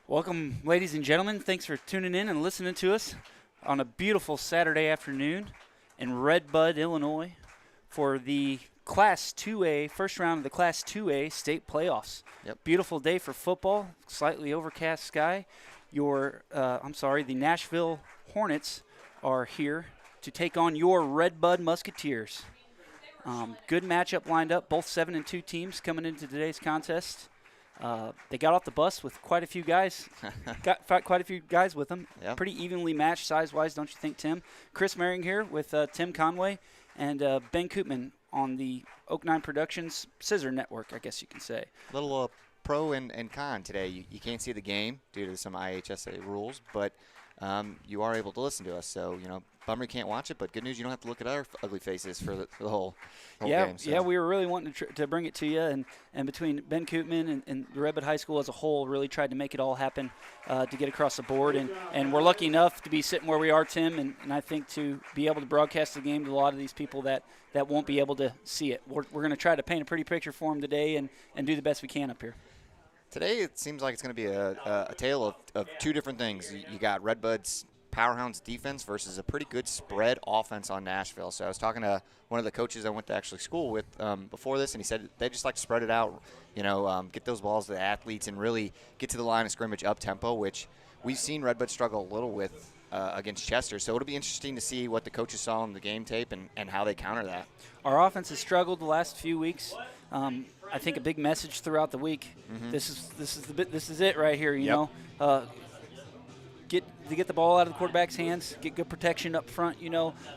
Welcome, ladies and gentlemen. Thanks for tuning in and listening to us on a beautiful Saturday afternoon in Red Bud, Illinois for the Class 2A, first round of the Class 2A state playoffs. Yep. Beautiful day for football, slightly overcast sky. The Nashville Hornets are here to take on your Red Bud Musketeers. Good matchup lined up, both 7-2 teams coming into today's contest. They got off the bus with quite a few guys. Quite a few guys with them. Yep. Pretty evenly matched size-wise, don't you think, Tim? Chris Merring here with Tim Conway and Ben Koopman on the Oak 9 Productions Scissor Network, I guess you can say. Little pro and con today. You can't see the game due to some IHSA rules, but you are able to listen to us. So, bummer you can't watch it, but good news, you don't have to look at our ugly faces for the whole game. So. Yeah, we were really wanting to bring it to you, and between Ben Koopman and the Red Bud High School as a whole, really tried to make it all happen to get across the board. And we're lucky enough to be sitting where we are, Tim, and I think to be able to broadcast the game to a lot of these people that won't be able to see it. We're going to try to paint a pretty picture for them today and do the best we can up here. Today it seems like it's going to be a tale of two different things. You got Red Bud's Powerhounds defense versus a pretty good spread offense on Nashville. So I was talking to one of the coaches I went to actually school with before this, and he said they just like to spread it out, get those balls to the athletes and really get to the line of scrimmage up-tempo, which we've seen Red Bud struggle a little with against Chester. So it'll be interesting to see what the coaches saw on the game tape and how they counter that. Our offense has struggled the last few weeks. I think a big message throughout the week. Mm-hmm. This is it right here. You know, get the ball out of the quarterback's hands. Get good protection up front.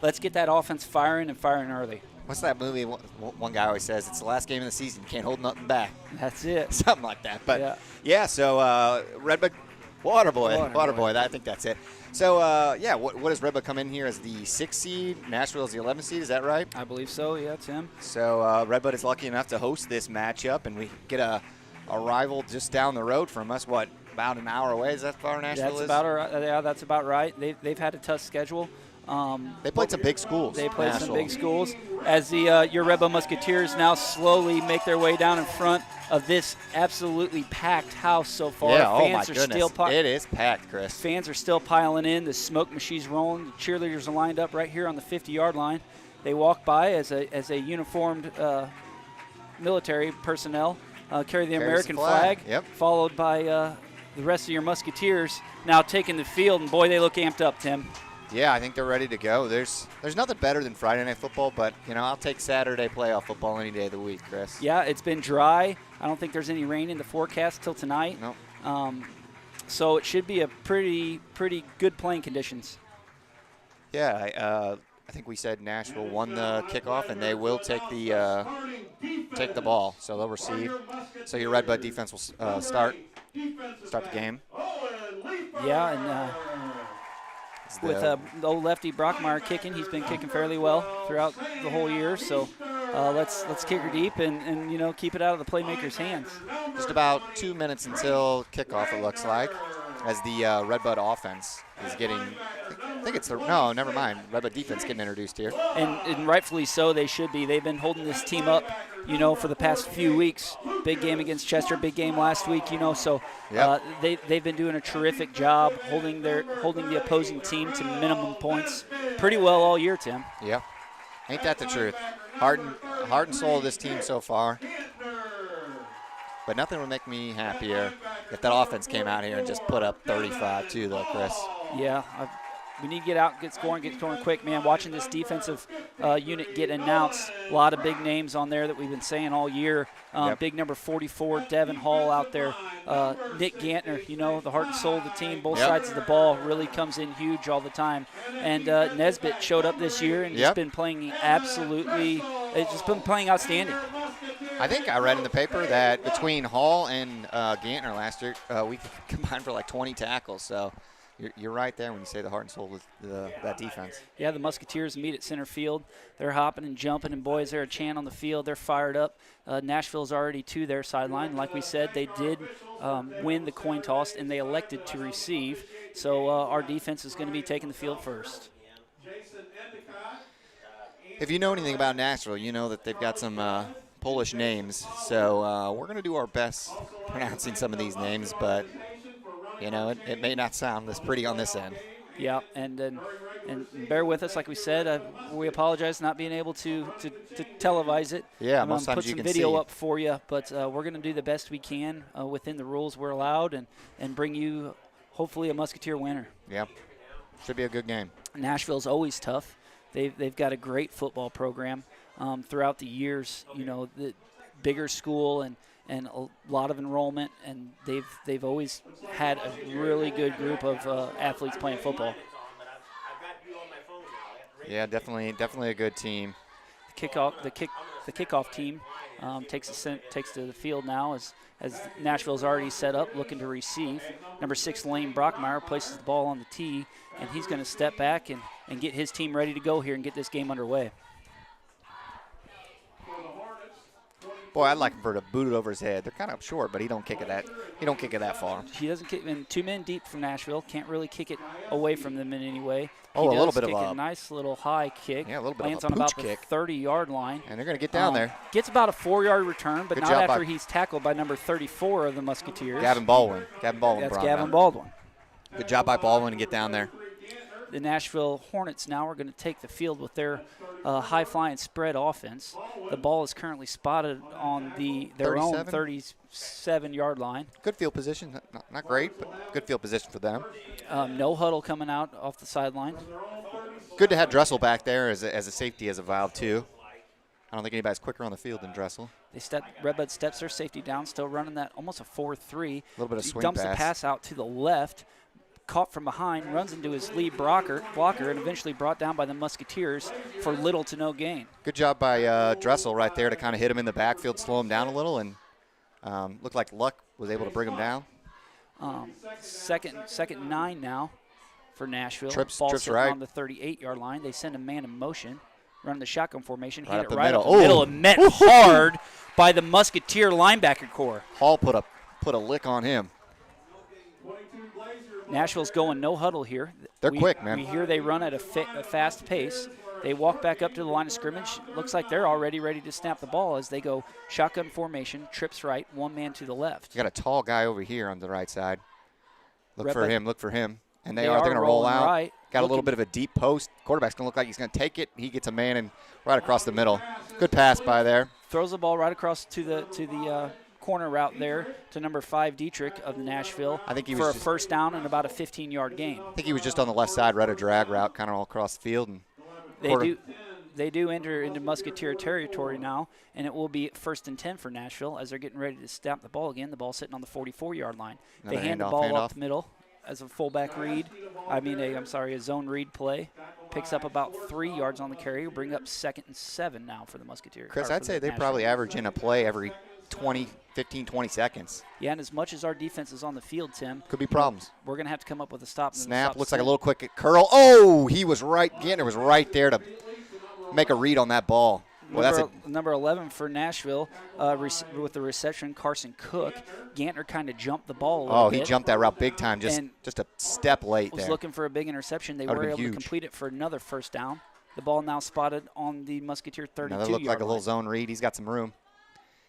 Let's get that offense firing early. What's that movie? One guy always says it's the last game of the season. You can't hold nothing back. That's it. Something like that. But so Red Bud, Waterboy. I think that's it. So, what does Red Bud come in here as the 6th seed? Nashville is the 11th seed, is that right? I believe so, yeah, Tim. So, Red Bud is lucky enough to host this matchup, and we get a rival just down the road from us, about an hour away? Is that far Nashville is? That's about right. They've had a tough schedule. They played some big schools. They played some big schools. As your Red Bud Musketeers now slowly make their way down in front of this absolutely packed house so far. Yeah, Fans oh my goodness. It is packed, Chris. Fans are still piling in. The smoke machine's rolling. The cheerleaders are lined up right here on the 50-yard line. They walk by as a uniformed military personnel, carry the American flag, followed by the rest of your Musketeers now taking the field, and boy, they look amped up, Tim. Yeah, I think they're ready to go. There's nothing better than Friday Night Football, but, I'll take Saturday playoff football any day of the week, Chris. Yeah, it's been dry. I don't think there's any rain in the forecast till tonight. Nope. So it should be a pretty good playing conditions. Yeah, I think we said Nashville won the kickoff, and they will take the ball. So they'll receive. So your Red Bud defense will start the game. Yeah, and with the old lefty Brockmeyer kicking, he's been kicking fairly well throughout the whole year. So let's kick her deep and keep it out of the playmaker's hands. Just about 2 minutes until kickoff, it looks like, as the Red Bud offense is getting. I think it's never mind. Red Bud defense getting introduced here, and rightfully so. They should be. They've been holding this team up, for the past few weeks. Big game against Chester, big game last week. So they've been doing a terrific job holding the opposing team to minimum points pretty well all year, Tim. Yeah, ain't that the truth? Heart and soul of this team so far. But nothing would make me happier if that offense came out here and just put up 35 too, though, Chris. Yeah, we need to get out, get scoring quick, man. Watching this defensive unit get announced, a lot of big names on there that we've been saying all year. Big number 44, Devin Hall out there. Nick Gantner, the heart and soul of the team, both sides of the ball, really comes in huge all the time. And Nesbitt showed up this year and just been playing playing outstanding. I think I read in the paper that between Hall and Gantner last year, we combined for like 20 tackles. So you're right there when you say the heart and soul of that defense. Yeah, the Musketeers meet at center field. They're hopping and jumping, and boy, is there a chant on the field. They're fired up. Nashville's already to their sideline. Like we said, they did win the coin toss, and they elected to receive. So our defense is going to be taking the field first. If you know anything about Nashville, you know that they've got some Polish names. So we're going to do our best pronouncing some of these names, but You know, it may not sound this pretty on this end. Yeah, and bear with us, like we said. We apologize not being able to televise it. Yeah, most times you can see. Put some video up for you, but we're going to do the best we can within the rules we're allowed and bring you hopefully a Musketeer winner. Yeah, should be a good game. Nashville's always tough. They've got a great football program throughout the years. You know, the bigger school and a lot of enrollment, and they've always had a really good group of athletes playing football. Yeah, definitely a good team. The kickoff team takes to the field now as Nashville's already set up, looking to receive. Number 6, Lane Brockmeyer, places the ball on the tee, and he's going to step back and get his team ready to go here and get this game underway. Boy, I'd like him for to boot it over his head. They're kind of short, but he don't kick it that far. He doesn't kick. And 2 men deep from Nashville, can't really kick it away from them in any way. Oh, a little bit of a nice little high kick. Yeah, a little bit lands of a on about kick. The 30-yard line. And they're going to get down there. Gets about a 4-yard return, but good not job after he's tackled by number 34 of the Musketeers. Gavin Baldwin. That's brought Gavin him. Baldwin. Good job by Baldwin to get down there. The Nashville Hornets now are going to take the field with their high-flying spread offense. The ball is currently spotted on their own 37-yard line. Good field position. Not great, but good field position for them. No huddle coming out off the sideline. Good to have Dressel back there as a safety, as a valve, too. I don't think anybody's quicker on the field than Dressel. Red Bud steps their safety down, still running that almost a 4-3. A little bit of swing dumps pass. The pass out to the left. Caught from behind, runs into his lead blocker, and eventually brought down by the Musketeers for little to no gain. Good job by Dressel right there to kind of hit him in the backfield, slow him down a little, and looked like Luck was able to bring him down. Second 9 now for Nashville. Trips right on the 38-yard line. They send a man in motion, running the shotgun formation, hit it right up the middle, and met hard by the Musketeer linebacker core. Hall put a lick on him. Nashville's going no huddle here. They're quick, man. We hear they run at a fast pace. They walk back up to the line of scrimmage. Looks like they're already ready to snap the ball as they go shotgun formation, trips right, 1 man to the left. You got a tall guy over here on the right side. Look for him. And they're going to roll out. Right. Got a little bit of a deep post. Quarterback's going to look like he's going to take it. He gets a man and right across the middle. Good pass by there. Throws the ball right across to the corner route there to number 5 Dietrich of Nashville. I think he was for a first down and about a 15-yard gain. I think he was just on the left side, right a drag route, kind of all across the field. And they do enter into Musketeer territory now, and it will be 1st and 10 for Nashville as they're getting ready to snap the ball again. The ball sitting on the 44-yard line. They hand the ball up the middle as a fullback read. A zone read play. Picks up about 3 yards on the carry. Bring up 2nd and 7 now for the Musketeers. Chris, I'd say they probably average in a play every 15, 20 seconds. Yeah, and as much as our defense is on the field, Tim. Could be problems. We're going to have to come up with a stop. Snap, looks like a little quick curl. Oh, he was right. Gantner was right there to make a read on that ball. Well, number 11 for Nashville with the reception, Carson Cook. Gantner kind of jumped the ball a little bit. He jumped that route big time, just a step late there. Was looking for a big interception. They were able to complete it for another first down. The ball now spotted on the Musketeer 32-yard line. That looked like a little zone read. He's got some room.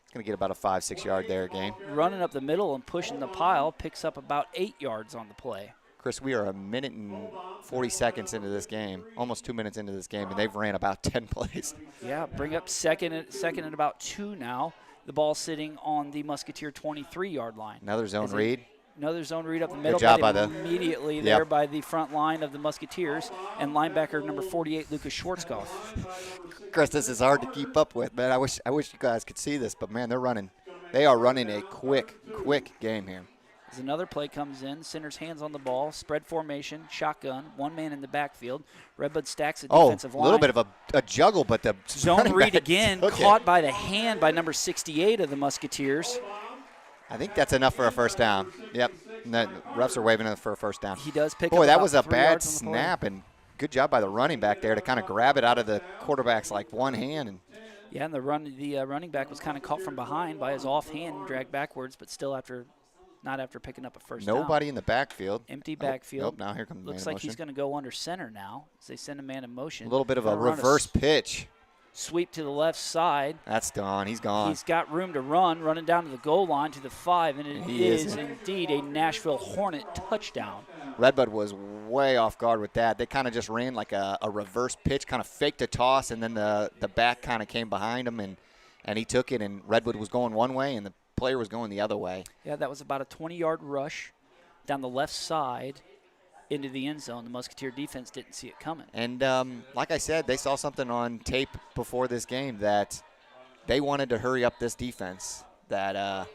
He's going to get about a 5-6 yard there gain. Running up the middle and pushing the pile, picks up about 8 yards on the play. Chris, we are a minute and 40 seconds into this game, almost 2 minutes into this game, and they've ran about 10 plays. Yeah, bring up second and about 2 now. The ball sitting on the Musketeer 23-yard line. Another zone read. Another zone read up the middle. Good job by immediately there by the front line of the Musketeers and linebacker number 48, Lucas Schwarzkopf. Chris, this is hard to keep up with, man. I wish you guys could see this, but man, they are running a quick game here. As another play comes in, center's hands on the ball, spread formation, shotgun, 1 man in the backfield. Red Bud stacks the defensive line. A little bit of a juggle, but the zone read again, caught by the hand by number 68 of the Musketeers. I think that's enough for a first down. Yep, and the refs are waving for a first down. He does pick up. Boy, that was a bad snap, and good job by the running back there to kind of grab it out of the quarterback's one hand. Yeah, and the running back was kind of caught from behind by his offhand, dragged backwards, but still not after picking up a first down. Nobody in the backfield. Empty backfield. Now here comes Looks like he's going to go under center now as they send a man in motion. A little bit of a reverse pitch. Sweep to the left side. That's gone. He's gone. He's got room to run, running down to the goal line to the 5, and it is indeed a Nashville Hornet touchdown. Red Bud was way off guard with that. They kind of just ran like a reverse pitch, kind of faked a toss, and then the back kind of came behind him, and he took it, and Red Bud was going one way, and the player was going the other way. Yeah, that was about a 20-yard rush down the left side into the end zone. The Musketeer defense didn't see it coming. And like I said, they saw something on tape before this game that they wanted to hurry up this defense, that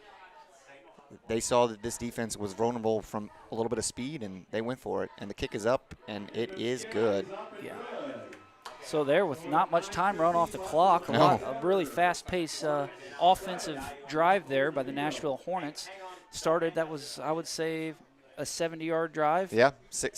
they saw that this defense was vulnerable from a little bit of speed, and they went for it. And the kick is up, and it is good. Yeah. So there, with not much time run off the clock, a really fast-paced offensive drive there by the Nashville Hornets. Started, that was, I would say, a 70-yard drive. Yeah,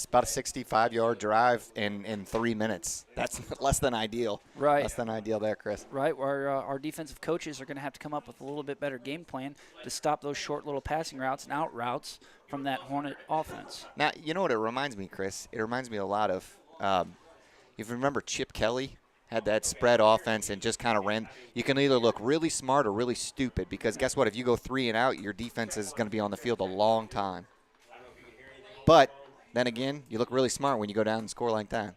about a 65-yard drive in 3 minutes. That's less than ideal. Right. Less than ideal there, Chris. Right, where our defensive coaches are going to have to come up with a little bit better game plan to stop those short little passing routes and out routes from that Hornet offense. Now, you know what it reminds me, Chris? It reminds me a lot of, if you remember Chip Kelly had that spread offense and just kind of ran. You can either look really smart or really stupid, because guess what? If you go 3 and out, your defense is going to be on the field a long time. But then again, you look really smart when you go down and score like that.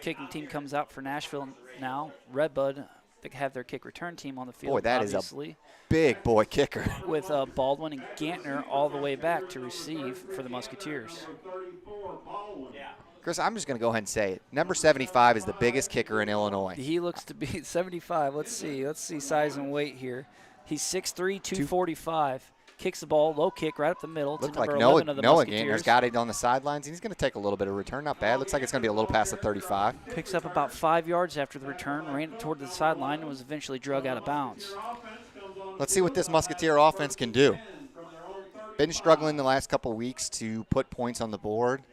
Kicking team comes out for Nashville now. Red Bud, they have their kick return team on the field. Boy, that obviously, is a big boy kicker. With Baldwin and Gantner all the way back to receive for the Musketeers. Chris, I'm just going to go ahead and say it. Number 75 is the biggest kicker in Illinois. He looks to be 75. Let's see size and weight here. He's 6'3", 245. Kicks the ball, low kick right up the middle. Looks to like number 11 of the Noah Musketeers. Gantner's got it on the sidelines, and he's going to take a little bit of return. Not bad. Looks like it's going to be a little past the 35. Picks up about 5 yards after the return, ran it toward the sideline, and was eventually drug out of bounds. Let's see what this Musketeer offense can do. Been struggling the last couple of weeks to put points on the board.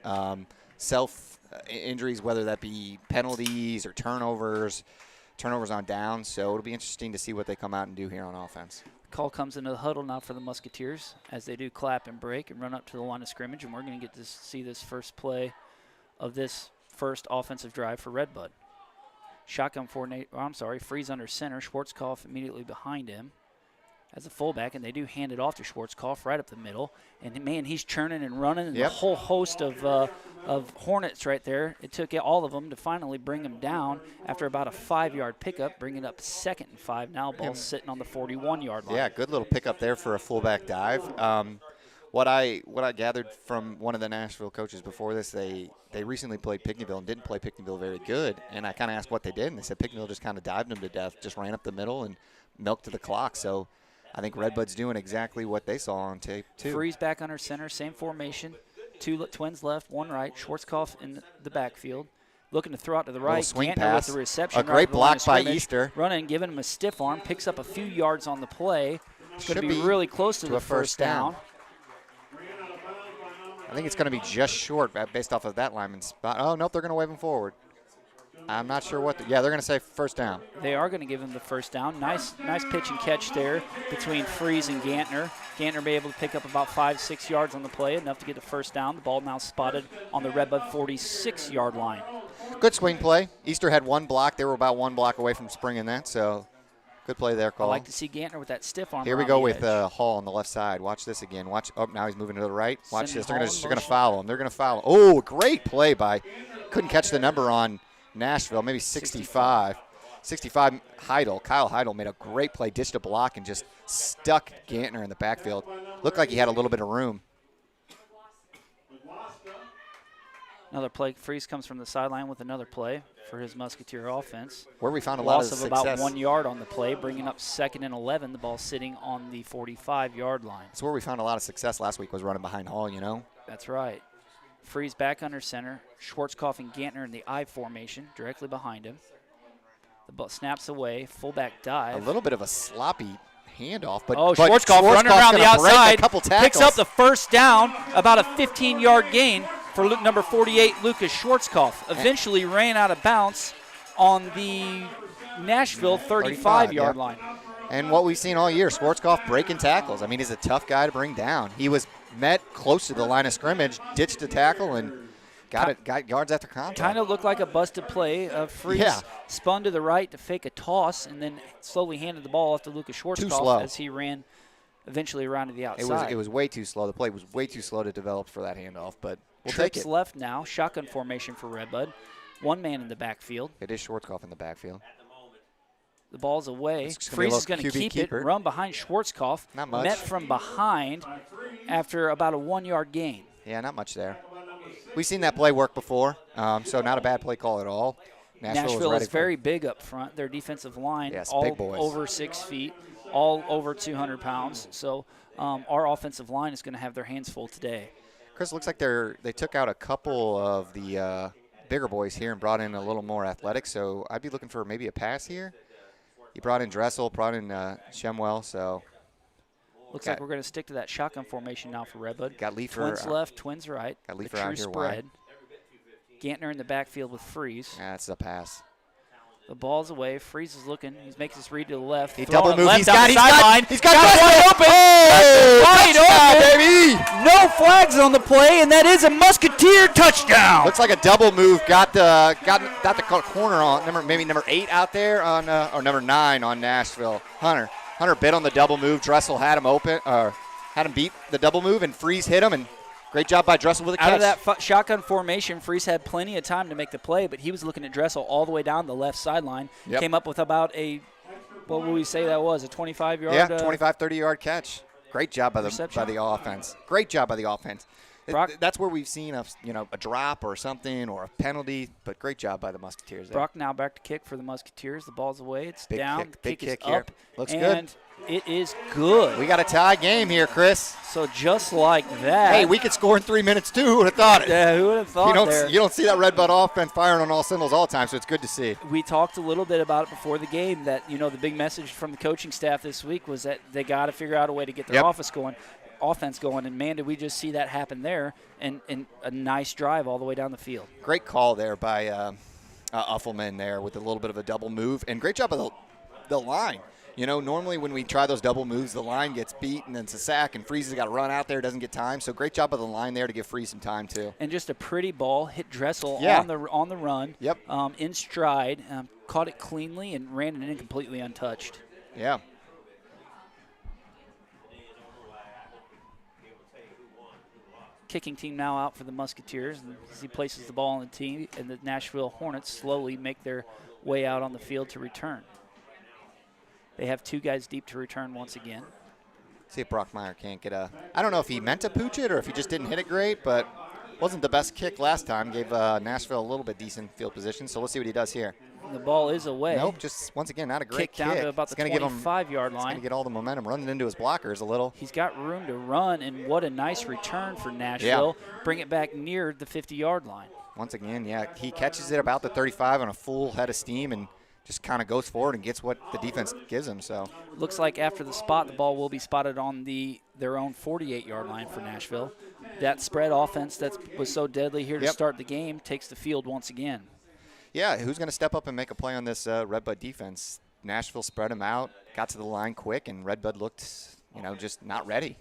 Self-injuries, whether that be penalties or turnovers on downs. So it'll be interesting to see what they come out and do here on offense. Call comes into the huddle now for the Musketeers as they do clap and break and run up to the line of scrimmage, and we're going to get to see this first play of this first offensive drive for Red Bud. Shotgun freeze under center. Schwarzkopf immediately behind him as a fullback, and they do hand it off to Schwarzkopf right up the middle. And, man, he's churning and running, and a whole host of Hornets right there. It took all of them to finally bring him down after about a 5-yard pickup, bringing up 2nd and 5 now. Ball sitting on the 41-yard line. Yeah, good little pickup there for a fullback dive. What I gathered from one of the Nashville coaches before this, they recently played Pinckneyville and didn't play Pinckneyville very good. And I kind of asked what they did, and they said Pinckneyville just kind of dived them to death, just ran up the middle and milked to the clock. So I think Red Bud's doing exactly what they saw on tape, too. Freeze back under center, same formation. 2 twins left, 1 right. Schwarzkopf in the backfield. Looking to throw out to the right. Swing Gantner pass. with the reception. A great block by Easter. Running, giving him a stiff arm. Picks up a few yards on the play. It's going to be really close to the first down. I think it's going to be just short based off of that lineman spot. Oh, nope, they're going to wave him forward. I'm not sure what. They're going to say first down. They are going to give him the first down. Nice pitch and catch there between Freeze and Gantner. Gantner be able to pick up about 5-6 yards on the play, enough to get the first down. The ball now spotted on the Red Bud 46-yard line. Good swing play. Easter had 1 block. They were about 1 block away from springing that, so good play there, Cole. I like to see Gantner with that stiff arm. Here we go with Hall on the left side. Watch this again. Oh, now he's moving to the right. Watch this. They're going to foul him. They're going to foul him. Oh, great play by. Couldn't catch the number on Nashville, maybe 65. 65 Heidel. Kyle Heidel made a great play, ditched a block, and just stuck Gantner in the backfield. Looked like he had a little bit of room. Another play. Freeze comes from the sideline with another play for his Musketeer offense. Where we found a lot of success. Loss of about 1 yard on the play, bringing up 2nd and 11. The ball sitting on the 45-yard line. That's where we found a lot of success last week, was running behind Hall, you know. That's right. Freeze back under center. Schwarzkopf and Gantner in the I formation, directly behind him. The ball snaps away. Fullback dive. A little bit of a sloppy handoff, but Schwarzkopf running around the outside. Picks up the first down, about a 15-yard gain for number 48, Lucas Schwarzkopf. Eventually ran out of bounds on the Nashville 35-yard line. And what we've seen all year, Schwarzkopf breaking tackles. I mean, he's a tough guy to bring down. He was met close to the line of scrimmage, ditched a tackle, and Got yards after contact. Kind of looked like a busted play. Freeze spun to the right to fake a toss and then slowly handed the ball off to Lucas Schwarzkopf as he ran eventually around to the outside. It was way too slow. The play was way too slow to develop for that handoff, but we'll take it. Trips left now. Shotgun formation for Red Bud. One man in the backfield. It is Schwarzkopf in the backfield. The ball's away. Freeze is going to keep it. Run behind Schwarzkopf. Not much. Met from behind after about a 1-yard gain. Yeah, not much there. We've seen that play work before, so not a bad play call at all. Nashville is very big up front. Their defensive line, all big boys. Over 6 feet, all over 200 pounds. So our offensive line is going to have their hands full today. Chris, looks like they took out a couple of the bigger boys here and brought in a little more athletic, so I'd be looking for maybe a pass here. You brought in Dressel, brought in Shemwell, so. Looks like we're going to stick to that shotgun formation now for Red Bud. Got Leifer. Twins left, twins right. Got Leifer out here wide. Gantner in the backfield with Freeze. That's a pass. The ball's away. Freeze is looking. He makes his read to the left. He double moves. He's got wide open. Oh, wide open, baby! No flags on the play, and that is a Musketeer touchdown. Looks like a double move. Got the corner on number 8 out there on or number 9 on Nashville. Hunter bit on the double move. Dressel had him beat the double move, and Freeze hit him, and great job by Dressel with a catch. Out of that shotgun formation, Freeze had plenty of time to make the play, but he was looking at Dressel all the way down the left sideline. Yep. Came up with about what would we say that was, a 25-yard? Yeah, 25, 30-yard catch. Great job by the offense. Great job by the offense. That's where we've seen a drop or something or a penalty, but great job by the Musketeers there. Brock now back to kick for the Musketeers. The ball's away. It's big down. Kick, big kick is here. Up, looks and good. It is good. We got a tie game here, Chris. So just like that. Hey, we could score in 3 minutes too. Who would have thought it? Yeah, who would have thought You don't see that Red Bud offense firing on all cylinders all the time, so it's good to see. We talked a little bit about it before the game that, the big message from the coaching staff this week was that they got to figure out a way to get their offense going, and man, did we just see that happen there, and a nice drive all the way down the field. Great call there by Uffelman there with a little bit of a double move, and great job of the line. Normally when we try those double moves, the line gets beat and then it's a sack, and Freeze has got to run out there, doesn't get time. So great job of the line there to give Freeze some time too. And just a pretty ball, hit Dressel on the run. Yep. In stride, caught it cleanly and ran it in completely untouched. Yeah. Kicking team now out for the Musketeers as he places the ball on the tee, and the Nashville Hornets slowly make their way out on the field to return. They have 2 guys deep to return once again. See if Brockmeyer can't get I don't know if he meant to pooch it or if he just didn't hit it great, but wasn't the best kick last time. Gave Nashville a little bit decent field position, so let's see what he does here. The ball is away. Nope, just once again, not a great kick. Down to about the 25-yard line. He's going to get all the momentum running into his blockers a little. He's got room to run, and what a nice return for Nashville. Yeah. Bring it back near the 50-yard line. Once again, he catches it about the 35 on a full head of steam and just kind of goes forward and gets what the defense gives him. So looks like after the spot, the ball will be spotted on their own 48-yard line for Nashville. That spread offense that was so deadly here to start the game takes the field once again. Yeah, who's going to step up and make a play on this Red Bud defense? Nashville spread him out, got to the line quick, and Red Bud looked, just not ready.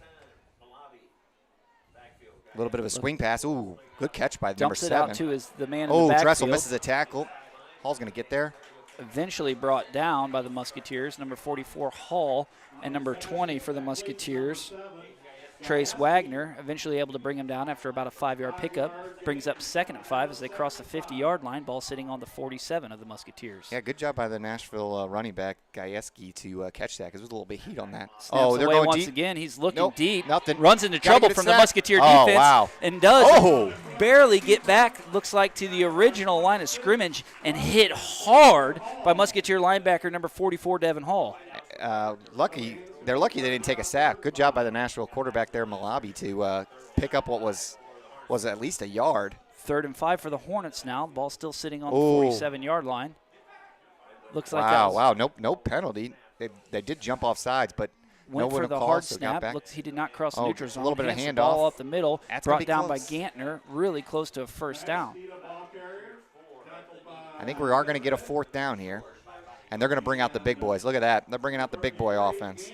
A little bit of a swing pass. Ooh, good catch by number 7. Dumps it out to the man in the backfield. Dressel misses a tackle. Hall's going to get there. Eventually brought down by the Musketeers. Number 44, Hall, and number 20 for the Musketeers, Trace Wagner, eventually able to bring him down after about a 5-yard pickup. Brings up 2nd and 5 as they cross the 50-yard line. Ball sitting on the 47 of the Musketeers. Yeah, good job by the Nashville running back, Gajewski, to catch that because there was a little bit of heat on that. Snaps they're away going once deep. again. He's looking deep. Nothing. Runs into trouble from the Musketeer defense. Oh, wow. And does barely get back, looks like, to the original line of scrimmage and hit hard by Musketeer linebacker number 44, Devin Hall. They're lucky they didn't take a sack. Good job by the Nashville quarterback there, Malabi, to pick up what was at least a yard. 3rd and 5 for the Hornets now. Ball still sitting on the 47-yard line. Looks like no penalty. They did jump off sides, but went for the hard snap. Looks he did not cross the neutral zone. A little bit of handoff. Ball up the middle. That's brought down by Gantner. Really close to a first down. I think we are going to get a 4th down here, and they're going to bring out the big boys. Look at that. They're bringing out the big boy offense.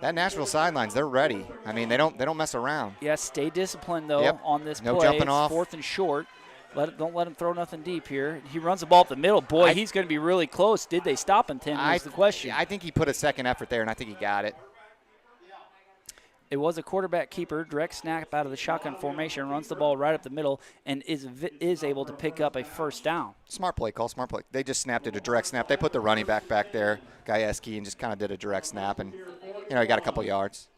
That Nashville sidelines, they're ready. I mean, they don't mess around. Yeah, stay disciplined, though, on this play. No jumping it's off. 4th and short. Don't let him throw nothing deep here. He runs the ball up the middle. Boy, he's going to be really close. Did they stop him, Tim, was the question. I think he put a second effort there, and I think he got it. It was a quarterback keeper, direct snap out of the shotgun formation, runs the ball right up the middle, and is able to pick up a first down. Smart play call, smart play. They just snapped it a direct snap. They put the running back there, Gajewski, and just kind of did a direct snap, and, he got a couple yards.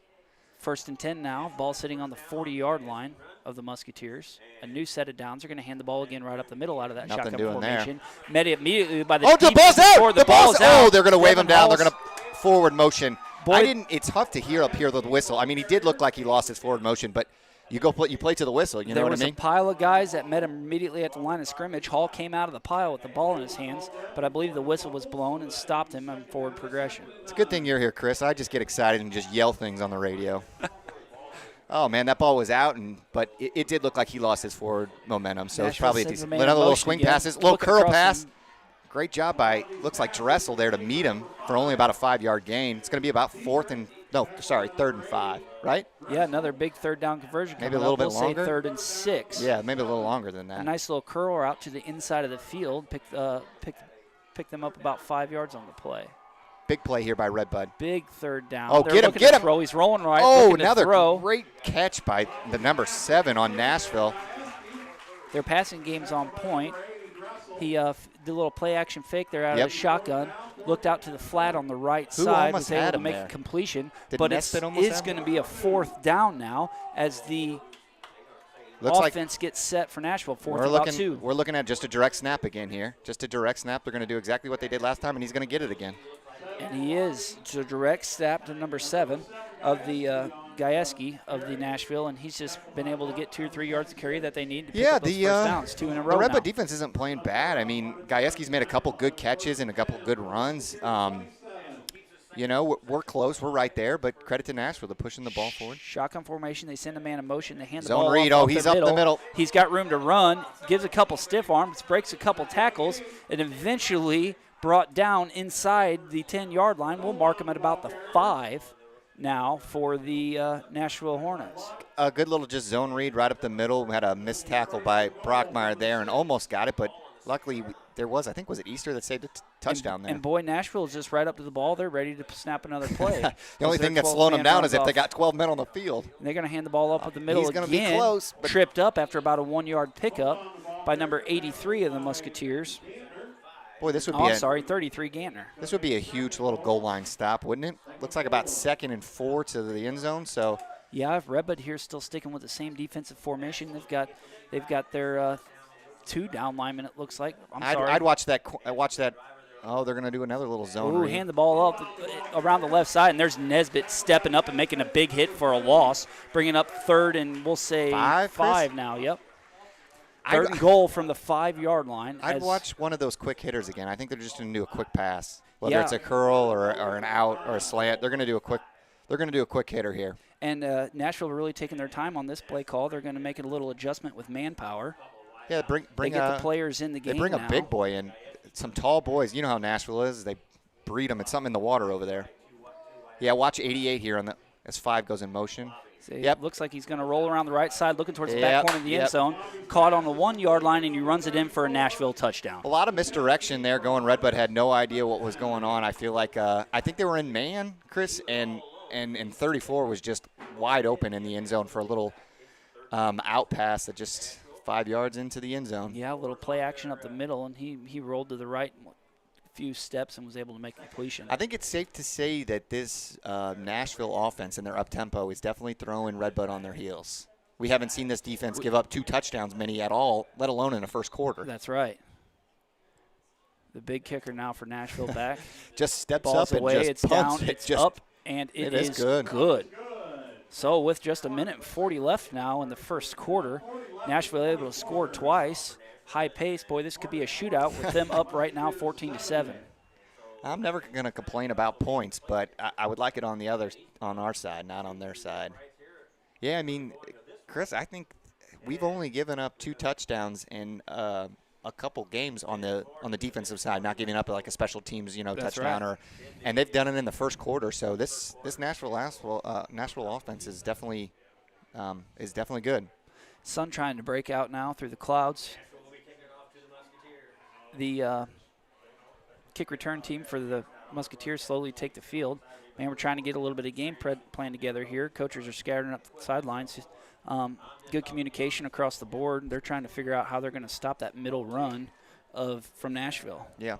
1st and 10 now. Ball sitting on the 40-yard line of the Musketeers. A new set of downs. They're going to hand the ball again right up the middle out of that shotgun formation. Met immediately by the the ball's out! The ball's out. Oh, they're going to wave him down. They're going to forward motion. Boy, it's tough to hear up here the whistle. I mean, he did look like he lost his forward motion, but you play to the whistle. You know what I mean? There was a pile of guys that met him immediately at the line of scrimmage. Hall came out of the pile with the ball in his hands, but I believe the whistle was blown and stopped him on forward progression. It's a good thing you're here, Chris. I just get excited and just yell things on the radio. Oh, man, that ball was out, but it did look like he lost his forward momentum. So it's probably another little swing passes, little curl pass. Great job by, looks like Dressel there to meet him for only about a 5-yard gain. It's going to be about 3rd and 5, right? Yeah, another big third down conversion. Maybe a little bit longer. Say 3rd and 6. Yeah, maybe a little longer than that. A nice little curl out to the inside of the field. Pick them up about 5 yards on the play. Big play here by Red Bud. Big third down. Oh, get him. Throw. He's rolling right. Oh, another great catch by the number 7 on Nashville. Their passing game's on point. He did a little play-action fake there out of the shotgun. Looked out to the flat on the right side. Was able to make a completion. But it's going to be a 4th down now as the offense gets set for Nashville. 4th and about 2. We're looking at just a direct snap again here. Just a direct snap. They're going to do exactly what they did last time, and he's going to get it again. And he is. It's a direct snap to number 7 of the Gajewski of the Nashville, and he's just been able to get 2 or 3 yards of carry that they need to pick up those first downs. 2 in a row The Red now. Bud defense isn't playing bad. I mean, Gajewski's made a couple good catches and a couple good runs. We're close. We're right there, but credit to Nashville. They're pushing the ball forward. Shotgun formation. They send a man in motion. They hand the Zone ball read. up He's up the middle. He's got room to run. Gives a couple stiff arms. Breaks a couple tackles. And eventually brought down inside the 10-yard line. We'll mark him at about the 5 now for the Nashville Hornets. A good little just zone read right up the middle. We had a missed tackle by Brockmeyer there and almost got it, but luckily there was, I think, was it Easter that saved a touchdown there? And boy, Nashville is just right up to the ball. They're ready to snap another play. The only thing that's slowing them down is if they got 12 men on the field. And they're going to hand the ball up at the middle again. He's going to be close. But tripped up after about a 1-yard pickup by number 83 of the Musketeers. Boy, this would be 33 Gantner. This would be a huge little goal line stop, wouldn't it? Looks like about 2nd and 4 to the end zone. So yeah, if Red Bud here still sticking with the same defensive formation, they've got their 2 down linemen. It looks like. I'd watch that. Oh, they're going to do another little zone read. Hand the ball up around the left side, and there's Nesbitt stepping up and making a big hit for a loss, bringing up 3rd and we'll say 5 now. Yep. 3rd and goal from the 5-yard line. I'd watch one of those quick hitters again. I think they're just going to do a quick pass, whether it's a curl or an out or a slant. They're going to do a quick hitter here. And Nashville really taking their time on this play call. They're going to make it a little adjustment with manpower. Yeah, bring they get the players in the game. They bring now. A big boy in, some tall boys. You know how Nashville is. They breed them. It's something in the water over there. Yeah, watch 88 here as 5 goes in motion. Looks like he's going to roll around the right side, looking towards the back corner of the end zone. Caught on the 1-yard line, and he runs it in for a Nashville touchdown. A lot of misdirection there going. Red Bud had no idea what was going on. I feel like I think they were in man, Chris, and 34 was just wide open in the end zone for a little out pass that just 5 yards into the end zone. Yeah, a little play action up the middle, and he rolled to the right few steps and was able to make a completion. I think it's safe to say that this Nashville offense and their up-tempo is definitely throwing Red Bud on their heels. We haven't seen this defense give up 2 touchdowns many at all, let alone in the first quarter. That's right. The big kicker now for Nashville back. Just steps Ball's up away, and just it's pumps down, it. it's up, and it is good. So with just 1:40 left now in the first quarter, Nashville able to score twice. High pace, boy, this could be a shootout with them up right now 14-7. I'm never going to complain about points, but I would like it on our side, not on their side. Yeah, I mean, Chris, I think we've only given up 2 touchdowns in a couple games on the defensive side, not giving up like a special teams, That's touchdown right. and they've done it in the first quarter. So this Nashville offense is definitely good. Sun trying to break out now through the clouds. The kick return team for the Musketeers slowly take the field. Man, we're trying to get a little bit of game plan together here. Coaches are scattering up the sidelines. Good communication across the board. They're trying to figure out how they're going to stop that middle run from Nashville. Yeah.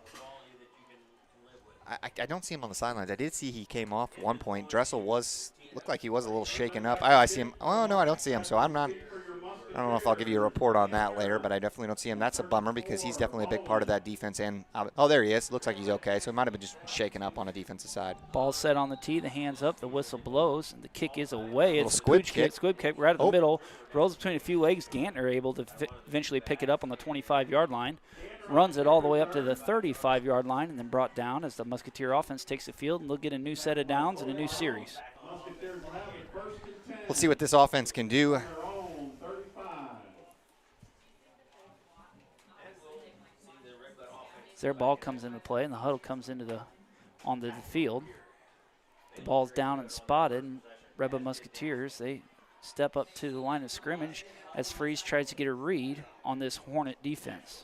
I don't see him on the sidelines. I did see he came off one point. Dressel looked like he was a little shaken up. I see him. Oh, no, I don't see him. So I don't know if I'll give you a report on that later, but I definitely don't see him. That's a bummer because he's definitely a big part of that defense. And there he is. Looks like he's okay. So he might have been just shaken up on the defensive side. Ball set on the tee. The hands up. The whistle blows. And the kick is away. It's a squib kick. Squib kick right at the middle. Rolls between a few legs. Gantner able to eventually pick it up on the 25-yard line. Runs it all the way up to the 35-yard line and then brought down as the Musketeer offense takes the field, and they'll get a new set of downs and a new series. We'll see what this offense can do. Their ball comes into play, and the huddle comes onto the field. The ball's down and spotted, and Red Bud Musketeers, they step up to the line of scrimmage as Freeze tries to get a read on this Hornet defense.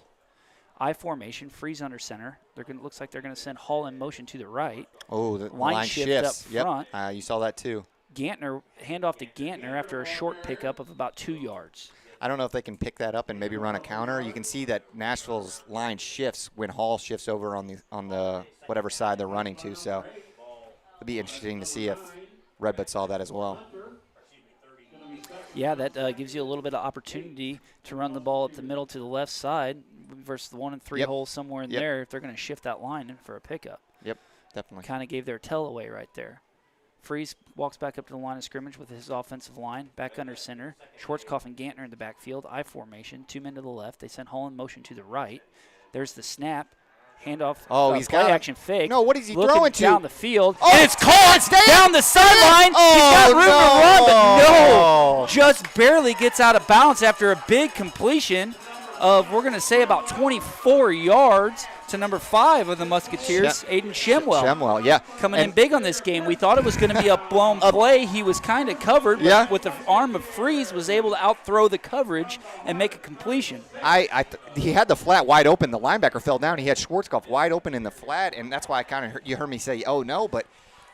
I formation, Freeze under center. Looks like they're going to send Hall in motion to the right. Oh, the line shifts up front. Yep. You saw that too. Gantner, handoff to Gantner after a short pickup of about 2 yards. I don't know if they can pick that up and maybe run a counter. You can see that Nashville's line shifts when Hall shifts over on the whatever side they're running to. So it'll be interesting to see if Red Bud saw that as well. Yeah, that gives you a little bit of opportunity to run the ball up the middle to the left side versus the 1 and 3 hole somewhere in there if they're going to shift that line in for a pickup. Yep, definitely. Kind of gave their tell away right there. Freeze walks back up to the line of scrimmage with his offensive line, back under center. Schwarzkopf and Gantner in the backfield, I formation, 2 men to the left. They send Hall in motion to the right. There's the snap. Handoff. He's play got action fake. No, what is he Looking throwing to? Down the field. Oh, and it's caught down the sideline. He's got room to run, but no. Just barely gets out of bounds after a big completion of, we're going to say, about 24 yards to number 5 of the Musketeers, Aiden Shemwell. Shemwell, yeah. Coming in big on this game. We thought it was going to be a blown play. He was kind of covered, but with the arm of Freeze, was able to outthrow the coverage and make a completion. He had the flat wide open. The linebacker fell down. He had Schwarzkopf wide open in the flat, and that's why you heard me say, oh, no, but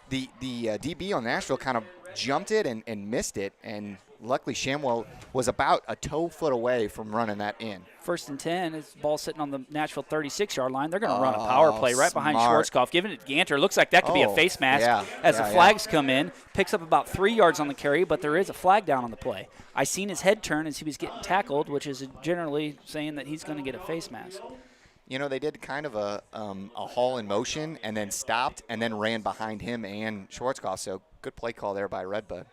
the DB on Nashville kind of jumped it and missed it, and luckily Shemwell was about a toe foot away from running that in. 1st and 10, his ball sitting on the Nashville 36-yard line. They're going to run a power play right behind Schwarzkopf, giving it to Gantner. Looks like that could be a face mask as the flags come in. Picks up about 3 yards on the carry, but there is a flag down on the play. I seen his head turn as he was getting tackled, which is generally saying that he's going to get a face mask. They did kind of a haul in motion and then stopped and then ran behind him and Schwarzkopf. So good play call there by Red Bud.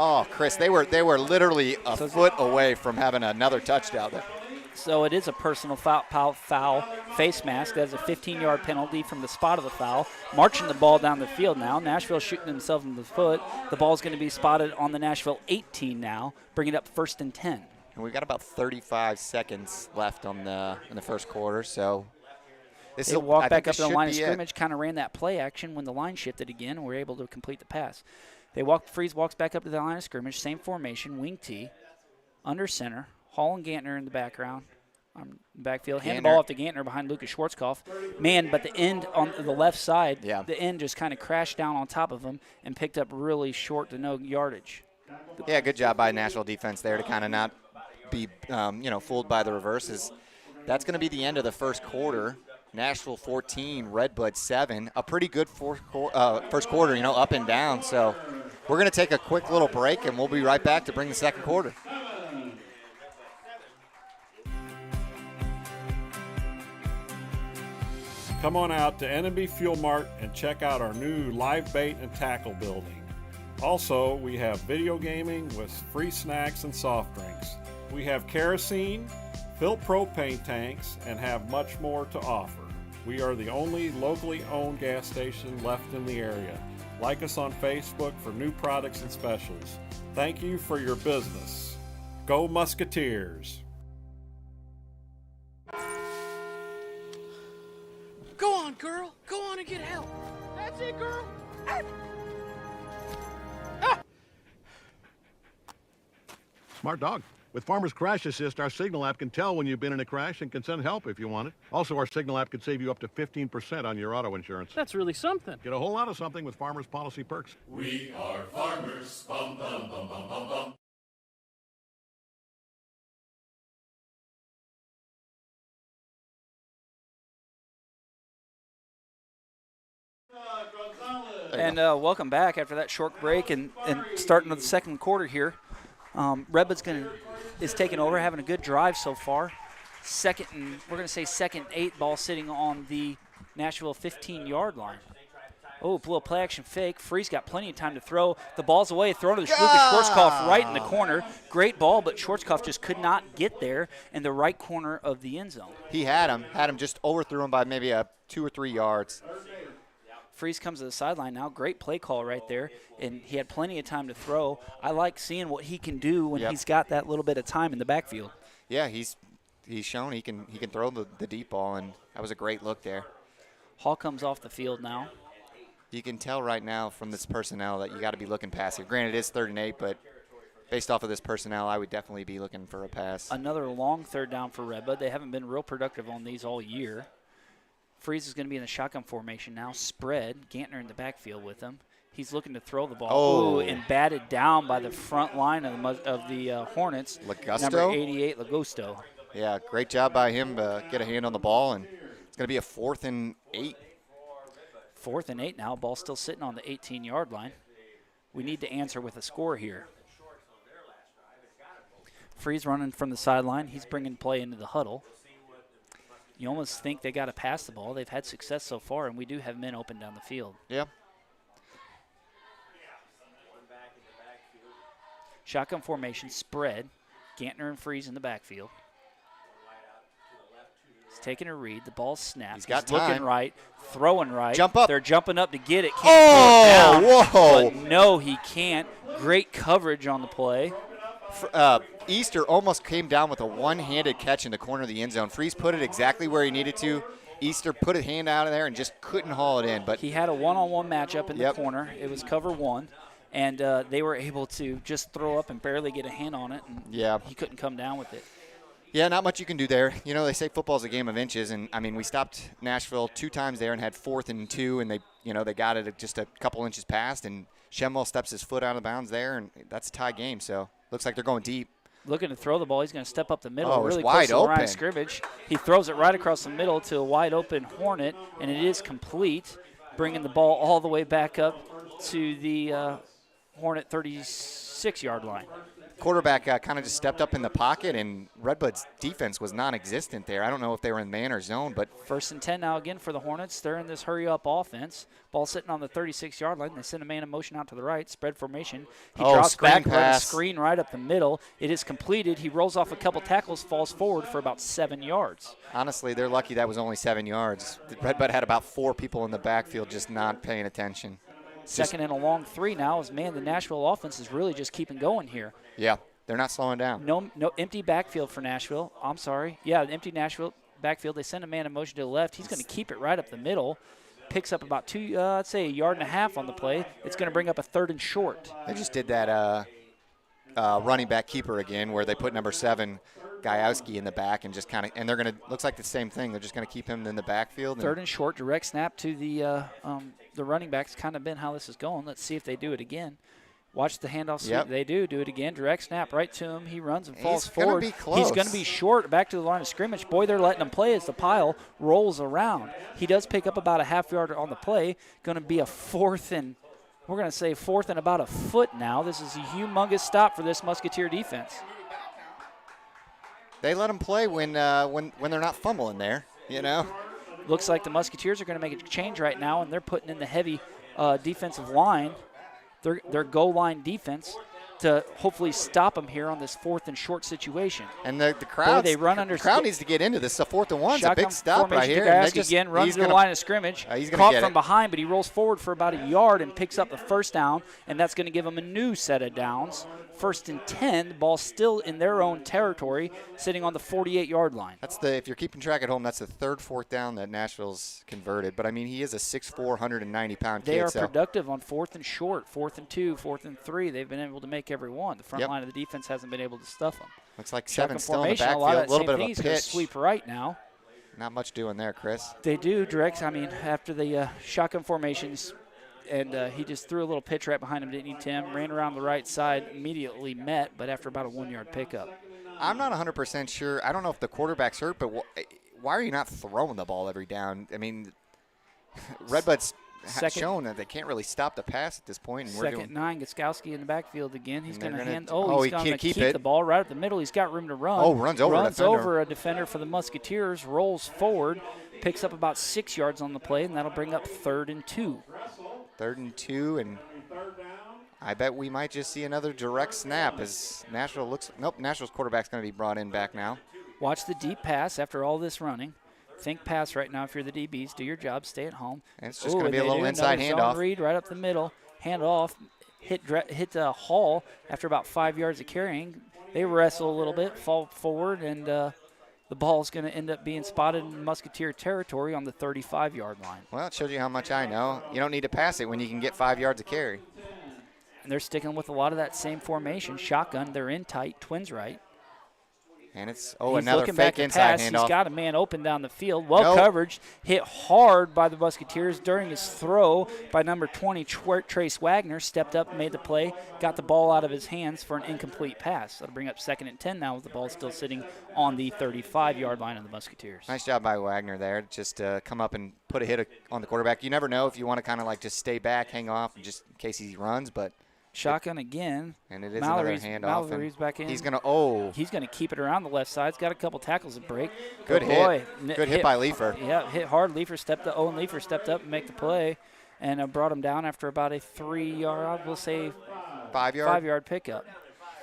Oh, Chris, they were literally a foot away from having another touchdown there. So it is a personal foul face mask. That's a 15-yard penalty from the spot of the foul. Marching the ball down the field now. Nashville shooting themselves in the foot. The ball's going to be spotted on the Nashville 18 now, bringing it up 1st and 10. And we've got about 35 seconds left in the first quarter, so they walked back up to the line of scrimmage, kind of ran that play action when the line shifted again, and were able to complete the pass. Freeze walks back up to the line of scrimmage, same formation, wing tee, under center. Hall and Gantner in the background, backfield. Hand the ball off to Gantner behind Lucas Schwarzkopf. Man, but the end on the left side, the end just kind of crashed down on top of him and picked up really short to no yardage. Yeah, good job by Nashville defense there to kind of not be fooled by the reverses. That's going to be the end of the first quarter. Nashville 14, Red Bud 7. A pretty good first quarter, up and down. So we're going to take a quick little break, and we'll be right back to bring the second quarter. Come on out to N&B Fuel Mart and check out our new live bait and tackle building. Also, we have video gaming with free snacks and soft drinks. We have kerosene, filled propane tanks, and have much more to offer. We are the only locally owned gas station left in the area. Like us on Facebook for new products and specials. Thank you for your business. Go Musketeers! Go on, girl. Go on and get help. That's it, girl. Smart dog. With Farmer's Crash Assist, our Signal app can tell when you've been in a crash and can send help if you want it. Also, our Signal app can save you up to 15% on your auto insurance. That's really something. Get a whole lot of something with Farmer's Policy Perks. We are farmers. Bum, bum, bum, bum, bum, bum. And welcome back after that short break and starting the second quarter here. Red Bud's is taking over, having a good drive so far. We're going to say second 8 ball sitting on the Nashville 15-yard line. Oh, blew a play action fake. Freeze got plenty of time to throw. The ball's away, thrown to Lucas Schwarzkopf right in the corner. Great ball, but Schwarzkopf just could not get there in the right corner of the end zone. He had him, just overthrew him by maybe 2 or 3 yards. Freeze comes to the sideline now. Great play call right there, and he had plenty of time to throw. I like seeing what he can do when he's got that little bit of time in the backfield. Yeah, he's shown he can throw the deep ball, and that was a great look there. Hall comes off the field now. You can tell right now from this personnel that you got to be looking pass here. Granted, it is 3rd and 8, but based off of this personnel, I would definitely be looking for a pass. Another long 3rd down for Red Bud. They haven't been real productive on these all year. Freeze is going to be in the shotgun formation now. Spread. Gantner in the backfield with him. He's looking to throw the ball. Oh. And batted down by the front line of the Hornets. Lagusto? Number 88, Lagusto. Yeah, great job by him to get a hand on the ball, and it's going to be a 4th and 8. 4th and 8 now. Ball still sitting on the 18-yard line. We need to answer with a score here. Freeze running from the sideline. He's bringing play into the huddle. You almost think they got to pass the ball. They've had success so far, and we do have men open down the field. Yeah. Shotgun formation, spread. Gantner and Freeze in the backfield. He's taking a read. The ball's snapped. He's got looking time. right, throwing right. Jump up. They're jumping up to get it. Can't throw it down, whoa. But no, he can't. Great coverage on the play. Easter almost came down with a one-handed catch in the corner of the end zone. Freeze put it exactly where he needed to. Easter put a hand out of there and just couldn't haul it in. But he had a one-on-one matchup in the corner. It was cover 1. And they were able to just throw up and barely get a hand on it. And he couldn't come down with it. Yeah, not much you can do there. You know, they say football's a game of inches. And, I mean, we stopped Nashville 2 times there and had 4th and 2. And they got it just a couple inches past. And Shemmel steps his foot out of bounds there. And that's a tie game. So looks like they're going deep. Looking to throw the ball. He's going to step up the middle. Oh, really it's close wide to the line open. of scrimmage. He throws it right across the middle to a wide open Hornet, and it is complete, bringing the ball all the way back up to the Hornet 36-yard line. Quarterback kind of just stepped up in the pocket, and Redbud's defense was non-existent there. I don't know if they were in man or zone, but 1st and 10 now again for the Hornets. They're in this hurry-up offense. Ball sitting on the 36-yard line. They send a man in motion out to the right. Spread formation. He drops back, runs a screen right up the middle. It is completed. He rolls off a couple tackles, falls forward for about 7 yards. Honestly, they're lucky that was only 7 yards. Redbud had about 4 people in the backfield just not paying attention. Second and a long 3 now is, man, the Nashville offense is really just keeping going here. Yeah, they're not slowing down. No empty backfield for Nashville. I'm sorry. Yeah, empty Nashville backfield. They send a man in motion to the left. He's going to keep it right up the middle. Picks up about I'd say a yard and a half on the play. It's going to bring up a 3rd and short. They just did that running back keeper again where they put number 7, Gajowski, in the back and just kind of – and they're going to – looks like the same thing. They're just going to keep him in the backfield. 3rd and short, direct snap to the running backs. Kind of been how this is going. Let's see if they do it again. Watch the handoff. Yep. They do it again. Direct snap right to him. He runs and falls He's forward. Gonna be close. He's going to be short back to the line of scrimmage. Boy, they're letting him play as the pile rolls around. He does pick up about a half yard on the play. Going to be a 4th and we're going to say 4th and about a foot now. This is a humongous stop for this Musketeer defense. They let them play when they're not fumbling there, you know. Looks like the Musketeers are going to make a change right now, and they're putting in the heavy defensive line. Their goal line defense. to hopefully stop them here on this 4th and short situation. And the crowd, they run under. The crowd needs to get into this. It's a 4th and 1. It's a big stop right here. Again, runs to the line of scrimmage. He's caught from behind, but he rolls forward for about a yard and picks up the first down, and that's going to give him a new set of downs. 1st and 10, the ball's still in their own territory, sitting on the 48-yard line. If you're keeping track at home, that's the 3rd 4th down that Nashville's converted. But, I mean, he is a 6'4", 190-pound kid. They are productive on 4th and short, 4th and 2, 4th and 3. They've been able to make every one. The front line of the defense hasn't been able to stuff them. Looks like 7 still in the backfield. backfield. A little bit of a pitch. pitch. Sweep right now. Not much doing there, Chris. They do. After the shotgun formations, and he just threw a little pitch right behind him, didn't he, Tim? Ran around the right side, immediately met, but after about a 1-yard pickup. I'm not 100% sure. I don't know if the quarterback's hurt, but why are you not throwing the ball every down? I mean, Red Bud's shown that they can't really stop the pass at this point. And 2nd and 9, Gutskowski in the backfield again. He's going to hand. He's going to keep the ball right at the middle. He's got room to run. Runs over a defender for the Musketeers, rolls forward, picks up about 6 yards on the play, and that'll bring up 3rd and 2. 3rd and 2, and I bet we might just see another direct snap as Nashville's quarterback's going to be brought in back now. Watch the deep pass after all this running. Think pass right now if you're the DBs. Do your job. Stay at home. And it's just going to be a little inside handoff. Read right up the middle. Hand off. Hit Hall after about 5 yards of carrying. They wrestle a little bit, fall forward, and the ball's going to end up being spotted in Musketeer territory on the 35-yard line. Well, it shows you how much I know. You don't need to pass it when you can get 5 yards of carry. And they're sticking with a lot of that same formation. Shotgun, they're in tight, twins right. And it's, He's another fake inside handoff. He's got a man open down the field. Coverage. Hit hard by the Musketeers during his throw by number 20, Trace Wagner. Stepped up, made the play, got the ball out of his hands for an incomplete pass. That'll bring up 2nd and 10 now with the ball still sitting on the 35-yard line of the Musketeers. Nice job by Wagner there. Just come up and put a hit on the quarterback. You never know if you want to kind of just stay back, hang off, just in case he runs, but – shotgun again. And it is another handoff. Mallory's back in. He's going to He's going to keep it around the left side. He's got a couple tackles to break. Good hit. Good hit by Leifer. Yeah, hit hard. Owen Leifer stepped up and make the play and brought him down after about a 3-yard, we'll say 5-yard pickup.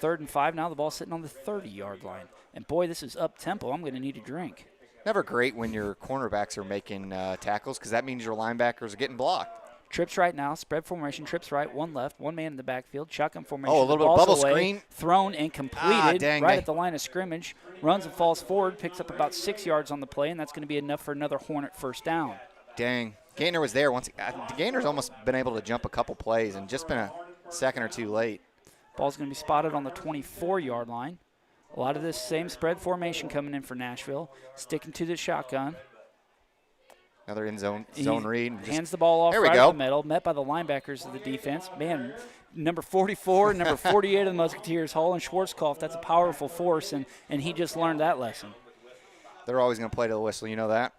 3rd and 5 now. The ball's sitting on the 30-yard line. And, boy, this is up-tempo. I'm going to need a drink. Never great when your cornerbacks are making tackles because that means your linebackers are getting blocked. Trips right now, spread formation, trips right, 1 left, 1 man in the backfield, shotgun formation. A little bit of bubble screen. Thrown and completed at the line of scrimmage. Runs and falls forward, picks up about 6 yards on the play, and that's going to be enough for another Hornet first down. Dang. Gaynor was there once. Gaynor's almost been able to jump a couple plays and just been a second or two late. Ball's going to be spotted on the 24-yard line. A lot of this same spread formation coming in for Nashville, sticking to the shotgun. Another zone read. Hands the ball off right in the middle, met by the linebackers of the defense. Man, number 44 and number 48 of the Musketeers, Hall and Schwarzkopf, that's a powerful force, and he just learned that lesson. They're always going to play to the whistle, you know that?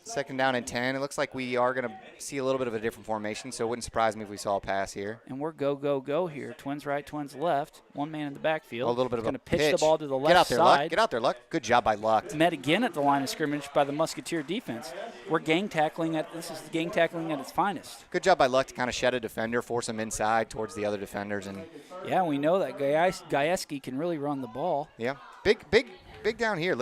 2nd down and 10. It looks like we are going to see a little bit of a different formation, so it wouldn't surprise me if we saw a pass here. And we're go here. Twins right, twins left. 1 man in the backfield. A little bit of going to pitch. Pitch the ball to the left side. Get out there, Luck. Good job by Luck. Met again at the line of scrimmage by the Musketeer defense. We're gang tackling this is gang tackling at its finest. Good job by Luck to kind of shed a defender, force him inside towards the other defenders. And yeah, we know that Gajewski can really run the ball. Yeah. Big down here.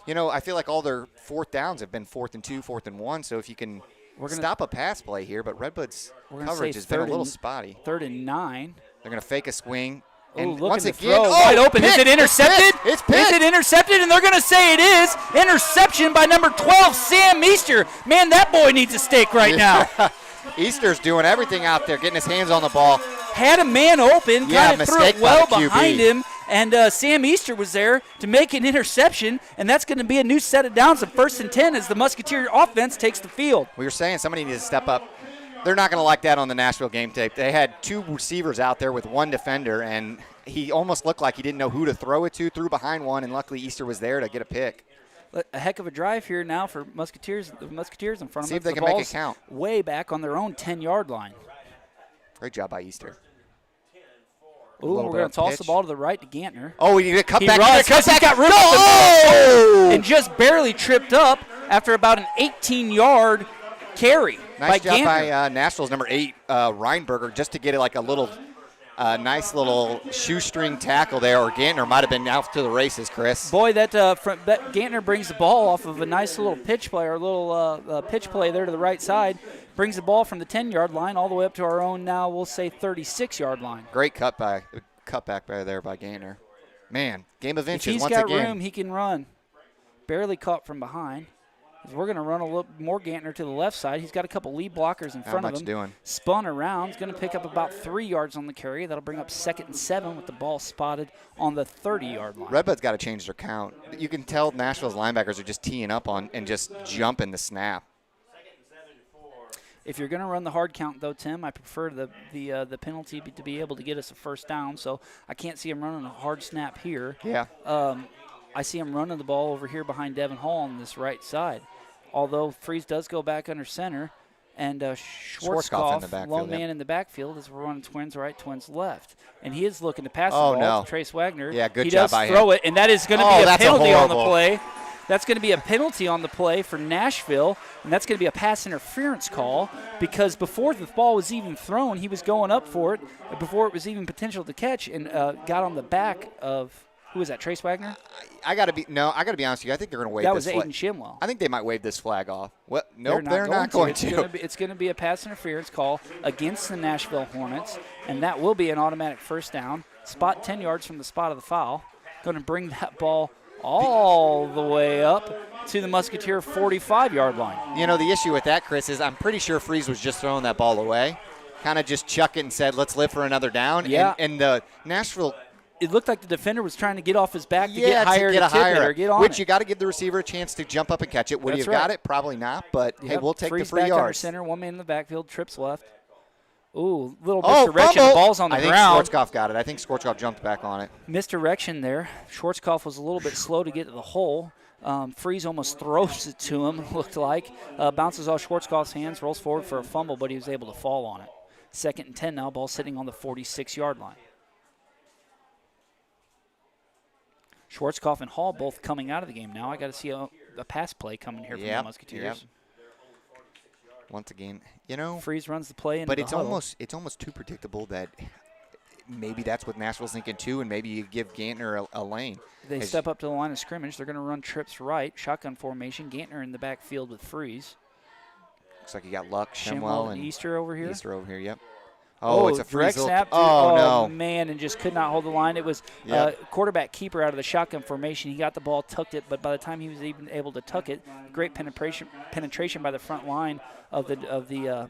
I feel like all their 4th downs have been 4th and 2, 4th and 1. So if you can stop a pass play here, but Red Bud's coverage has been a little spotty. 3rd and 9. They're going to fake a swing. And once again, wide open. Is it intercepted? It's picked. Is it intercepted? And they're going to say it is. Interception by number 12, Sam Easter. Man, that boy needs a steak right now. Easter's doing everything out there, getting his hands on the ball. Had a man open, kind of threw it well behind him. And Sam Easter was there to make an interception, and that's going to be a new set of downs of 1st and 10 as the Musketeer offense takes the field. We were saying somebody needs to step up. They're not going to like that on the Nashville game tape. They had 2 receivers out there with 1 defender, and he almost looked like he didn't know who to throw it to, threw behind one, and luckily Easter was there to get a pick. A heck of a drive here now for Musketeers. The Musketeers in front of them. See if they can make it count. Way back on their own 10-yard line. Great job by Easter. Ooh, we're going to toss the ball to the right to Gantner. Oh, he cut back. He got rid of and just barely tripped up after about an 18-yard carry nice by job Gantner. by Nashville's number 8, Reinberger, just to get it like a little nice little shoestring tackle there, or Gantner might have been out to the races, Chris. Boy, that Gantner brings the ball off of a nice little pitch play, or a little pitch play there to the right side. Brings the ball from the 10-yard line all the way up to our own now, we'll say 36-yard line. Great cutback by there by Gantner. Man, game of inches if once again. He's got room, he can run. Barely caught from behind. We're going to run a little more Gantner to the left side. He's got a couple lead blockers in front of him. Doing? Spun around. He's going to pick up about 3 yards on the carry. That'll bring up 2nd and 7 with the ball spotted on the 30-yard line. Redbud's got to change their count. You can tell Nashville's linebackers are just teeing up on and just jumping the snap. If you're going to run the hard count, though, Tim, I prefer the penalty to be able to get us a first down. So I can't see him running a hard snap here. Yeah. I see him running the ball over here behind Devin Hall on this right side. Although Freeze does go back under center, and Schwarzkopf, in the backfield, lone man in the backfield, as we're running twins right, twins left. And he is looking to pass the Oh, ball no. to Trace Wagner. Yeah, good he job does by throw him. it, and that is going to Oh, be a that's penalty on the horrible. play. That's going to be a penalty on the play for Nashville, and that's going to be a pass interference call because before the ball was even thrown, he was going up for it, before it was even potential to catch, and got on the back of, who was that, Trace Wagner? I got to be honest with you. I think they're going to waive That this was flag. Aiden Shimwell. I think they might wave this flag off. What? Nope, They're not going to. It's going to be a pass interference call against the Nashville Hornets, and that will be an automatic first down. Spot 10 yards from the spot of the foul. Going to bring that ball all the way up to the Musketeer 45-yard line. You know, the issue with that, Chris, is I'm pretty sure Freeze was just throwing that ball away. Kind of just chuck it and said, let's live for another down. Yeah. And the Nashville – it looked like the defender was trying to get off his back to get higher to tip it or get on which it. you got to give the receiver a chance to jump up and catch it. Would he have got it? Probably not, but hey, we'll take Freeze the 3 back under yards. center, one man in the backfield, trips left. Ooh, little Oh, misdirection. fumble. Ball's on the I think ground. Schwarzkopf got it. I think Schwarzkopf jumped back on it. Misdirection there. Schwarzkopf was a little bit slow to get to the hole. Freeze almost throws it to him, looked like. Bounces off Schwarzkopf's hands, rolls forward for a fumble, but he was able to fall on it. 2nd and 10 now, ball sitting on the 46-yard line. Schwarzkopf and Hall both coming out of the game now. I got to see a pass play coming here from the Musketeers. Yep. Once again, you know, Freeze runs the play into but the it's huddle. almost too predictable that maybe that's what Nashville's thinking too, and maybe you give Gantner a lane. They step up to the line of scrimmage. They're going to run trips right, shotgun formation. Gantner in the backfield with Freeze. Looks like you got Luck, Shimwell Shimwell, and Easter over here. Yep. Oh, it's a direct Freeze. snap. Oh, no. Man, and just could not hold the line. It was quarterback keeper out of the shotgun formation. He got the ball, tucked it, but by the time he was even able to tuck it, great penetration by the front line of the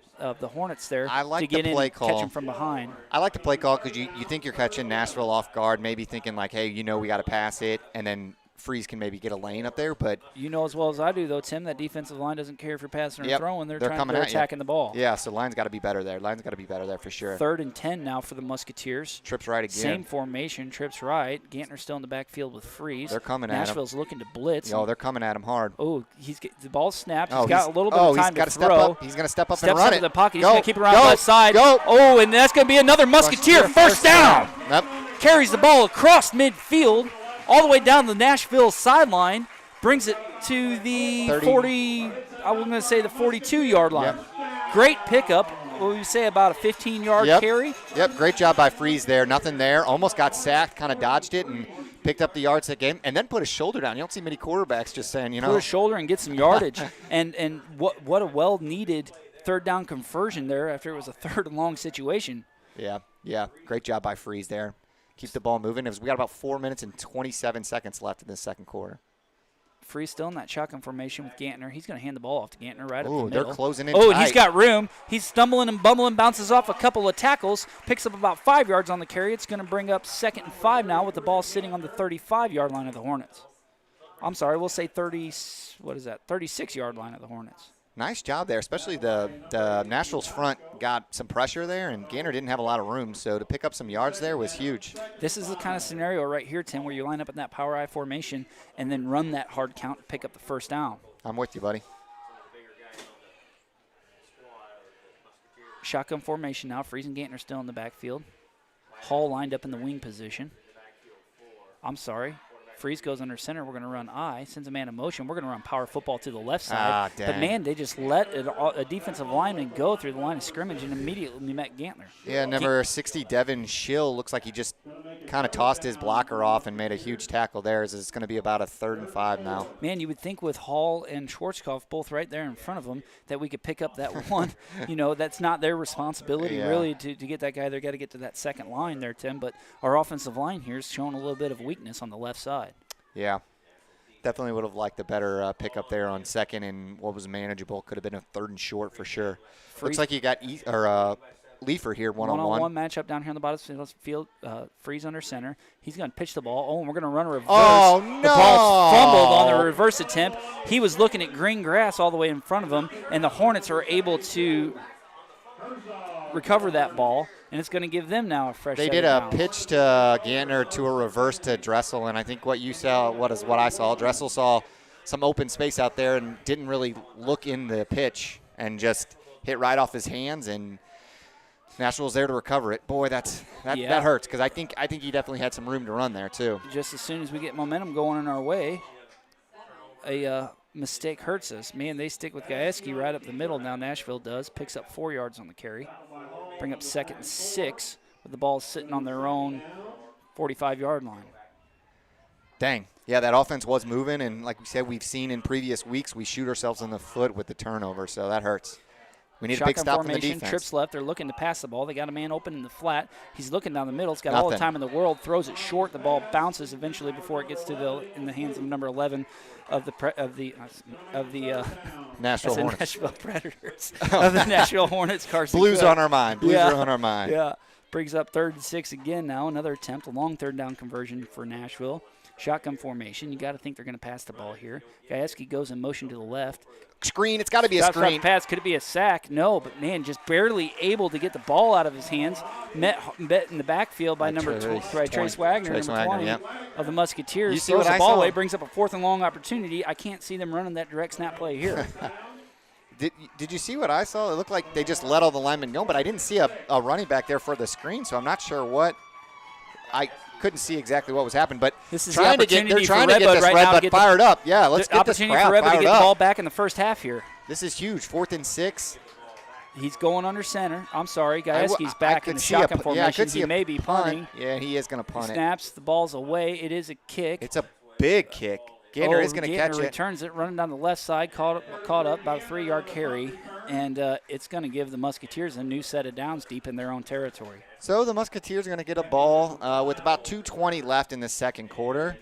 Hornets there. I like to get the play in, call. catch him from behind. I like the play call because you think you're catching Nashville off guard, maybe thinking like, hey, we got to pass it, and then Freeze can maybe get a lane up there, but You know as well as I do, though, Tim, that defensive line doesn't care if you're passing or throwing. They're attacking the ball. Yeah, so line's got to be better there. Line's got to be better there for sure. 3rd and 10 now for the Musketeers. Trips right again. Same formation, trips right. Gantner still in the backfield with Freeze. They're coming at him. Nashville's looking to blitz. Oh, they're coming at him hard. Oh, the ball's snapped. He's got a little bit of time he's got to step throw. up. He's going to step up Steps and run up it. to the pocket. He's Go, going to keep it around go, the left side. Go. Oh, and that's going to be another Musketeer. First down. Yep. Carries the ball across midfield, all the way down the Nashville sideline. Brings it to the 30. I was going to say the 42-yard line. Yep. Great pickup. What would you say, about a 15-yard carry? Yep, great job by Freeze there. Nothing there. Almost got sacked, kind of dodged it, and picked up the yards that game, and then put his shoulder down. You don't see many quarterbacks just saying, Put his shoulder and get some yardage. and what a well-needed third down conversion there after it was a 3rd and long situation. Yeah. Great job by Freeze there. Keep the ball moving. We got about 4 minutes and 27 seconds left in the second quarter. Freeze still in that shotgun formation with Gantner. He's going to hand the ball off to Gantner right up the middle. They're closing in and tight. He's got room. He's stumbling and bumbling, bounces off a couple of tackles, picks up about 5 yards on the carry. It's going to bring up 2nd and 5 now with the ball sitting on the 35-yard line of the Hornets. I'm sorry, we'll say 36-yard line of the Hornets. Nice job there, especially the Nashville's front got some pressure there, and Gantner didn't have a lot of room, so to pick up some yards there was huge. This is the kind of scenario right here, Tim, where you line up in that power I formation and then run that hard count and pick up the first down. I'm with you, buddy. Shotgun formation now. Freeze and Gantner still in the backfield. Hall lined up in the wing position. I'm sorry. Freeze goes under center. We're going to run I. Sends a man in motion. We're going to run power football to the left side. But, man, they just let a defensive lineman go through the line of scrimmage and immediately met Gantner. Yeah, number 60, Devin Schill, looks like he just kind of tossed his blocker off and made a huge tackle there. It's going to be about a 3rd and 5 now. Man, you would think with Hall and Schwarzkopf both right there in front of them that we could pick up that one. That's not their responsibility really to get that guy. They've got to get to that second line there, Tim. But our offensive line here is showing a little bit of weakness on the left side. Yeah. Definitely would have liked a better pickup there on second and what was manageable. Could have been a 3rd and short for sure. Looks like you got Leifer here one-on-one. One-on-one matchup down here on the bottom of the field. Freeze under center. He's going to pitch the ball. Oh, and we're going to run a reverse. Oh, no. The ball's fumbled on the reverse attempt. He was looking at green grass all the way in front of him, and the Hornets are able to recover that ball, and it's going to give them now a fresh They set did of a downs. pitch to Gantner to a reverse to Dressel, and I think what I saw, Dressel saw some open space out there and didn't really look in the pitch and just hit right off his hands, and Nashville's there to recover it. Boy, that hurts because I think he definitely had some room to run there too. Just as soon as we get momentum going in our way, a mistake hurts us. Man, they stick with Gajewski right up the middle now. Nashville does. Picks up 4 yards on the carry. Bring up 2nd and 6 with the ball sitting on their own 45-yard line. Dang. Yeah, that offense was moving, and like we said, we've seen in previous weeks, we shoot ourselves in the foot with the turnover, so that hurts. We need a big stop from the defense. Trips left. They're looking to pass the ball. They got a man open in the flat. He's looking down the middle. He's got all the time in the world. Throws it short. The ball bounces eventually before it gets to in the hands of number 11 of the Nashville Hornets. Nashville Predators of the Nashville Hornets. Carson Blues Cook. on our mind. Blues are on our mind. Yeah. Brings up 3rd and 6 again now. Another attempt, a long 3rd down conversion for Nashville. Shotgun formation. You got to think they're going to pass the ball here. Gajewski goes in motion to the left. Screen. It's got to be a screen. Pass. Could it be a sack? No, but man, just barely able to get the ball out of his hands. Met in the backfield by Trace Wagner, number 20 of the Musketeers. You see throws what the ball I saw? away, brings up a 4th and long opportunity. I can't see them running that direct snap play here. Did you see what I saw? It looked like they just let all the linemen go, but I didn't see a running back there for the screen, so I'm not sure what. I couldn't see exactly what was happening, but this is they're trying to get this Red Bud fired up. Yeah, let's get this crowd fired up. Opportunity for Red Bud to get the ball back in the first half here. This is huge. 4th and 6. He's going under center. I'm sorry. Gajewski's back in the shotgun formation. He may be punting. Yeah, he is going to punt it. Snaps. The ball's away. It is a kick. It's a big kick. Gantner is going to catch it. Returns it, running down the left side, caught up about a 3-yard carry, and it's going to give the Musketeers a new set of downs deep in their own territory. So the Musketeers are going to get a ball with about 2:20 left in the second quarter.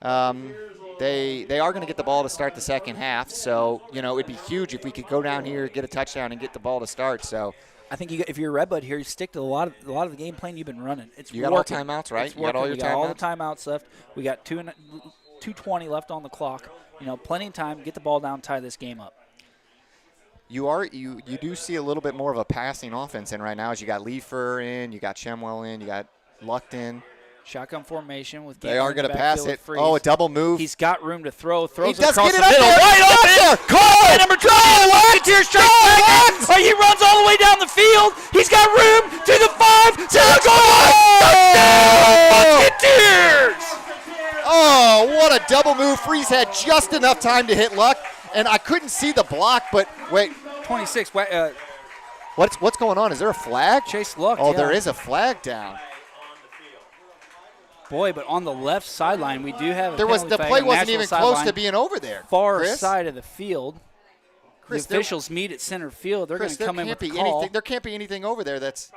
They are going to get the ball to start the second half, so it'd be huge if we could go down here, get a touchdown, and get the ball to start. So I think if you're Red Bud here, you stick to a lot of the game plan you've been running. You got all timeouts, right? You got all your timeouts. All the timeouts left. We got 2:20 left on the clock. Plenty of time. Get the ball down, tie this game up. You do see a little bit more of a passing offense in right now, as you got Leifer in, you got Shemwell in, you got Lucht in. Shotgun formation with. They are going to pass it. Oh, a double move. He's got room to throw. Throws he does across get it the middle. Right up there. Cole, number 2. Musketeers strike back. He runs all the way down the field. He's got room to the 5, to the goal line. Touchdown, Musketeers! Oh, what a double move. Freeze had just enough time to hit Luck, and I couldn't see the block, but wait. 26. What's going on? Is there a flag? Chase Luck. Oh, there is a flag down. Boy, but on the left sideline, we do have a the play wasn't even close to being over there. Far side of the field. The officials meet at center field. They're going to come in with the call. There can't be anything over there that's.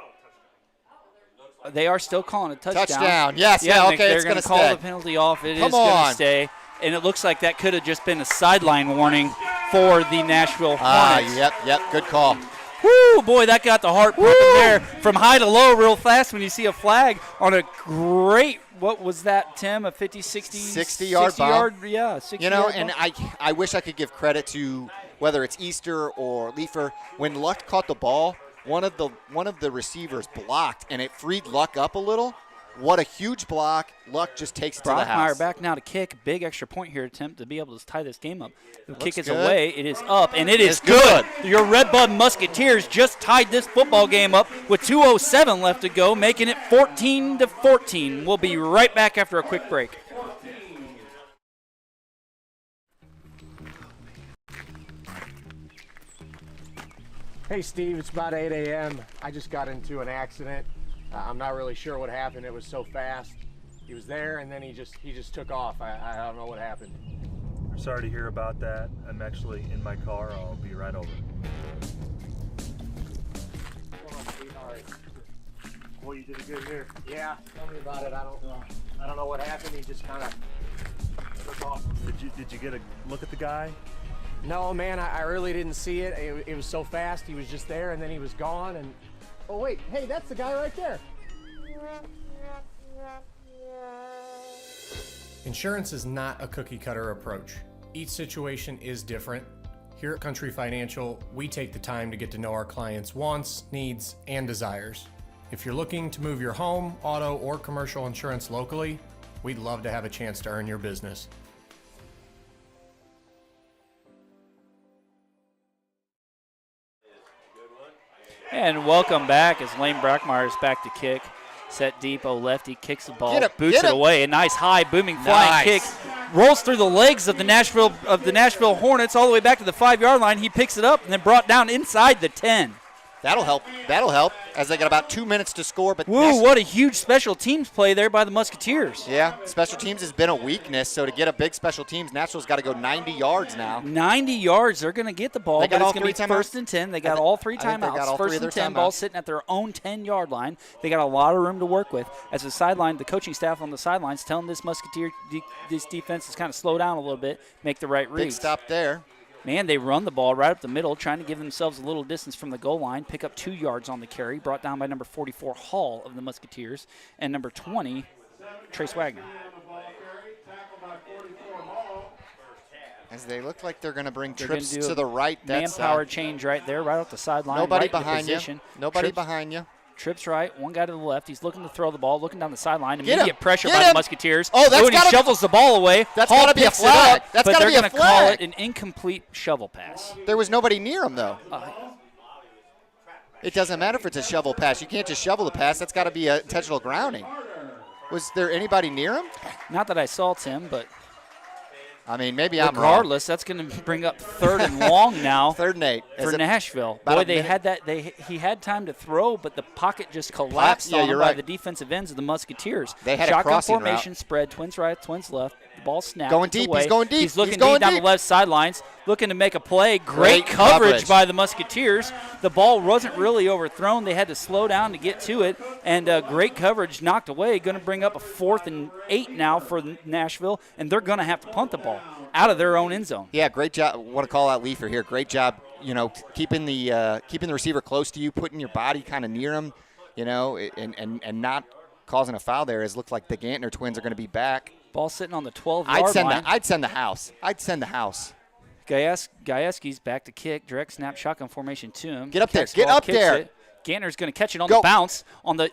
They are still calling a touchdown. Touchdown, yes. Yeah, okay, they're going to call the penalty off. It is going to stay. And it looks like that could have just been a sideline warning for the Nashville Hornets. Yep, good call. Woo, boy, that got the heart pumping there. From high to low real fast when you see a flag on a great, what was that, Tim? A 50, 60? 60-yard bomb. Yeah, 60-yard and I wish I could give credit to whether it's Easter or Leifer. When Luck caught the ball, one of the receivers blocked, and it freed Luck up a little. What a huge block. Luck just takes it to the house. Brockmeyer back now to kick. Big extra point here attempt to be able to tie this game up. The kick is away. It is up, and it is good. Your Red Bud Musketeers just tied this football game up with 2:07 left to go, making it 14-14. We'll be right back after a quick break. Hey, Steve, it's about 8 a.m. I just got into an accident. I'm not really sure what happened. It was so fast. He was there, and then he just took off. I don't know what happened. I'm sorry to hear about that. I'm actually in my car. I'll be right over. Boy, you did a good here. Yeah, tell me about it. I don't know what happened. He just kind of took off. Did you get a look at the guy? No, man, I really didn't see it. It was so fast. He was just there, and then he was gone. And oh wait, hey, that's the guy right there. Insurance is not a cookie cutter approach. Each situation is different. Here at Country Financial, we take the time to get to know our clients' wants, needs, and desires. If you're looking to move your home, auto, or commercial insurance locally, we'd love to have a chance to earn your business. And welcome back as Lane Brackmeyer is back to kick. Set deep, lefty kicks the ball, Get him, boots get it him. away. A nice high, booming, flying kick. Rolls through the legs of the Nashville Hornets all the way back to the 5-yard line. He picks it up and then brought down inside the 10. That'll help as they got about 2 minutes to score. But Woo, what a huge special teams play there by the Musketeers. Yeah, special teams has been a weakness, so to get a big special teams, Nashville's got to go 90 yards now. 90 yards, they're going to get the ball, They got but all it's going to three be first timeouts? and 10. They got all three I think they got timeouts. all three First of their and 10, ball timeouts. sitting at their own 10-yard line. They got a lot of room to work with. As the coaching staff on the sidelines telling this this defense is kind of slow down a little bit, make the right Big reads. stop there. Man, they run the ball right up the middle, trying to give themselves a little distance from the goal line, pick up 2 yards on the carry, brought down by number 44, Hall of the Musketeers, and number 20, Trace Wagner. As they look like they're going to bring They're trips gonna do to the right. That's manpower change right there, right off the sideline. nobody right behind into position. you. Nobody Trips- behind you. Trips right, one guy to the left. He's looking to throw the ball, looking down the sideline. Get him. Immediate pressure Get by him. the Musketeers. Oh, that's and he gotta be- shovels the ball away. That's Hall gotta be a picks it flag. up, That's but gotta they're be a gonna call flag. it an incomplete shovel pass. There was nobody near him, though. It doesn't matter if it's a shovel pass. You can't just shovel the pass. That's got to be an intentional grounding. Was there anybody near him? Not that I saw Tim, but I mean, maybe I'm wrong. regardless, that's going to bring up 3rd and long now. 3rd and 8. For Nashville. about Boy, a they minute? had that. He had time to throw, but the pocket just collapsed Yeah, on him you're by right. the defensive ends of the Musketeers. They had a Shotgun crossing formation, route. spread, twins right, twins left. The ball snapped. Going it's deep, away. he's going deep, He's looking he's going deep down deep. the left sidelines, looking to make a play. Great Great coverage coverage. by the Musketeers. The ball wasn't really overthrown. They had to slow down to get to it, and great coverage knocked away. Going to bring up a 4th and 8 now for Nashville, and they're going to have to punt the ball out of their own end zone. Yeah, great job. Want to call out Leifer here. Great job, keeping the receiver close to you, putting your body kind of near him, and not causing a foul there. As it looked like the Gantner twins are going to be back. Ball sitting on the 12-yard line. I'd send the house. Gajewski's back to kick. Direct snap, shotgun formation to him. Get up there. Kicks Get ball, up kicks there. it. Gantner's going to catch it on Go. the bounce on the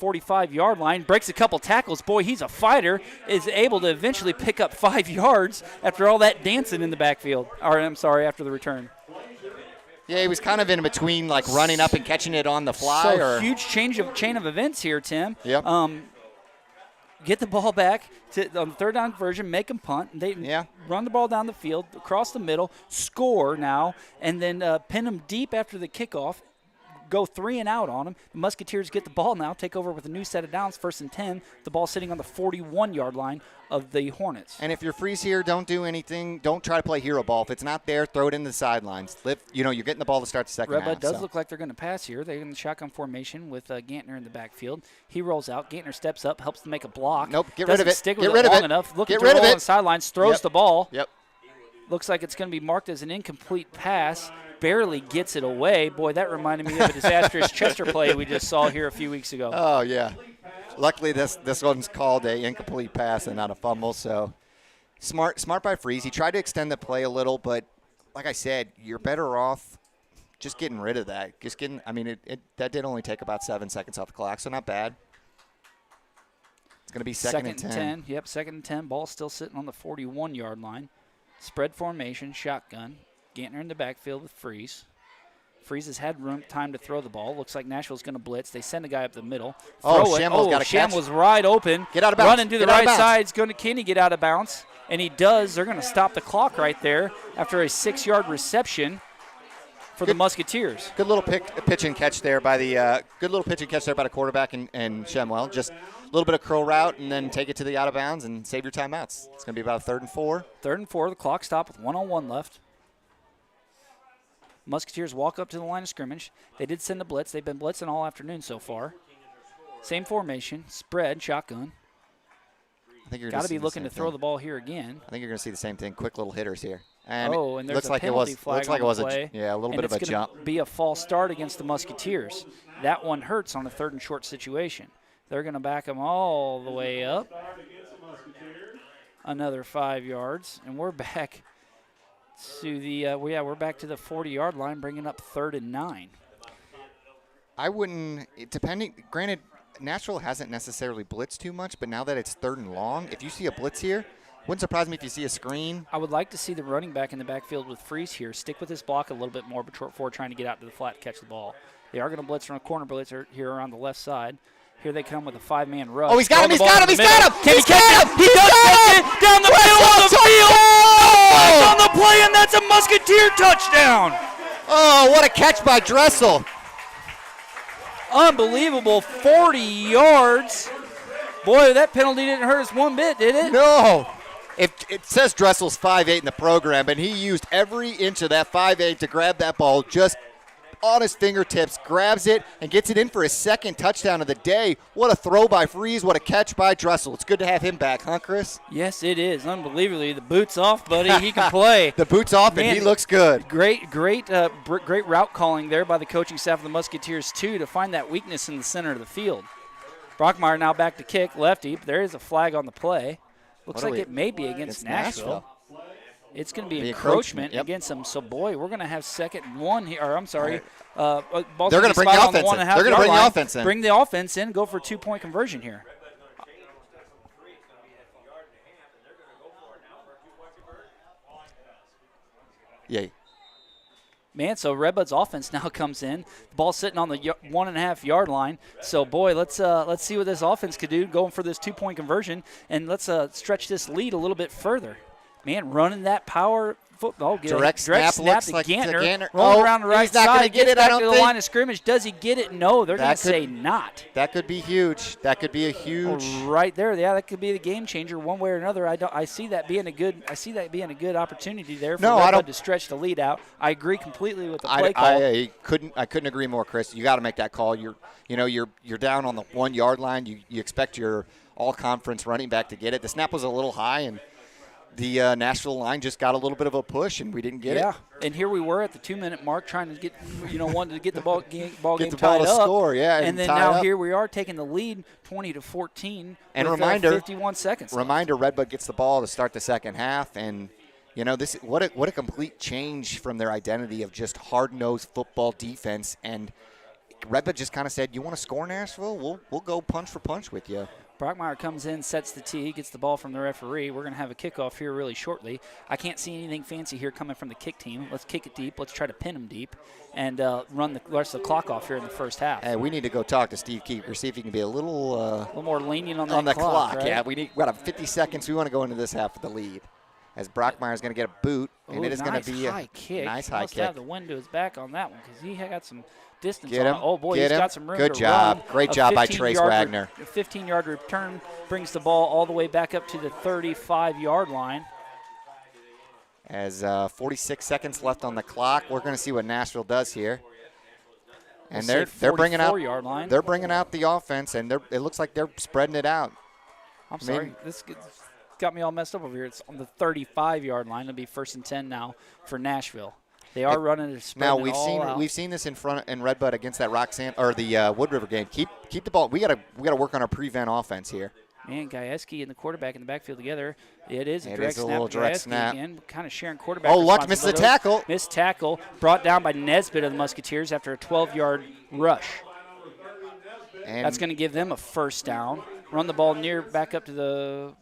45-yard line. Breaks a couple tackles. Boy, he's a fighter. Is able to eventually pick up 5 yards after all that dancing in the backfield. After the return. Yeah, he was kind of in between, like running up and catching it on the fly. So huge chain of events here, Tim. Yep. Get the ball back on the 3rd down version, make them punt. They run the ball down the field, across the middle, score now, and then pin them deep after the kickoff. Go 3 and out on them. The Musketeers get the ball now, take over with a new set of downs, 1st and 10. The ball sitting on the 41-yard line of the Hornets. And if you're freeze here, don't do anything. Don't try to play hero ball. If it's not there, throw it in the sidelines. You're getting the ball to start the second Red half. Bud does look like they're going to pass here. They're in the shotgun formation with Gantner in the backfield. He rolls out. Gantner steps up, helps to make a block. Nope, get rid of it. Stick Get with rid it of long it. enough. Looking Get to rid roll of on it. the sidelines, throws the ball. Yep. Looks like it's going to be marked as an incomplete pass. Barely gets it away. Boy, that reminded me of a disastrous Chester play we just saw here a few weeks ago. Oh, yeah. Luckily, this one's called a incomplete pass and not a fumble, so smart by Freeze. He tried to extend the play a little, but like I said, you're better off just getting rid of that. That did only take about 7 seconds off the clock, so not bad. It's going to be second and 10. Yep, 2nd and 10. Ball still sitting on the 41-yard line. Spread formation, shotgun. Gantner in the backfield with Freeze. Freeze has had time to throw the ball. Looks like Nashville's going to blitz. They send a guy up the middle. Shamwell's got a catch. Shamwell's wide open. Get out of bounds. Running to the right side. Can he get out of bounds? And he does. They're going to stop the clock right there after a 6-yard reception. for the Musketeers. Good little pitch and catch there by the quarterback and Shemwell. Just a little bit of curl route and then take it to the out of bounds and save your timeouts. It's going to be about 3rd and 4. 3rd and 4. The clock stopped with 1:01 left. Musketeers walk up to the line of scrimmage. They did send a blitz. They've been blitzing all afternoon so far. Same formation, spread, shotgun. I think you're got to be looking to throw the ball here again. I think you're going to see the same thing. Quick little hitters here. And there's looks a like penalty flag on the play. A little bit of a jump. It's going to be a false start against the Musketeers. That one hurts on a 3rd and short situation. They're going to back them all the way up. Another 5 yards, and we're back to the we're back to the 40-yard line, bringing up 3rd and 9. I wouldn't, granted, Nashville hasn't necessarily blitzed too much, but now that it's 3rd and long, if you see a blitz here, wouldn't surprise me if you see a screen. I would like to see the running back in the backfield with Freeze here stick with this block a little bit more before trying to get out to the flat to catch the ball. They are going to blitz from a corner blitzer here around the left side. Here they come with a 5-man rush. Oh, he's got him! He's got him! He's got him! Can he catch it? He does catch it down the middle of the field. On the play, and that's a Musketeer touchdown. Oh, what a catch by Dressel! Unbelievable, 40 yards. Boy, that penalty didn't hurt us one bit, did it? No. It says Dressel's 5'8" in the program, and he used every inch of that 5'8" to grab that ball just on his fingertips, grabs it, and gets it in for his 2nd touchdown of the day. What a throw by Freeze. What a catch by Dressel. It's good to have him back, huh, Chris? Yes, it is. Unbelievably. The boot's off, buddy. He can play. The boot's off, and he looks good. Great route calling there by the coaching staff of the Musketeers, too, to find that weakness in the center of the field. Brockmeyer now back to kick, lefty. But there is a flag on the play. Looks like it may be against Nashville. It's going to be encroachment against them. So, boy, we're going to have 2nd and 1 here. Or, I'm sorry. They're going to bring the offense in. They're going to bring the offense in. Bring the offense in. Go for a 2-point conversion here. Yay. Man, so Red Bud's offense now comes in. The ball's sitting on the 1.5-yard line. So, boy, let's see what this offense could do going for this 2-point conversion, and let's stretch this lead a little bit further. Man, running that power football. Direct snap looks to like Gantner. Rolling around the right he's not side. Gonna get it, back I don't to the think. line of scrimmage. Does he get it? No, they're going to say not. That could be huge. That could be a huge. Right there. Yeah, that could be the game changer one way or another. I see that being a good opportunity there for Red Bud to stretch the lead out. I agree completely with the play call. I couldn't agree more, Chris. You got to make that call. You're down on the 1-yard line. You expect your all-conference running back to get it. The snap was a little high, and the Nashville line just got a little bit of a push, and we didn't get it. Yeah, and here we were at the 2-minute mark trying to get, wanted to get the ball game tied up. Score, yeah. And then now here we are taking the lead 20-14 and with 51 seconds Reminder, Red Bud gets the ball to start the second half, and this what a complete change from their identity of just hard-nosed football defense. And Red Bud just kind of said, you want to score, Nashville? We'll go punch for punch with you. Brockmeyer comes in, sets the tee, gets the ball from the referee. We're going to have a kickoff here really shortly. I can't see anything fancy here coming from the kick team. Let's kick it deep. Let's try to pin them deep and run the rest of the clock off here in the first half. Hey, we need to go talk to Steve Keeper, see if he can be a little more lenient on the clock. Right? Yeah, we got 50 seconds. We want to go into this half with the lead. As Brockmeyer is going to get a boot, and it is going to be a nice high kick. Must have the wind to his back on that one because he got some distance get him, on it. Oh, boy, he's got some room Good to job. run. Great job by Trace Wagner. A 15-yard return brings the ball all the way back up to the 35-yard line. As 46 seconds left on the clock, we're going to see what Nashville does here. And they're bringing out the offense, and it looks like they're spreading it out. I'm sorry, this got me all messed up over here. It's on the 35-yard line. It'll be 1st and 10 now for Nashville. They are running it. Now we've seen this in Red Bud against that the Wood River game. Keep the ball. We gotta work on our prevent offense here. Man, Gajewski and the quarterback in the backfield together. It is a direct snap. Again, kind of sharing quarterback. Oh, Luck missed the tackle. Missed tackle. Brought down by Nesbitt of the Musketeers after a 12-yard rush. And that's going to give them a first down. Run the ball back up to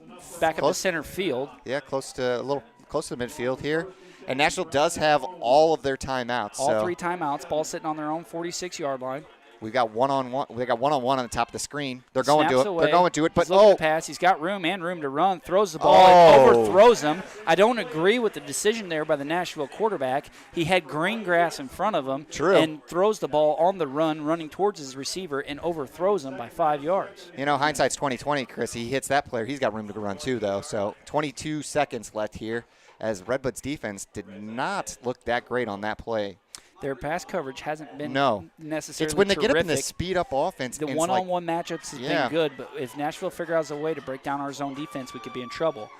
center field. Yeah, close to midfield here. And Nashville does have all of their timeouts. All 3 timeouts. Ball sitting on their own 46-yard line. We got one-on-one. We got one-on-one on the top of the screen. They're Snaps going to it. away. They're going to it. But He's looking to pass. He's got room to run. Throws the ball. And overthrows him. I don't agree with the decision there by the Nashville quarterback. He had green grass in front of him. True. And throws the ball on the run, running towards his receiver, and overthrows him by 5 yards. You know, hindsight's 20/20, Chris. He hits that player. He's got room to run too, though. So 22 seconds left here, as Red Bud's defense did not look that great on that play. Their pass coverage hasn't been necessarily It's when they terrific. get up in the speed-up offense. The one-on-one matchups has yeah. been good, but if Nashville figures out a way to break down our zone defense, we could be in trouble.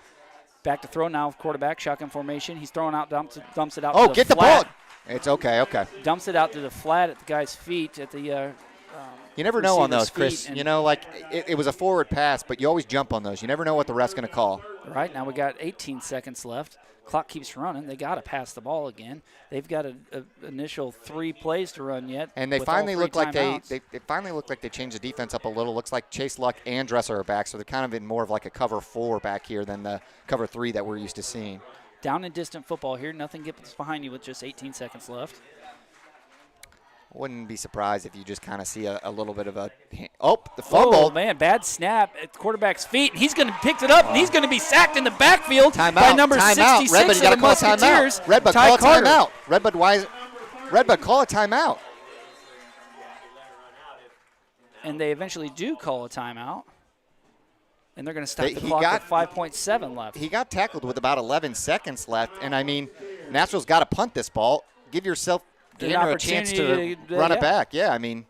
Back to throw now, quarterback, shotgun formation. He's throwing out, dumps it out to the get the flat. ball. It's okay. Dumps it out to the flat at the guy's feet, at the you never know on those, receiver's Chris. feet, You know, like it was a forward pass, but you always jump on those. You never know what the ref's going to call. Right, now we got 18 seconds left. Clock keeps running. They got to pass the ball again. They've got an initial 3 plays to run yet. And they finally look like they finally look like they changed the defense up a little. Looks like Chase Luck and Dresser are back, so they're kind of in more of like a cover 4 back here than the cover 3 that we're used to seeing. Down and distant football here. Nothing gets behind you with just 18 seconds left. Wouldn't be surprised if you just kind of see a little bit of the fumble. Oh, man, bad snap at the quarterback's feet. He's going to pick it up, and he's going to be sacked in the backfield by number 66 Red Bud, of the Musketeers. Red Bud, call a timeout. Red Bud, call a timeout. And they eventually do call a timeout. And they're going to stop the clock with 5.7 left. He got tackled with about 11 seconds left, and, I mean, Nashville's got to punt this ball. Give yourself a chance to run it back. Yeah, I mean,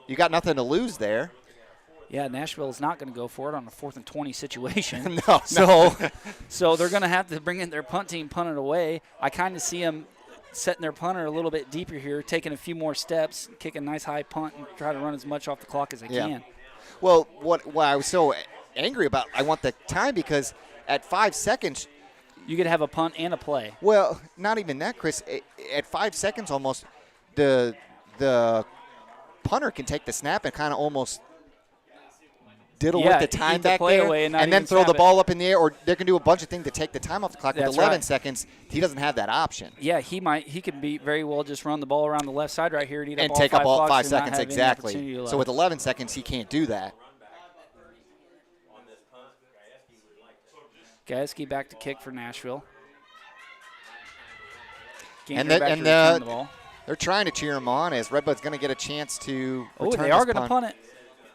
you got nothing to lose there. Yeah, Nashville is not going to go for it on a 4th and 20 situation. No. So they're going to have to bring in their punt team, punt it away. I kind of see them setting their punter a little bit deeper here, taking a few more steps, kick a nice high punt, and try to run as much off the clock as they can. Well, what I was so angry about, I want the time because at 5 seconds – you could have a punt and a play. Well, not even that, Chris. At 5 seconds almost, the punter can take the snap and kind of almost diddle with the time back there and then throw the ball up in the air, or they can do a bunch of things to take the time off the clock. With 11 seconds, he doesn't have that option. Yeah, he could be very well just run the ball around the left side right here and take up all 5 seconds exactly. So with 11 seconds, he can't do that. Gajewski back to kick for Nashville. They're trying to cheer him on as Red Bud's going to get a chance to return they are going to punt it.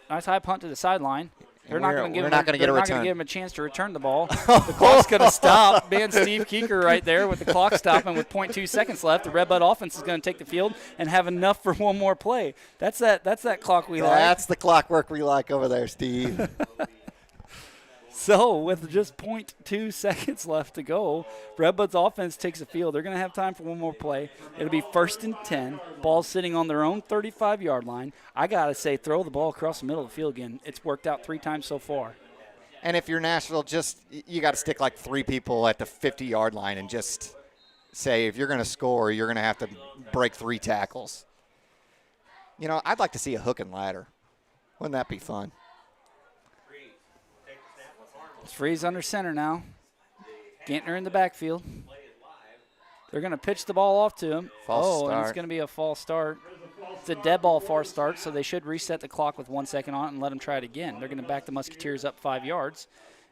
Nice high punt to the sideline. They're not going to give him a chance to return the ball. The clock's going to stop. Man, Steve Keeker right there with the clock stopping with 0.2 seconds left. The Red Bud offense is going to take the field and have enough for one more play. That's that clock we like. That's the clockwork we like over there, Steve. So with just 0.2 seconds left to go, Red Bud's offense takes the field. They're going to have time for one more play. It'll be 1st and 10. Ball sitting on their own 35-yard line. I got to say, throw the ball across the middle of the field again. It's worked out 3 times so far. And if you're Nashville, you got to stick like 3 people at the 50-yard line and just say, if you're going to score, you're going to have to break 3 tackles. You know, I'd like to see a hook and ladder. Wouldn't that be fun? Freeze under center now. Gantner in the backfield. They're going to pitch the ball off to him. And it's going to be a false start. It's a dead ball false start, so they should reset the clock with 1 second on it and let them try it again. They're going to back the Musketeers up 5 yards,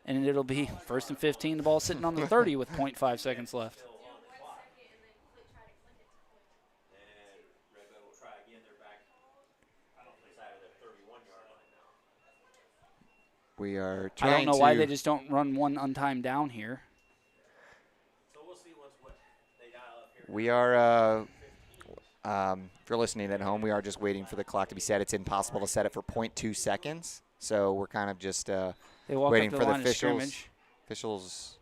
and it'll be 1st and 15. The ball sitting on the 30 with 0.5 seconds left. We are I don't know why they just don't run one untimed down here. So we'll see what they dial up here. We are, if you're listening at home, we are just waiting for the clock to be set. It's impossible to set it for 0.2 seconds. So we're kind of just waiting for the officials.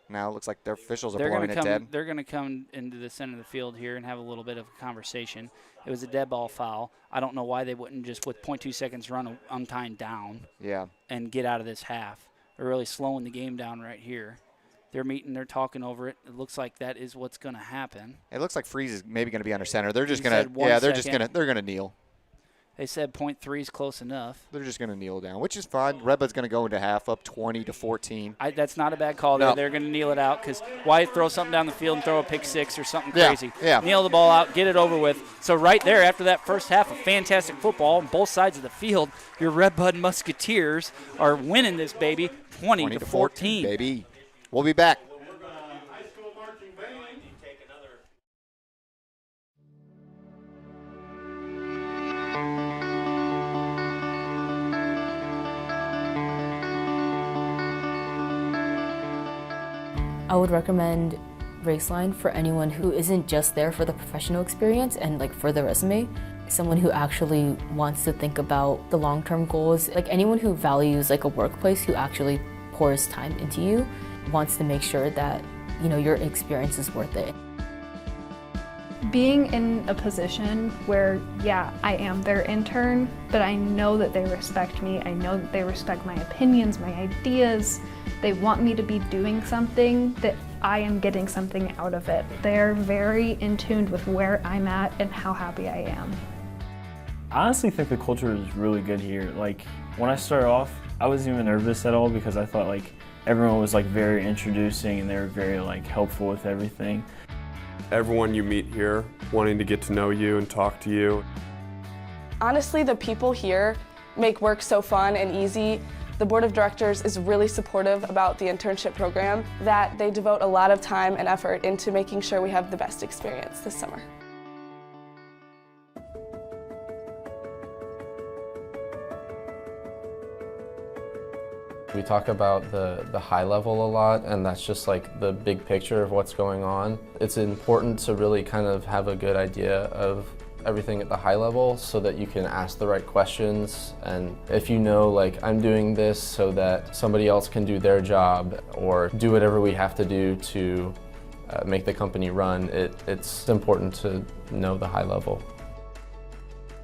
Now it looks like their officials are blowing it dead. They're going to come into the center of the field here and have a little bit of a conversation. It was a dead ball foul. I don't know why they wouldn't just, with 0.2 seconds, run untimed down and get out of this half. They're really slowing the game down right here. They're meeting. They're talking over it. It looks like that is what's going to happen. It looks like Freeze is maybe going to be under center. They're just going to, they're going to kneel. They said 0.3 is close enough. They're just going to kneel down, which is fine. Red Bud's going to go into half up 20-14. That's not a bad call. No. They're going to kneel it out because why throw something down the field and throw a pick six or something crazy? Yeah. Kneel the ball out, get it over with. So right there, after that first half of fantastic football on both sides of the field, your Red Bud Musketeers are winning this baby 20-14. Baby. We'll be back. I would recommend Raceline for anyone who isn't just there for the professional experience and like for the resume. Someone who actually wants to think about the long-term goals. Like anyone who values like a workplace who actually pours time into you, wants to make sure that, you know, your experience is worth it. Being in a position where, yeah, I am their intern, but I know that they respect me. I know that they respect my opinions, my ideas. They want me to be doing something that I am getting something out of it. They're very in tune with where I'm at and how happy I am. I honestly think the culture is really good here. Like, when I started off, I wasn't even nervous at all because I thought like everyone was like very introducing and they were very like helpful with everything. Everyone you meet here wanting to get to know you and talk to you. Honestly, the people here make work so fun and easy. The board of directors is really supportive about the internship program, that they devote a lot of time and effort into making sure we have the best experience this summer. We talk about the high level a lot, and that's just like the big picture of what's going on. It's important to really kind of have a good idea of everything at the high level so that you can ask the right questions. And if you know, like, I'm doing this so that somebody else can do their job or do whatever we have to do to make the company run, it's important to know the high level.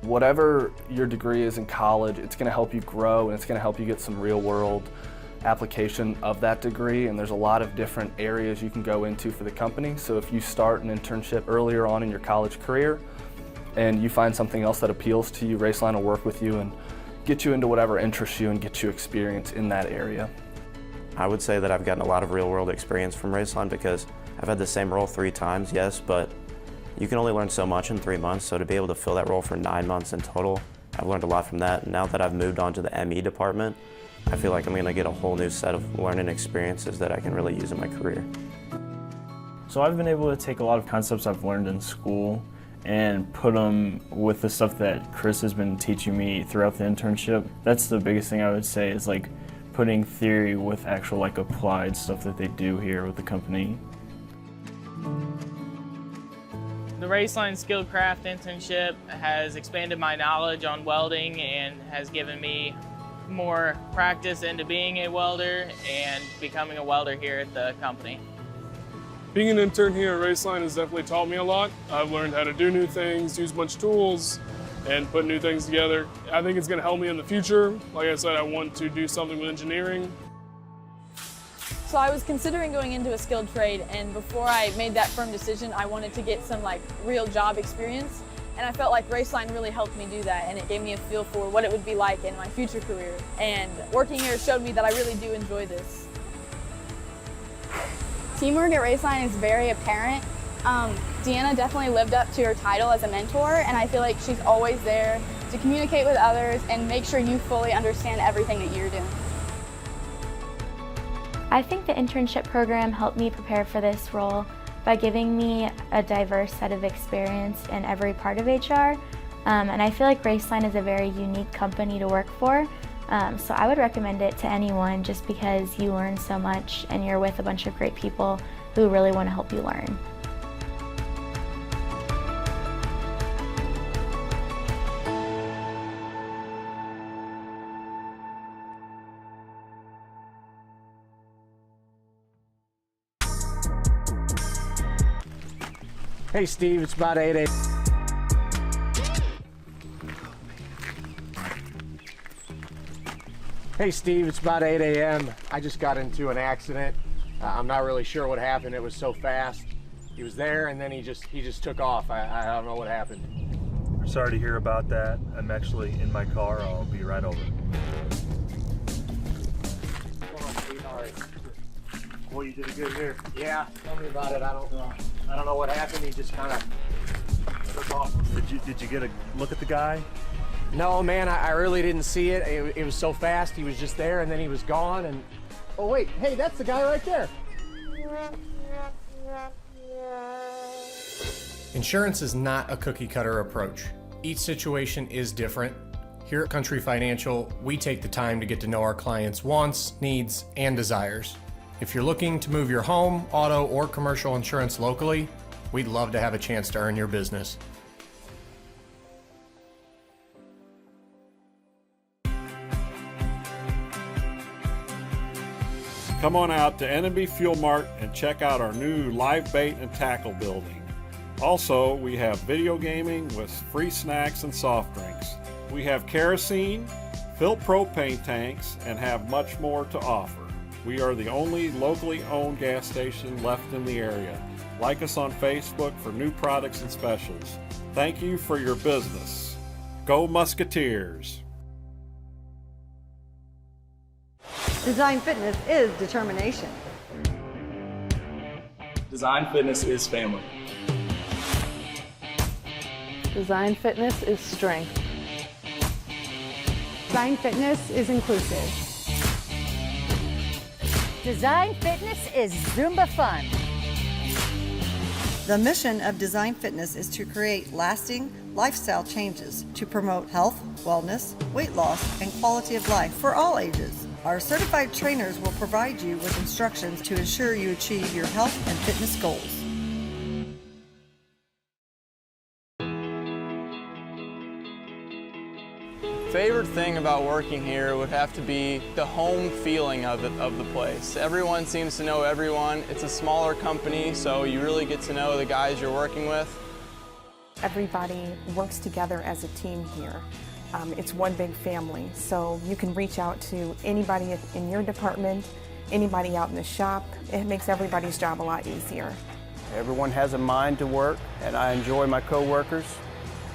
Whatever your degree is in college, it's going to help you grow and it's going to help you get some real world application of that degree, and there's a lot of different areas you can go into for the company. So if you start an internship earlier on in your college career and you find something else that appeals to you, Raceline will work with you and get you into whatever interests you and get you experience in that area. I would say that I've gotten a lot of real world experience from Raceline because I've had the same role 3 times, yes, but you can only learn so much in 3 months, so to be able to fill that role for 9 months in total, I've learned a lot from that. And now that I've moved on to the ME department, I feel like I'm going to get a whole new set of learning experiences that I can really use in my career. So I've been able to take a lot of concepts I've learned in school and put them with the stuff that Chris has been teaching me throughout the internship. That's the biggest thing I would say, is like putting theory with actual like applied stuff that they do here with the company. The Raceline Skilled Craft internship has expanded my knowledge on welding and has given me more practice into being a welder and becoming a welder here at the company. Being an intern here at Raceline has definitely taught me a lot. I've learned how to do new things, use a bunch of tools, and put new things together. I think it's going to help me in the future. Like I said, I want to do something with engineering. So I was considering going into a skilled trade, and before I made that firm decision, I wanted to get some like real job experience. And I felt like Raceline really helped me do that, and it gave me a feel for what it would be like in my future career. And working here showed me that I really do enjoy this. Teamwork at Raceline is very apparent. Deanna definitely lived up to her title as a mentor, and I feel like she's always there to communicate with others and make sure you fully understand everything that you're doing. I think the internship program helped me prepare for this role by giving me a diverse set of experience in every part of HR. And I feel like Raceline is a very unique company to work for. So I would recommend it to anyone just because you learn so much and you're with a bunch of great people who really want to help you learn. Hey Steve, it's about 8 a.m. Hey Steve, it's about 8 a.m. I just got into an accident. I'm not really sure what happened. It was so fast. He was there and then he just took off. I don't know what happened. Sorry to hear about that. I'm actually in my car. I'll be right over. Boy, you did a good here. Yeah, tell me about it. I don't know what happened. He just kind of took off. Did you get a look at the guy? No, man, I really didn't see it. It was so fast. He was just there, and then he was gone. And oh wait, hey, that's the guy right there. Insurance is not a cookie cutter approach. Each situation is different. Here at Country Financial, we take the time to get to know our clients' wants, needs, and desires. If you're looking to move your home, auto, or commercial insurance locally, we'd love to have a chance to earn your business. Come on out to N&B Fuel Mart and check out our new live bait and tackle building. Also, we have video gaming with free snacks and soft drinks. We have kerosene, filled propane tanks, and have much more to offer. We are the only locally owned gas station left in the area. Like us on Facebook for new products and specials. Thank you for your business. Go Musketeers! Design Fitness is determination. Design Fitness is family. Design Fitness is strength. Design Fitness is inclusive. Design Fitness is Zumba fun. The mission of Design Fitness is to create lasting lifestyle changes to promote health, wellness, weight loss, and quality of life for all ages. Our certified trainers will provide you with instructions to ensure you achieve your health and fitness goals. Favorite thing about working here would have to be the home feeling of the place. Everyone seems to know everyone. It's a smaller company, so you really get to know the guys you're working with. Everybody works together as a team here. It's one big family, so you can reach out to anybody in your department, anybody out in the shop. It makes everybody's job a lot easier. Everyone has a mind to work, and I enjoy my co-workers,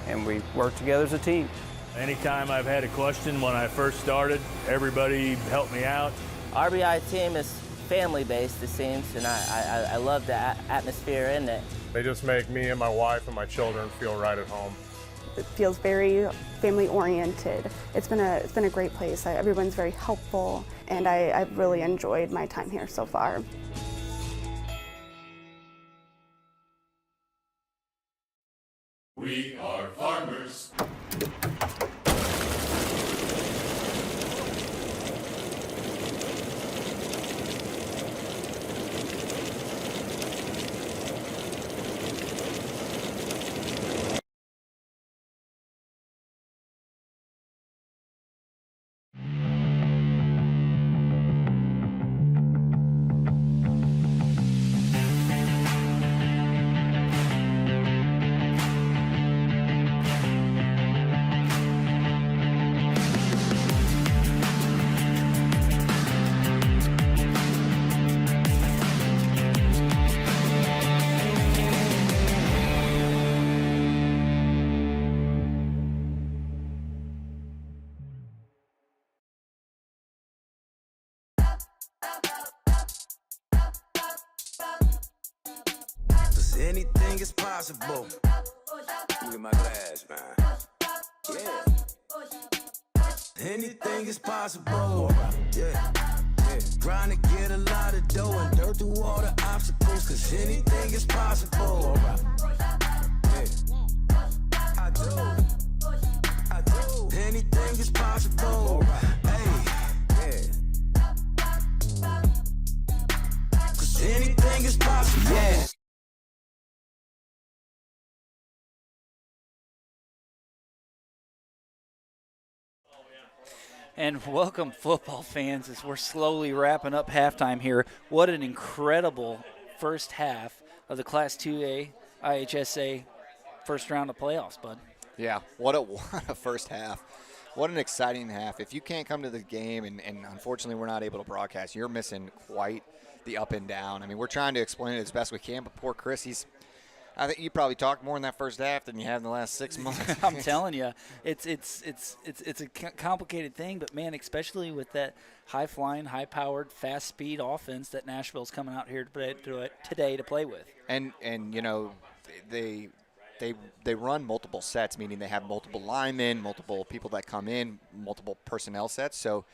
and we work together as a team. Anytime I've had a question when I first started, everybody helped me out. RBI team is family-based, it seems, and I love the atmosphere in it. They just make me and my wife and my children feel right at home. It feels very family-oriented. It's been a great place. Everyone's very helpful, and I've really enjoyed my time here so far. We are farmers. Anything is possible. Look at my glass, man. Yeah. Anything is possible. Yeah. Trying to get a lot of dough and dirt through all the obstacles, cause anything is possible. Yeah. I do. Anything is possible. Hey. Yeah. Cause anything is possible. Yeah. And welcome, football fans, as we're slowly wrapping up halftime here. What an incredible first half of the Class 2A IHSA first round of playoffs, bud. Yeah, what a first half. What an exciting half. If you can't come to the game, and unfortunately we're not able to broadcast, you're missing quite the up and down. I mean, we're trying to explain it as best we can, but poor Chris, he's I think you probably talked more in that first half than you have in the last 6 months. I'm telling you, it's a complicated thing, but man, especially with that high flying, high powered, fast speed offense that Nashville's coming out here today to play with. And you know, they run multiple sets, meaning they have multiple linemen, multiple people that come in, multiple personnel sets. So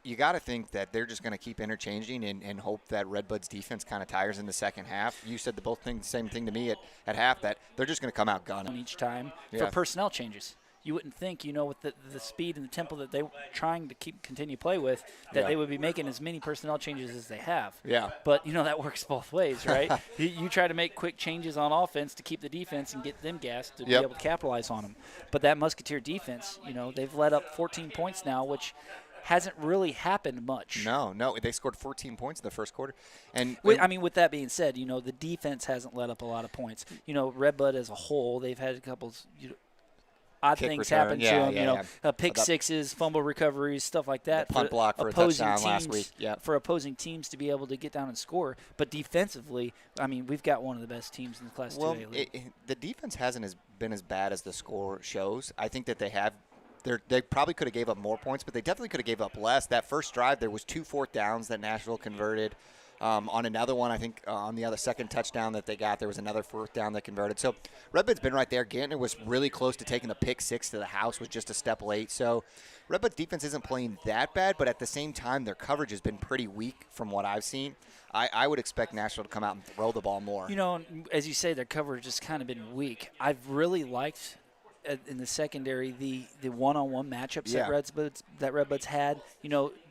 you got to think that they're just going to keep interchanging and hope that Red Bud's defense kind of tires in the second half. You said the same thing to me at half, that they're just going to come out gunning each time for personnel changes. You wouldn't think, with the speed and the tempo that they were trying to continue to play with, that they would be making as many personnel changes as they have. Yeah. But, that works both ways, right? You try to make quick changes on offense to keep the defense and get them gassed to be able to capitalize on them. But that Musketeer defense, they've let up 14 points now, which – hasn't really happened much. No, they scored 14 points in the first quarter. And with that being said, the defense hasn't let up a lot of points. Red Bud as a whole, they've had a couple odd things happen to them. Pick sixes, fumble recoveries, stuff like that. Punt block for a touchdown last week. For opposing teams to be able to get down and score. But defensively, we've got one of the best teams in the Class 2A league. The defense hasn't been as bad as the score shows. I think that they have. They probably could have gave up more points, but they definitely could have gave up less. That first drive, there was 2 fourth downs that Nashville converted. On another one, I think on the other second touchdown that they got, there was another fourth down that converted. So Red Bud's been right there. Gantner was really close to taking the pick 6 to the house, was just a step late. So Red Bud's defense isn't playing that bad, but at the same time, their coverage has been pretty weak from what I've seen. I would expect Nashville to come out and throw the ball more. As you say, their coverage has kind of been weak. I've really liked – in the secondary, the one-on-one matchups that Red Buds had,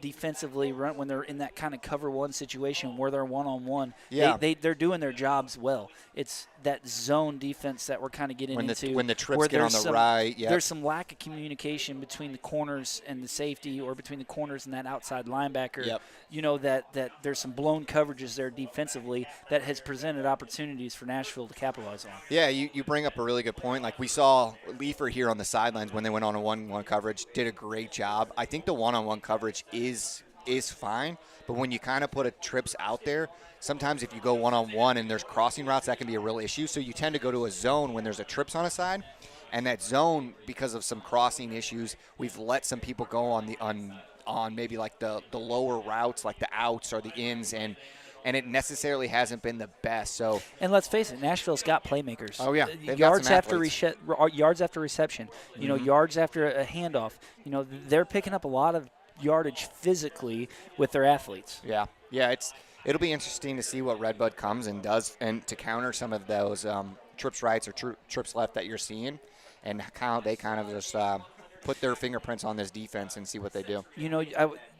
defensively when they're in that kind of cover one situation where they're one-on-one, they're doing their jobs well. It's that zone defense that we're kind of getting into. When the trips get on the right. There's some lack of communication between the corners and the safety, or between the corners and that outside linebacker. That there's some blown coverages there defensively that has presented opportunities for Nashville to capitalize on. Yeah, you bring up a really good point. Like we saw Leifer here on the sidelines when they went on a one-on-one coverage, did a great job. I think the one-on-one coverage is fine, but when you kind of put a trips out there, sometimes if you go one-on-one and there's crossing routes, that can be a real issue. So you tend to go to a zone when there's a trips on a side, and that zone, because of some crossing issues, we've let some people go on maybe like the lower routes, like the outs or the ins, and it necessarily hasn't been the best. So, and let's face it, Nashville's got playmakers. Oh yeah, yards after reception, yards after a handoff. They're picking up a lot of yardage physically with their athletes. Yeah. It'll be interesting to see what Red Bud comes and does, and to counter some of those trips rights or trips left that you're seeing, and how they kind of just put their fingerprints on this defense and see what they do.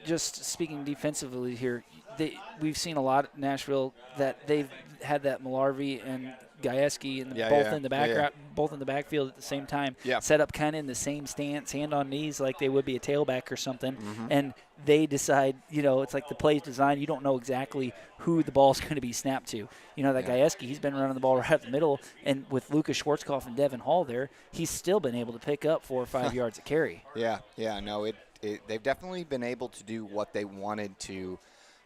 Just speaking defensively here, we've seen a lot at Nashville that they've had that Malarvey and Gajewski and both in the backfield at the same time, set up kind of in the same stance, hand on knees, like they would be a tailback or something. And they decide, it's like the play's designed. You don't know exactly who the ball's going to be snapped to. Gajewski, he's been running the ball right up the middle, and with Lucas Schwarzkopf and Devin Hall there, he's still been able to pick up 4 or 5 yards a carry. They've definitely been able to do what they wanted to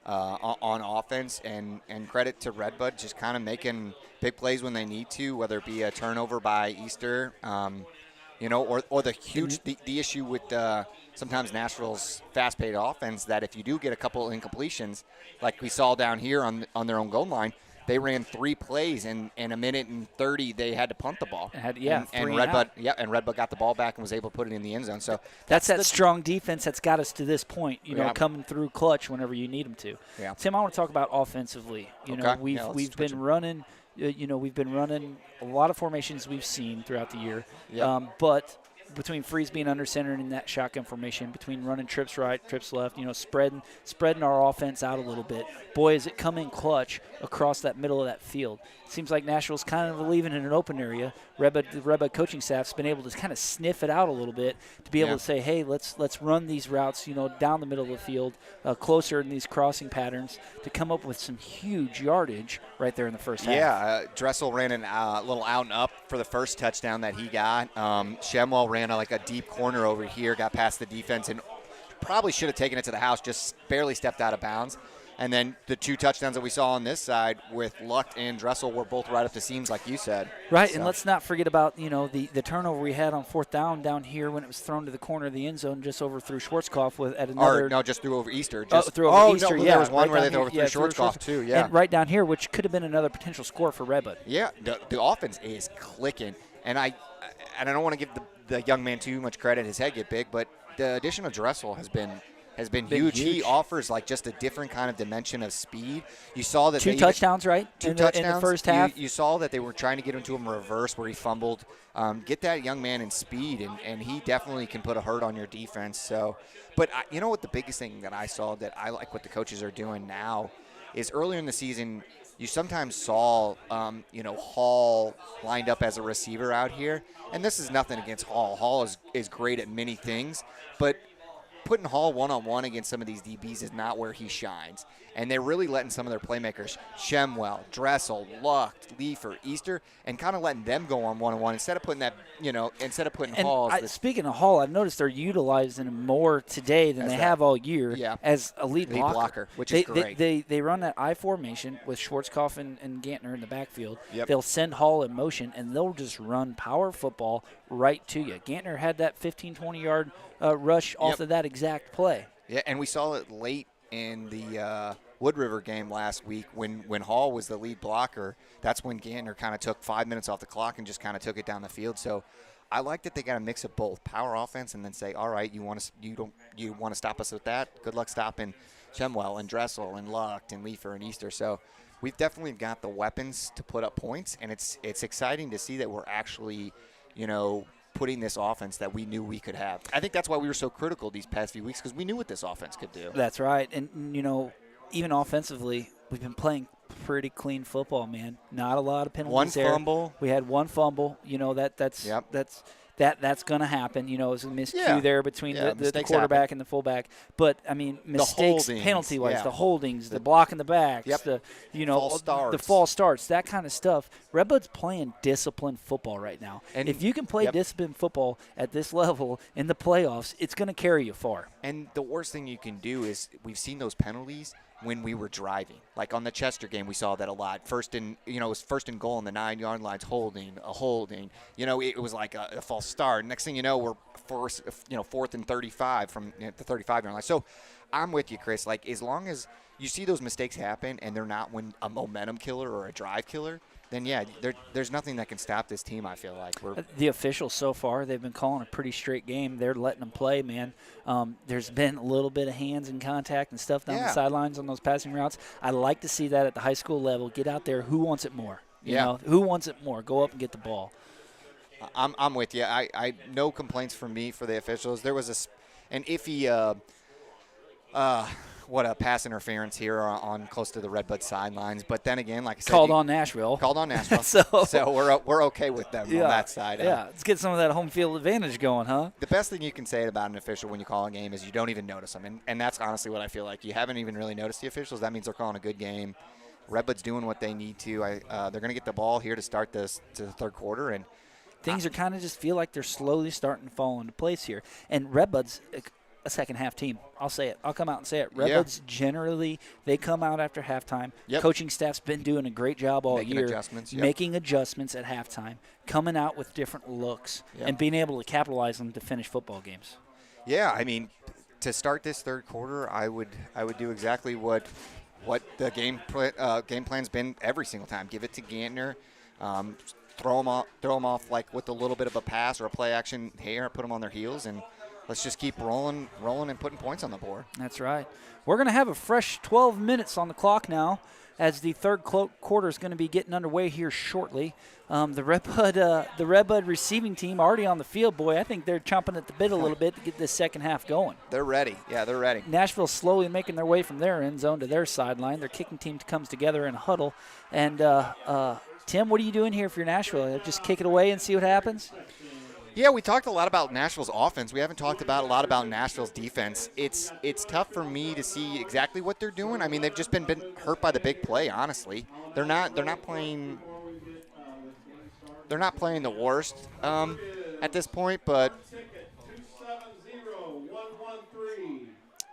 on offense, and credit to Red Bud just kind of making big plays when they need to, whether it be a turnover by Easter, or the huge the issue with sometimes Nashville's fast-paced offense, that if you do get a couple incompletions, like we saw down here on their own goal line, they ran 3 plays, and in a minute and 30 they had to punt the ball. And Red Bud got the ball back and was able to put it in the end zone. So that's that strong defense that's got us to this point. Coming through clutch whenever you need them to. Yeah. Tim, I want to talk about offensively. We've been running. We've been running a lot of formations we've seen throughout the year. But between Freeze being under center and in that shotgun formation, between running trips right, trips left, spreading our offense out a little bit. Boy, is it come in clutch across that middle of that field. It seems like Nashville's kind of leaving in an open area. The Red Bud coaching staff's been able to kind of sniff it out a little bit to be able to say, hey, let's run these routes, down the middle of the field, closer in these crossing patterns, to come up with some huge yardage right there in the first half. Yeah, Dressel ran a little out and up for the first touchdown that he got. Shemwell ran a deep corner over here, got past the defense, and probably should have taken it to the house, just barely stepped out of bounds. And then the 2 touchdowns that we saw on this side with Luck and Dressel were both right up the seams, like you said. Right, so. And let's not forget about, the turnover we had on 4th down here when it was thrown to the corner of the end zone just over through Schwarzkopf at another. Or, no, just threw over Easter. Threw over Easter, no, yeah. There was one right where they threw over Schwarzkopf, too, yeah. And right down here, which could have been another potential score for Red Bud. Yeah, the offense is clicking. And I don't want to give the young man too much credit. His head get big, but the addition of Dressel has been huge. He offers like just a different kind of dimension of speed. You saw that 2 touchdowns, right? 2 touchdowns in the first half. You saw that they were trying to get into him reverse where he fumbled. Get that young man in speed, and he definitely can put a hurt on your defense. So, but you know what? The biggest thing that I saw that I like what the coaches are doing now is earlier in the season. You sometimes saw, Hall lined up as a receiver out here, and this is nothing against Hall. Hall is great at many things, but putting Hall one-on-one against some of these DBs is not where he shines. And they're really letting some of their playmakers, Shemwell, Dressel, Luck, Leifer, Easter, and kind of letting them go on one-on-one instead of putting Hall. Speaking of Hall, I've noticed they're utilizing him more today than they have all year as a lead blocker, which is great. They run that I formation with Schwarzkopf and Gantner in the backfield. Yep. They'll send Hall in motion, and they'll just run power football right to you. Gantner had that 15, 20-yard rush off of that exact play. Yeah, and we saw it late in the Wood River game last week when Hall was the lead blocker. That's when Gantner kind of took 5 minutes off the clock and just kind of took it down the field. So I like that they got a mix of both power offense and then say, all right, you want to stop us with that? Good luck stopping Shemwell and Dressel and Luck and Leifer and Easter. So we've definitely got the weapons to put up points, and it's exciting to see that we're actually, putting this offense that we knew we could have. I think that's why we were so critical these past few weeks, because we knew what this offense could do. That's right. And, even offensively, we've been playing pretty clean football, man. Not a lot of penalties there. One fumble. We had one fumble. That's going to happen. It was a miscue there between the quarterback happen. and the fullback. But, mistakes penalty-wise, the holdings, the block in the backs, the false starts, that kind of stuff. Red Bud's playing disciplined football right now. And if you can play disciplined football at this level in the playoffs, it's going to carry you far. And the worst thing you can do is we've seen those penalties when we were driving. Like on the Chester game, we saw that a lot. It was first and goal on the 9-yard lines, holding. It was like a false start. Next thing you know, we're 4th and 35 from the 35-yard line. So I'm with you, Chris. Like, as long as you see those mistakes happen and they're not when a momentum killer or a drive killer, then, there's nothing that can stop this team, I feel like. The officials so far, they've been calling a pretty straight game. They're letting them play, man. There's been a little bit of hands and contact and stuff down the sidelines on those passing routes. I like to see that at the high school level. Get out there. Who wants it more? Who wants it more? Go up and get the ball. I'm with you. I no complaints from me for the officials. There was an iffy what a pass interference here on close to the Red Bud sidelines. But then again, like I said, called on Nashville. So we're okay with them on that side. Yeah, let's get some of that home field advantage going, huh? The best thing you can say about an official when you call a game is you don't even notice them, and that's honestly what I feel like. You haven't even really noticed the officials. That means they're calling a good game. Red Bud's doing what they need to. They're going to get the ball here to start the third quarter, and things are kind of just feel like they're slowly starting to fall into place here. And Red Bud's a second-half team. I'll say it. I'll come out and say it. Red Buds generally, they come out after halftime. Coaching staff's been doing a great job all year. Making adjustments at halftime, coming out with different looks, and being able to capitalize on them to finish football games. Yeah, I mean, to start this third quarter, I would do exactly what the game plan's been every single time. Give it to Gantner. Throw them off like with a little bit of a pass or a play action here, put them on their heels, and let's just keep rolling and putting points on the board. That's right. We're going to have a fresh 12 minutes on the clock now as the third quarter is going to be getting underway here shortly. The Red Bud receiving team already on the field. Boy, I think they're chomping at the bit a little bit to get this second half going. They're ready. Yeah, they're ready. Nashville's slowly making their way from their end zone to their sideline. Their kicking team comes together in a huddle. And, Tim, what are you doing here for your Nashville? Just kick it away and see what happens? Yeah, we talked a lot about Nashville's offense. We haven't talked a lot about Nashville's defense. It's tough for me to see exactly what they're doing. I mean, they've just been hurt by the big play. Honestly, they're not playing the worst at this point. But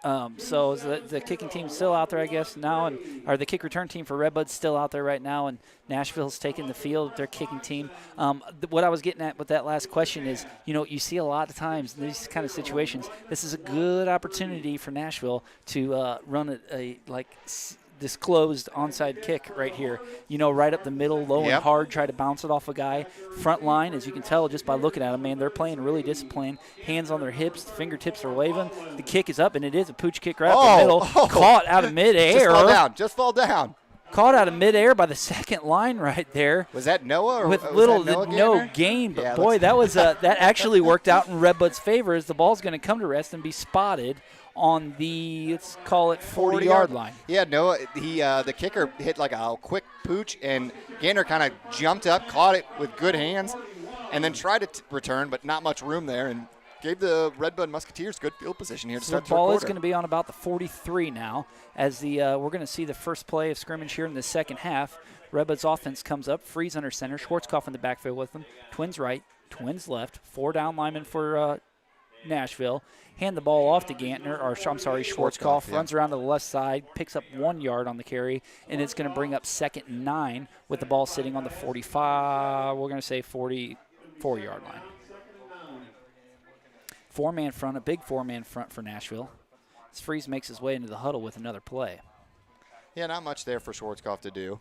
So is the kicking team still out there, I guess, now, or the kick return team for Red Bud's still out there right now, and Nashville's taking the field, their kicking team. What I was getting at with that last question is, you see a lot of times in these kind of situations, this is a good opportunity for Nashville to run a disclosed onside kick right here. Right up the middle, low and hard, try to bounce it off a guy. Front line, as you can tell just by looking at them, man, they're playing really disciplined. Hands on their hips, the fingertips are waving. The kick is up, and it is a pooch kick right up the middle. Caught out of midair. Just fall down. Caught out of midair by the second line right there. Was that Noah? Or with was little that Noah to no gain, but boy, that was that actually worked out in Red Bud's favor, as the ball's going to come to rest and be spotted on the, let's call it 40-yard line. Yeah, Noah, the kicker hit like a quick pooch, and Gander kind of jumped up, caught it with good hands, and then tried to return, but not much room there, and gave the Red Bud Musketeers good field position here to start the ball quarter. is going to be on about the 43 now, as we're going to see the first play of scrimmage here in the second half. Red Bud's offense comes up, Freeze under center, Schwarzkopf in the backfield with them, Twins right, Twins left, 4 down linemen for Nashville. Hand the ball off to Schwarzkopf, runs around to the left side, picks up 1 yard on the carry, and it's going to bring up 2nd and 9 with the ball sitting on the 45, we're going to say 44-yard line. 4-man front, a big 4-man front for Nashville. As Freeze makes his way into the huddle with another play. Yeah, not much there for Schwarzkopf to do.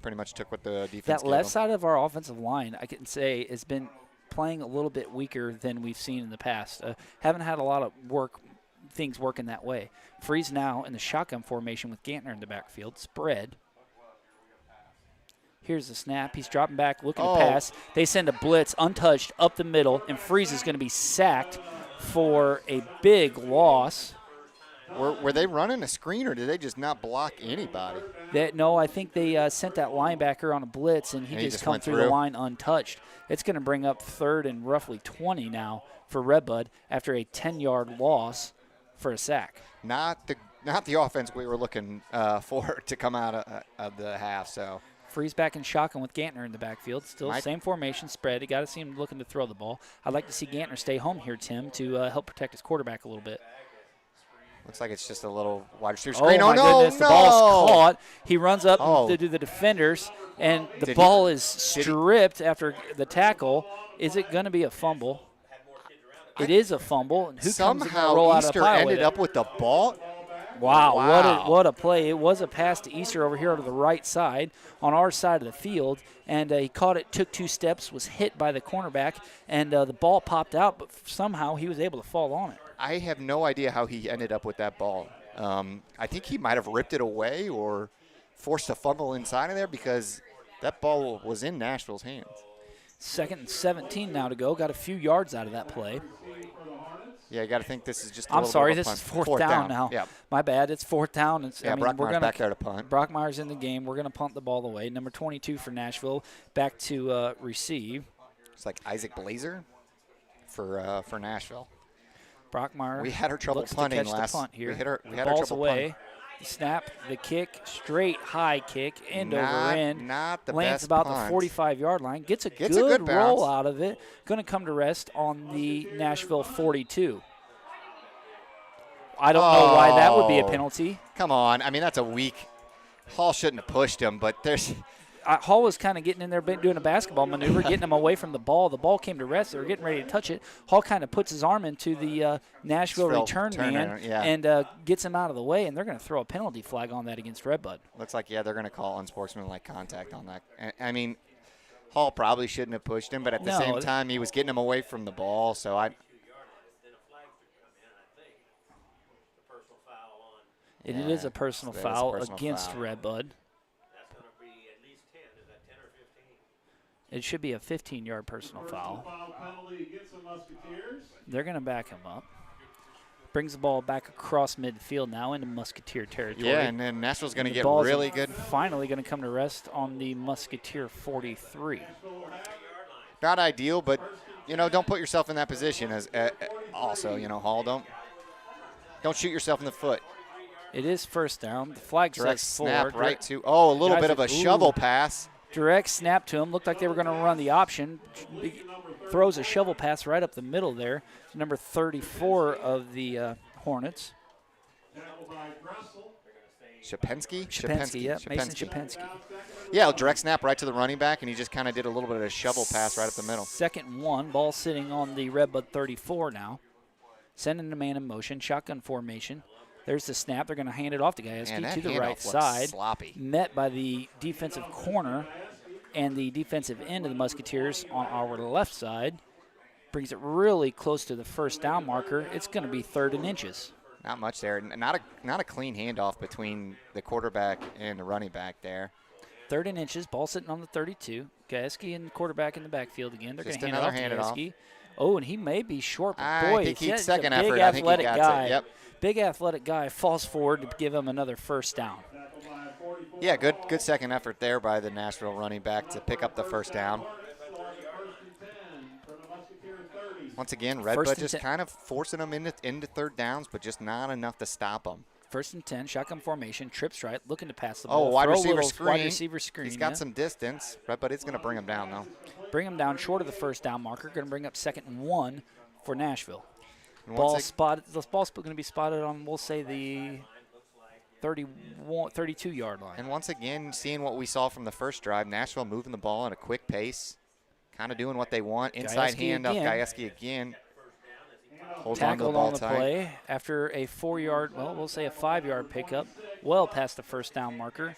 Pretty much took what the defense That gave left him. side of our offensive line, I can say, has been playing a little bit weaker than we've seen in the past. Haven't had a lot of things working that way. Freeze now in the shotgun formation with Gantner in the backfield. Spread. Here's the snap. He's dropping back, looking to pass. They send a blitz, untouched, up the middle, and Freeze is going to be sacked for a big loss. Were they running a screen, or did they just not block anybody? No, I think they sent that linebacker on a blitz, and he just come through the line untouched. It's going to bring up 3rd and roughly 20 now for Red Bud after a 10-yard loss for a sack. Not the offense we were looking for to come out of the half. So Freeze back in shotgun with Gantner in the backfield. Still same formation, spread. You got to see him looking to throw the ball. I'd like to see Gantner stay home here, Tim, to help protect his quarterback a little bit. Looks like it's just a little wide receiver screen. Oh, my goodness. The ball's caught. He runs up to do the defenders, and the ball is stripped after the tackle. Is it going to be a fumble? It is a fumble. And who comes in and roll out of the pile ended up with the ball? Wow. What a play. It was a pass to Easter over here to the right side on our side of the field, and he caught it, took 2 steps, was hit by the cornerback, and the ball popped out, but somehow he was able to fall on it. I have no idea how he ended up with that ball. I think he might have ripped it away or forced a fumble inside of there, because that ball was in Nashville's hands. 2nd and 17 now to go. Got a few yards out of that play. Yeah, you got to think this is just a I'm little sorry, bit of a this punt. is fourth down now. Yeah. My bad. It's 4th down. Brockmeyer's back there to punt. Brockmeyer's in the game. We're going to punt the ball away. Number 22 for Nashville back to receive. It's like Isaac Blazer for Nashville. Brockmeyer. We had our trouble punting last. Punt here. We had our ball's trouble away. punting. The snap, the kick, straight high kick, end over end. Not the lands best about punt. the 45-yard line. Gets a good bounce. roll out of it. Going to come to rest on the Nashville 42. I don't know why that would be a penalty. Come on. I mean, that's a weak. Hall shouldn't have pushed him, but there's. Hall was kind of getting in there doing a basketball maneuver, getting him away from the ball. The ball came to rest. They were getting ready to touch it. Hall kind of puts his arm into the Nashville return man and gets him out of the way, and they're going to throw a penalty flag on that against Red Bud. Looks like, they're going to call unsportsmanlike contact on that. I mean, Hall probably shouldn't have pushed him, but at the same time, he was getting him away from the ball, so It is a personal foul against Red Bud. It should be a 15-yard personal foul. They're going to back him up. Brings the ball back across midfield now into Musketeer territory. Yeah, and then Nashville's going to get really good. Finally going to come to rest on the Musketeer 43. Not ideal, but, don't put yourself in that position. As also, Hall, don't shoot yourself in the foot. It is 1st down. The flag direct says snap 4. Right to. A little bit of a shovel pass. Direct snap to him. Looked like they were going to run the option. Throws a shovel pass right up the middle there. Number 34 of the Hornets. Shapensky, yeah, Mason Shapensky. Yeah, direct snap right to the running back, and he just kind of did a little bit of a shovel pass right up the middle. 2nd and 1, ball sitting on the Red Bud 34 now. Sending the man in motion, shotgun formation. There's the snap. They're going to hand it off to Gajewski to the right side. Sloppy. Met by the defensive corner and the defensive end of the Musketeers on our left side. Brings it really close to the first down marker. It's going to be 3rd and inches. Not much there. Not a clean handoff between the quarterback and the running back there. 3rd and inches. Ball sitting on the 32. Gajewski and the quarterback in the backfield again. They're going to hand it off to Gajewski. Oh, and he may be short, but boy, I think he's a second big effort. athletic I think he got guy. it. Yep. Big athletic guy falls forward to give him another first down. Yeah, good second effort there by the Nashville running back to pick up the first down. Once again, Red Bud just kind of forcing them into 3rd downs, but just not enough to stop them. 1st and 10, shotgun formation, trips right, looking to pass the ball. Oh, wide receiver screen. He's got some distance. Red Bud is going to bring him down, though. Bring him down short of the first down marker. Going to bring up 2nd and 1 for Nashville. Ball spotted. The ball's going to be spotted on, we'll say, the 32-yard line. And once again, seeing what we saw from the first drive, Nashville moving the ball at a quick pace, kind of doing what they want. Inside handoff, Gajewski again. Holds on to the ball tight. Play after a 4-yard, well, we'll say a 5-yard pickup, well past the first down marker.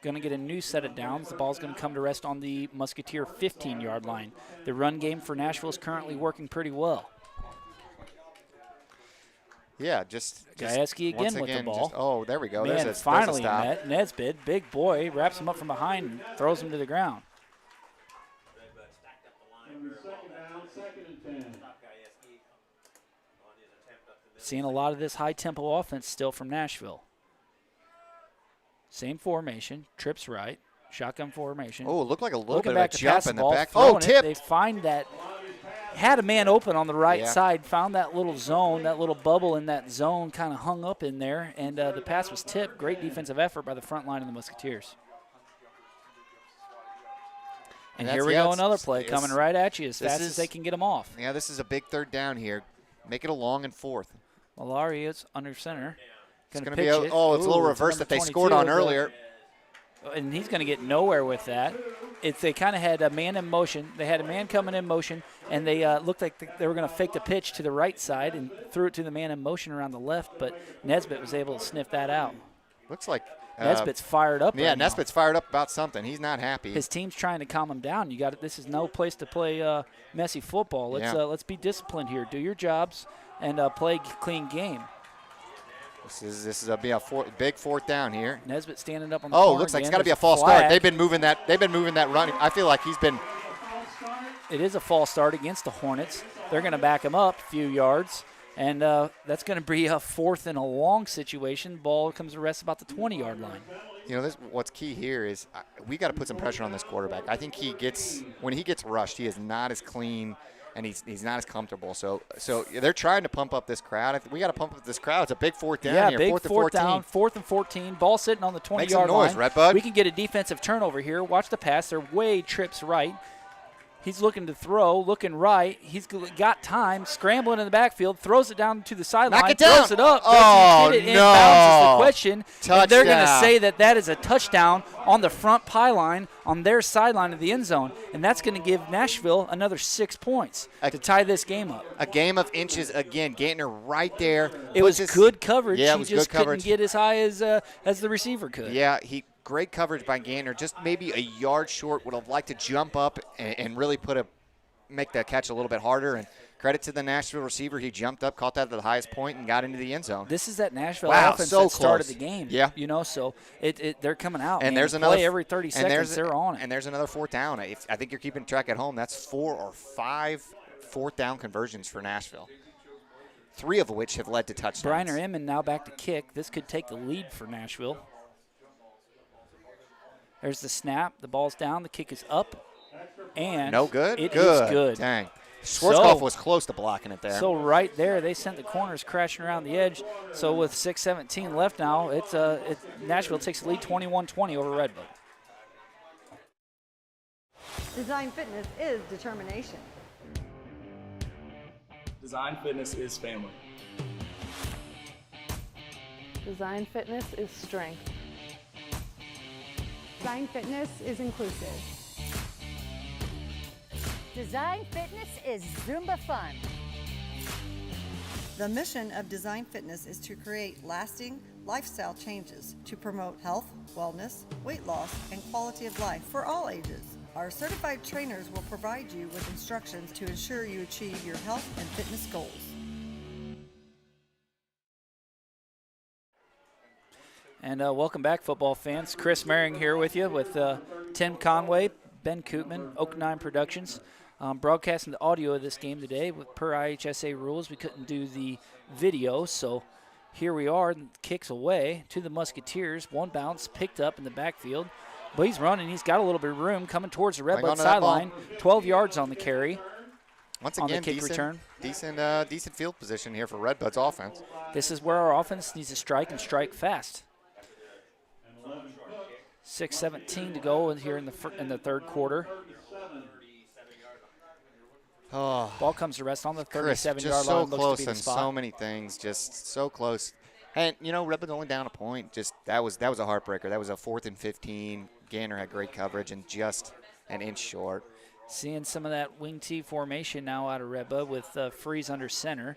Going to get a new set of downs. The ball's going to come to rest on the Musketeer 15-yard line. The run game for Nashville is currently working pretty well. Yeah, just Gajewski again with the ball. There we go. Man, finally met Nesbitt, big boy, wraps him up from behind and throws him to the ground. Seeing a lot of this high-tempo offense still from Nashville. Same formation, trips right, shotgun formation. Oh, it looked like a little bit of a jump in the back. Oh, tipped. They find that, had a man open on the right side, found that little zone, that little bubble in that zone kind of hung up in there, and the pass was tipped. Great defensive effort by the front line of the Musketeers. And here we go, another play coming right at you as fast as they can get them off. Yeah, this is a big 3rd down here. Make it a long and 4th. Malari is under center. It's going to be it's a little reverse that they scored on earlier. And he's going to get nowhere with that. They kind of had a man in motion. They had a man coming in motion, and they looked like they were going to fake the pitch to the right side and threw it to the man in motion around the left, but Nesbitt was able to sniff that out. Looks like Nesbitt's fired up. Yeah, right Nesbitt's fired up about something. He's not happy. His team's trying to calm him down. This is no place to play messy football. Let's be disciplined here. Do your jobs and play clean game. This is a big 4th down here. Nesbitt standing up on the corner. Looks like it's got to be a false start. They've been moving that run. I feel like he's been. It is a false start against the Hornets. They're going to back him up a few yards, and that's going to be a 4th and a long situation. Ball comes to rest about the 20-yard line. What's key here is we got to put some pressure on this quarterback. I think when he gets rushed, he is not as clean. And he's not as comfortable. So they're trying to pump up this crowd. We got to pump up this crowd. It's a big 4th down here. Big 4th down, 4th and 14. Ball sitting on the 20-yard line. Make some noise, Red Bud. We can get a defensive turnover here. Watch the pass. They're way trips right. He's looking to throw, looking right. He's got time, scrambling in the backfield, throws it down to the sideline, throws it up. Oh, does he get it no. inbounds is the question. Touchdown. And they're going to say that is a touchdown on the front pylon on their sideline of the end zone, and that's going to give Nashville another 6 points to tie this game up. A game of inches again. Gantner right there. It was good coverage. Yeah, he just couldn't get as high as the receiver could. Yeah, great coverage by Gantner. Just maybe a yard short. Would have liked to jump up and really make that catch a little bit harder. And credit to the Nashville receiver. He jumped up, caught that at the highest point, and got into the end zone. This is that Nashville offense that started the game. Yeah. So they're coming out. And there's another play every 30 seconds. They're on it. And there's another 4th down. I think you're keeping track at home. That's 4 or 5 4th down conversions for Nashville, 3 of which have led to touchdowns. Briner Inman now back to kick. This could take the lead for Nashville. There's the snap. The ball's down. The kick is up. And no good? It is good. Dang. Schwarzkopf was close to blocking it there. So right there, they sent the corners crashing around the edge. So with 6:17 left now, Nashville takes the lead 21-20 over Red Bud. Design Fitness is determination. Design Fitness is family. Design Fitness is strength. Design Fitness is inclusive. Design Fitness is Zumba fun. The mission of Design Fitness is to create lasting lifestyle changes to promote health, wellness, weight loss, and quality of life for all ages. Our certified trainers will provide you with instructions to ensure you achieve your health and fitness goals. And welcome back, football fans. Chris Merring here with you with Tim Conway, Ben Koopman, Oak 9 Productions. Broadcasting the audio of this game today. Per IHSA rules, we couldn't do the video, so here we are. Kicks away to the Musketeers. One bounce picked up in the backfield. But he's running. He's got a little bit of room coming towards the Red Bud sideline. 12 yards on the carry. Once again, on the kick return. Decent field position here for Red Bud's offense. This is where our offense needs to strike and strike fast. 6:17 to go here in the third quarter. Oh, ball comes to rest on the 37-yard line. Just so close and so many things, just so close. And Red Bud's only down a point. Just that was a heartbreaker. That was a 4th and 15. Gander had great coverage and just an inch short. Seeing some of that wing T formation now out of Red Bud with Freeze under center.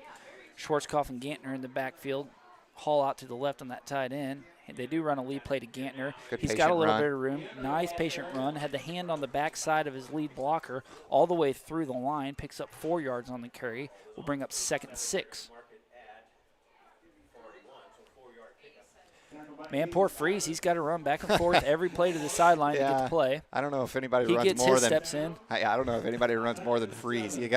Schwarzkopf and Gantner in the backfield. Hall out to the left on that tight end. They do run a lead play to Gantner. He's got a little bit of room. Nice patient run. Had the hand on the backside of his lead blocker all the way through the line. Picks up 4 yards on the carry. Will bring up 2nd and 6. Man, poor Freeze. He's got to run back and forth every play to the sideline to get the play. I don't know if anybody he runs gets more his than steps in. I don't know if anybody runs more than Freeze. He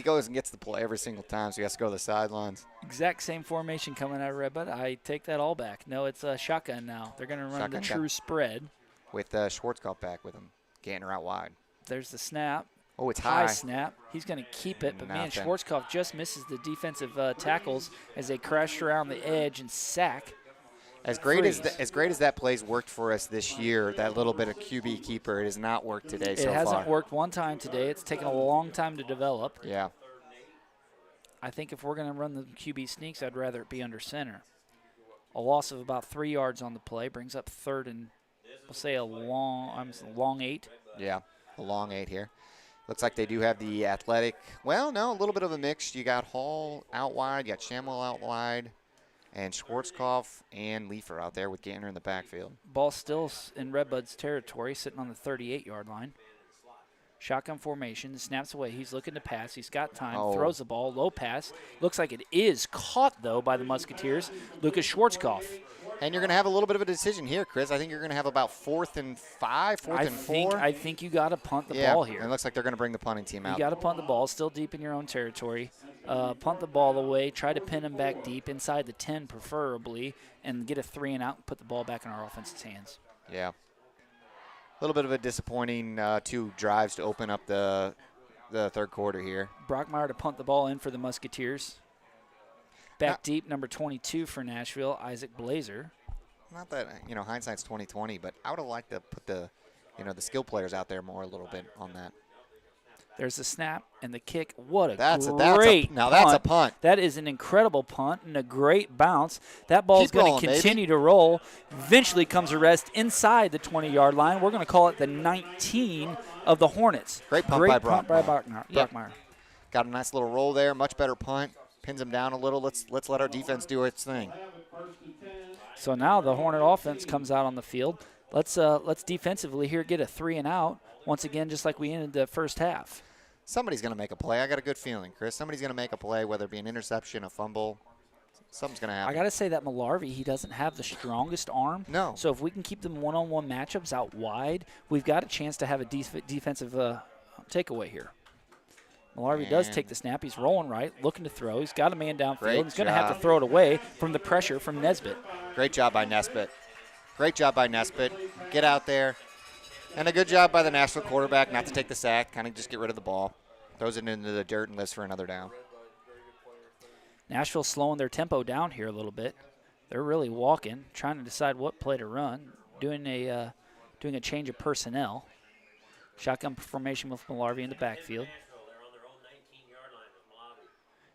goes and gets the play every single time, so he has to go to the sidelines. Exact same formation coming out of Red Bud. I take that all back. No, it's a shotgun now. They're going to run the true spread. With Schwarzkopf back with him. Gantner out wide. There's the snap. Oh, it's high. Snap. He's going to keep it, but man, Schwarzkopf just misses the defensive tackles as they crash around the edge and sack. As great as that play's worked for us this year, that little bit of QB keeper, it has not worked today so far. It hasn't worked one time today. It's taken a long time to develop. Yeah. I think if we're going to run the QB sneaks, I'd rather it be under center. A loss of about 3 yards on the play brings up 3rd and, we'll say a long 8. Yeah, a long 8 here. Looks like they do have the athletic. Well, no, a little bit of a mix. You got Hall out wide. You got Shamwell out wide. And Schwarzkopf and Leifer out there with Gantner in the backfield. Ball still in Red Bud's territory, sitting on the 38-yard line. Shotgun formation, snaps away. He's looking to pass. He's got time. Throws the ball, low pass. Looks like it is caught, though, by the Musketeers. Lucas Schwarzkopf. And you're going to have a little bit of a decision here, Chris. I think you're going to have about 4th and 5, 4th and 4. I think you got to punt the ball here. It looks like they're going to bring the punting team out. You got to punt the ball. Still deep in your own territory. Punt the ball away. Try to pin them back deep, inside the 10 preferably, and get a 3 and out and put the ball back in our offense's hands. Yeah. A little bit of a disappointing 2 drives to open up the third quarter here. Brockmeyer to punt the ball in for the Musketeers. Back deep, number 22 for Nashville, Isaac Blazer. Not that, hindsight's 20/20, but I would have liked to put the skill players out there more a little bit on that. There's the snap and the kick. What a great punt. That's a punt. That is an incredible punt and a great bounce. That ball's going to continue to roll. Eventually comes to rest inside the 20-yard line. We're going to call it the 19 of the Hornets. Great punt by Brockmeyer. Yep. Got a nice little roll there. Much better punt. Pins him down a little. Let's let our defense do its thing. So now the Hornet offense comes out on the field. Let's defensively here get a 3 and out once again, just like we ended the first half. Somebody's going to make a play. I got a good feeling, Chris. Somebody's going to make a play, whether it be an interception, a fumble. Something's going to happen. I got to say that Malarvey, he doesn't have the strongest arm. No. So if we can keep them one-on-one matchups out wide, we've got a chance to have a defensive takeaway here. Malarvey does take the snap. He's rolling right, looking to throw. He's got a man downfield. He's going to have to throw it away from the pressure from Nesbitt. Great job by Nesbitt. Great job by Nesbitt. Get out there. And a good job by the Nashville quarterback not to take the sack, kind of just get rid of the ball. Throws it into the dirt and lives for another down. Nashville's slowing their tempo down here a little bit. They're really walking, trying to decide what play to run, doing a change of personnel. Shotgun formation with Malarvey in the backfield.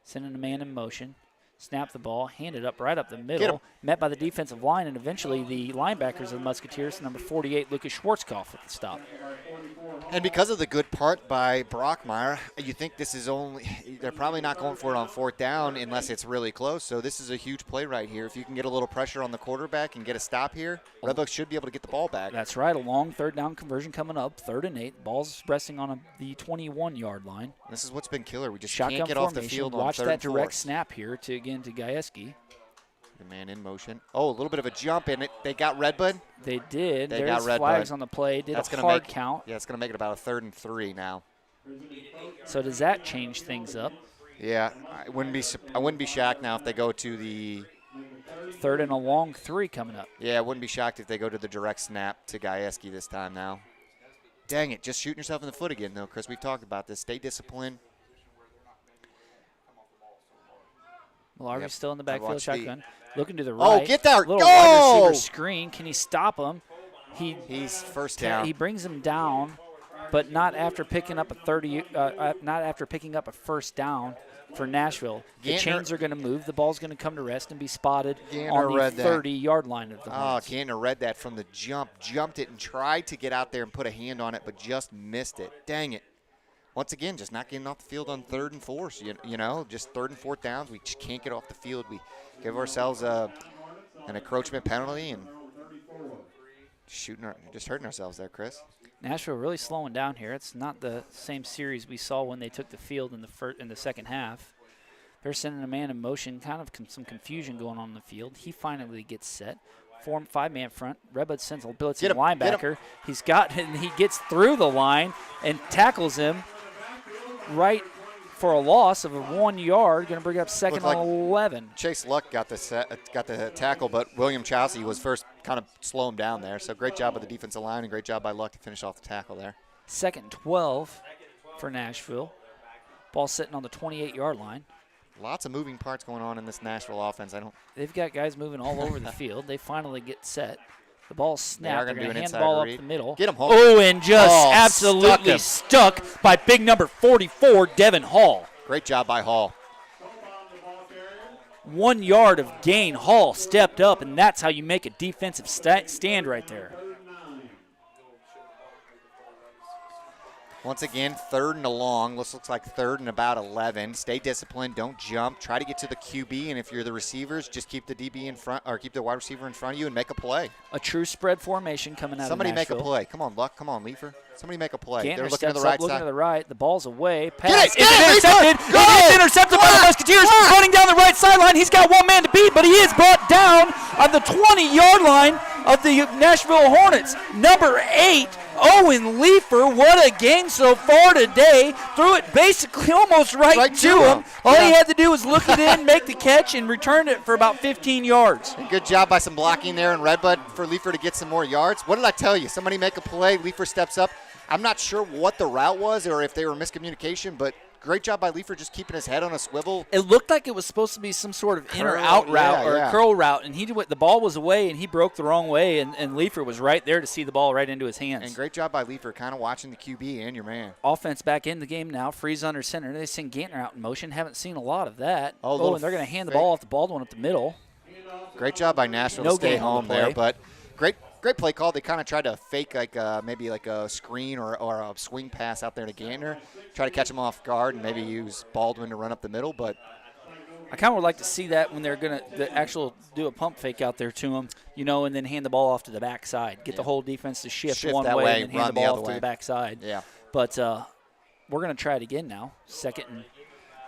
Sending a man in motion. Snap the ball, hand it up right up the middle, met by the defensive line, and eventually the linebackers of the Musketeers, number 48, Lucas Schwarzkopf with the stop. And because of the good part by Brockmeyer, you think this is they're probably not going for it on 4th down unless it's really close. So this is a huge play right here. If you can get a little pressure on the quarterback and get a stop here, Redbucks should be able to get the ball back. That's right. A long 3rd down conversion coming up, 3rd and 8. Ball's resting on the 21-yard line. This is what's been killer. We just Shotgun can't get formation. off the field on Watch 3rd that and 4. direct snap here to Gajewski. The man in motion. Oh, a little bit of a jump in it. They got Red Bud? They did. They There's got Red flags Bud. on the play. Did That's a gonna hard make, count. Yeah, it's going to make it about a 3rd and 3 now. So does that change things up? Yeah, I wouldn't be shocked now if they go to the 3rd and a long 3 coming up. Yeah, I wouldn't be shocked if they go to the direct snap to Gajewski this time now. Dang it, just shooting yourself in the foot again, though, Chris. We've talked about this. Stay disciplined. Malarkey's still in the backfield, shotgun. Looking to the right. right. Get there. Little wide receiver screen. Can he stop him? He's first down. He brings him down, but not after picking up a not after picking up a 1st down for Nashville. The chains are going to move. The ball's going to come to rest and be spotted on the 30-yard line of the Hornets. Gantner read that from the jump, jumped it and tried to get out there and put a hand on it, but just missed it. Dang it. Once again, just not getting off the field on 3rd and 4. So, you know, just 3rd and 4th downs. We just can't get off the field. We give ourselves an encroachment penalty and just hurting ourselves there, Chris. Nashville really slowing down here. It's not the same series we saw when they took the field in the second half. They're sending a man in motion, kind of some confusion going on in the field. He finally gets set. 5-man front. Red Bud sends a blitzing linebacker. He's got and he gets through the line and tackles him right for a loss of 1 yard. Going to bring up 2nd and 11. Chase Luck got the tackle, but William Chauncey was first kind of slow him down there. So great job by the defensive line and great job by Luck to finish off the tackle there. 2nd and 12 for Nashville. Ball sitting on the 28-yard line. Lots of moving parts going on in this Nashville offense. They've got guys moving all over the field. They finally get set. The ball's snapped. They're going to hand the inside ball read. up the middle. Get him home. Oh, and just absolutely stuck by big number 44, Devin Hall. Great job by Hall. 1 yard of gain. Hall stepped up, and that's how you make a defensive stand right there. Once again, 3rd and long. This looks like 3rd and about 11. Stay disciplined. Don't jump. Try to get to the QB, and if you're the receivers, just keep the DB in front or keep the wide receiver in front of you and make a play. A true spread formation coming out Somebody of Nashville. make a play. Come on, Luck. Come on, Leifer. Somebody make a play. Gantner They're looking to the right looking side. to the right. The ball's away. Pass. Get it, intercepted. It is intercepted by the Musketeers. Running down the right sideline. He's got one man to beat, but he is brought down on the 20-yard line of the Nashville Hornets. Number 8, Owen Leifer. What a game so far today. Threw it basically almost right to him. All he had to do was look it in, make the catch, and return it for about 15 yards. And good job by some blocking there in Red Bud for Leifer to get some more yards. What did I tell you? Somebody make a play. Leifer steps up. I'm not sure what the route was or if they were miscommunication, but great job by Leifer just keeping his head on a swivel. It looked like it was supposed to be some sort of in or out route or a curl route, and the ball was away, and he broke the wrong way, and Leifer was right there to see the ball right into his hands. And great job by Leifer kind of watching the QB and your man. Offense back in the game now. Freeze under center. They send Gantner out in motion. Haven't seen a lot of that. Oh, and they're going to hand the ball off to Baldwin up the middle. Great job by Nashville to stay home there, but great play call. They kind of tried to fake maybe like a screen or a swing pass out there to Gantner, try to catch him off guard and maybe use Baldwin to run up the middle. But I kind of would like to see that when they're going to do a pump fake out there to him, and then hand the ball off to the backside. Get the whole defense to shift one way and then hand the ball off to the backside. Yeah. But we're going to try it again now.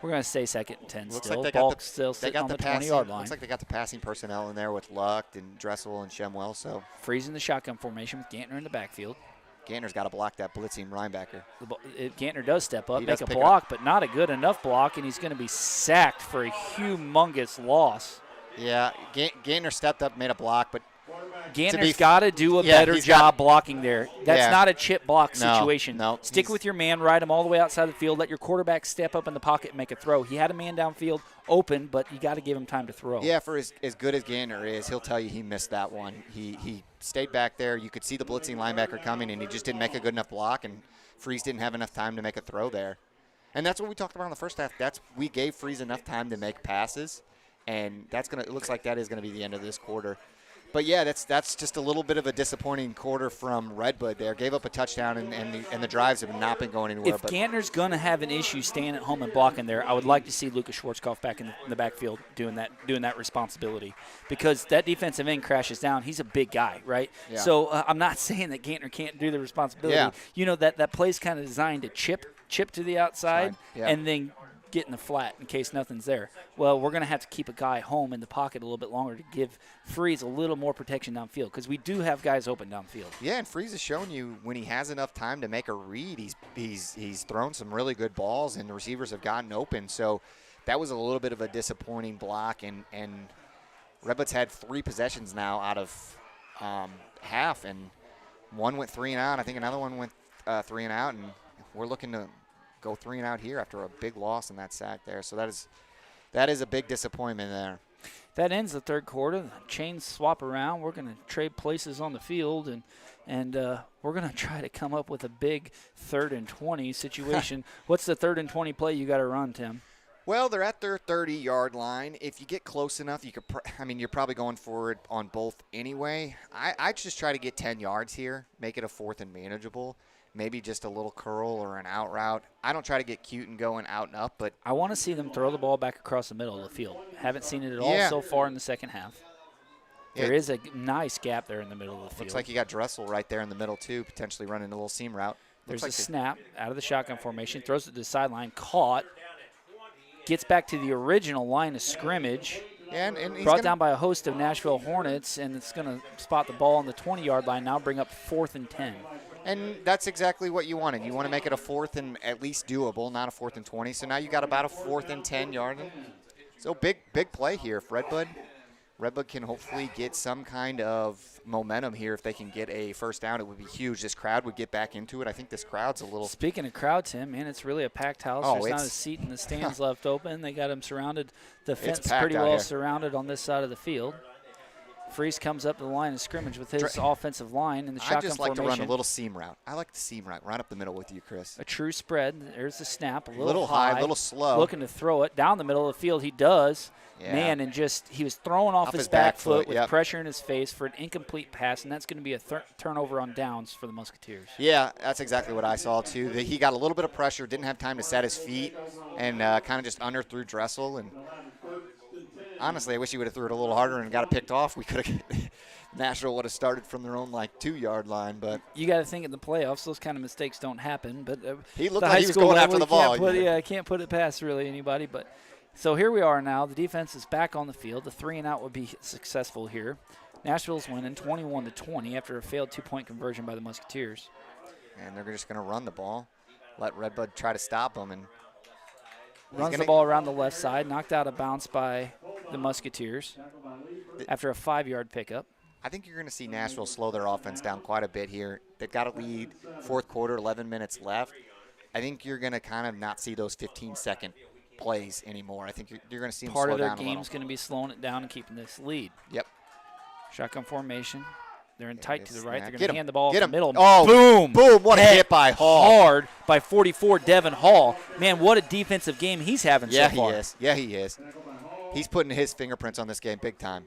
We're going to stay 2nd and 10 looks still. Like Ball still sitting on the 20-yard line. Looks like they got the passing personnel in there with Luck and Dressel and Shemwell. So freezing the shotgun formation with Gantner in the backfield. Gantner's got to block that blitzing linebacker. Gantner does step up, make a block, but not a good enough block, and he's going to be sacked for a humongous loss. Yeah, Gantner stepped up, made a block, but Gantner's got to do a better job blocking there. That's not a chip block situation. No, stick with your man, ride him all the way outside the field, let your quarterback step up in the pocket and make a throw. He had a man downfield open, but you got to give him time to throw. Yeah, for as good as Gantner is, he'll tell you he missed that one. He stayed back there. You could see the blitzing linebacker coming, and he just didn't make a good enough block, and Freeze didn't have enough time to make a throw there. And that's what we talked about in the first half. We gave Freeze enough time to make passes, and it looks like that is going to be the end of this quarter. But, yeah, that's just a little bit of a disappointing quarter from Red Bud there. Gave up a touchdown, and the drives have not been going anywhere. If Gantner's going to have an issue staying at home and blocking there, I would like to see Lucas Schwarzkopf back in the backfield doing that responsibility, because that defensive end crashes down. He's a big guy, right? Yeah. So I'm not saying that Gantner can't do the responsibility. Yeah. You know, that play's kind of designed to chip to the outside and then get in the flat in case nothing's there. Well, we're going to have to keep a guy home in the pocket a little bit longer to give Freeze a little more protection downfield, because we do have guys open downfield. Yeah, and Freeze has shown you when he has enough time to make a read, he's thrown some really good balls, and the receivers have gotten open. So that was a little bit of a disappointing block, and Redbud's had 3 possessions now out of half, and one went 3 and out. I think another one went 3 and out, and we're looking to go 3 and out here after a big loss in that sack there. So that is a big disappointment there. That ends the third quarter. The chains swap around. We're going to trade places on the field, and we're going to try to come up with a big 3rd and 20 situation. What's the 3rd and 20 play you got to run, Tim? Well, they're at their 30-yard line. If you get close enough, you could. You're probably going for it on both anyway. I just try to get 10 yards here, make it a 4th and manageable. Maybe just a little curl or an out route. I don't try to get cute and going out and up, but I want to see them throw the ball back across the middle of the field. Haven't seen it at all so far in the second half. There is a nice gap there in the middle of the field. Looks like you got Dressel right there in the middle, too, potentially running a little seam route. There's a snap out of the shotgun formation, throws it to the sideline, caught, gets back to the original line of scrimmage. And he's brought down by a host of Nashville Hornets, and it's going to spot the ball on the 20-yard line now, bring up 4th and 10. And that's exactly what you wanted. You want to make it a 4th and at least doable, not a 4th and 20. So now you got about a 4th and 10-yard. So big play here. If Red Bud can hopefully get some kind of momentum here. If they can get a first down, it would be huge. This crowd would get back into it. I think this crowd's a little. Speaking of crowd, Tim, man, it's really a packed house. Oh, There's not a seat in the stands left open. They got them surrounded. The fence pretty well surrounded on this side of the field. Freeze comes up to the line of scrimmage with his offensive line in the shotgun formation. I just like to run a little seam route. I like the seam route right up the middle with you, Chris. A true spread. There's the snap. A little high, a little slow. Looking to throw it down the middle of the field. He does. Yeah. Man, and he was throwing off his back foot with pressure in his face for an incomplete pass, and that's going to be a turnover on downs for the Musketeers. Yeah, that's exactly what I saw, too. He got a little bit of pressure, didn't have time to set his feet, and kind of just underthrew Dressel. And honestly, I wish he would have threw it a little harder and got it picked off. We could have Nashville would have started from their own 2-yard line, but you got to think in the playoffs those kind of mistakes don't happen. But he looked like he was going after the ball. Can't put it past really anybody. But so here we are now. The defense is back on the field. The 3-and-out would be successful here. Nashville's winning 21-20 after a failed 2-point conversion by the Musketeers. And they're just going to run the ball, let Red Bud try to stop them, and runs the ball around the left side, knocked out of bounds by the Musketeers after a 5-yard pickup. I think you're going to see Nashville slow their offense down quite a bit here. They've got a lead, fourth quarter, 11 minutes left. I think you're going to kind of not see those 15-second plays anymore. I think you're going to see them slow down a little. Part of their game's going to be slowing it down and keeping this lead. Yep. Shotgun formation. They're in tight to the right. They're going to hand the ball in the middle. Oh, boom. Boom. What a hit by Hall. Hard by 44, Devin Hall. Man, what a defensive game he's having so far. Yeah, he is. He's putting his fingerprints on this game big time.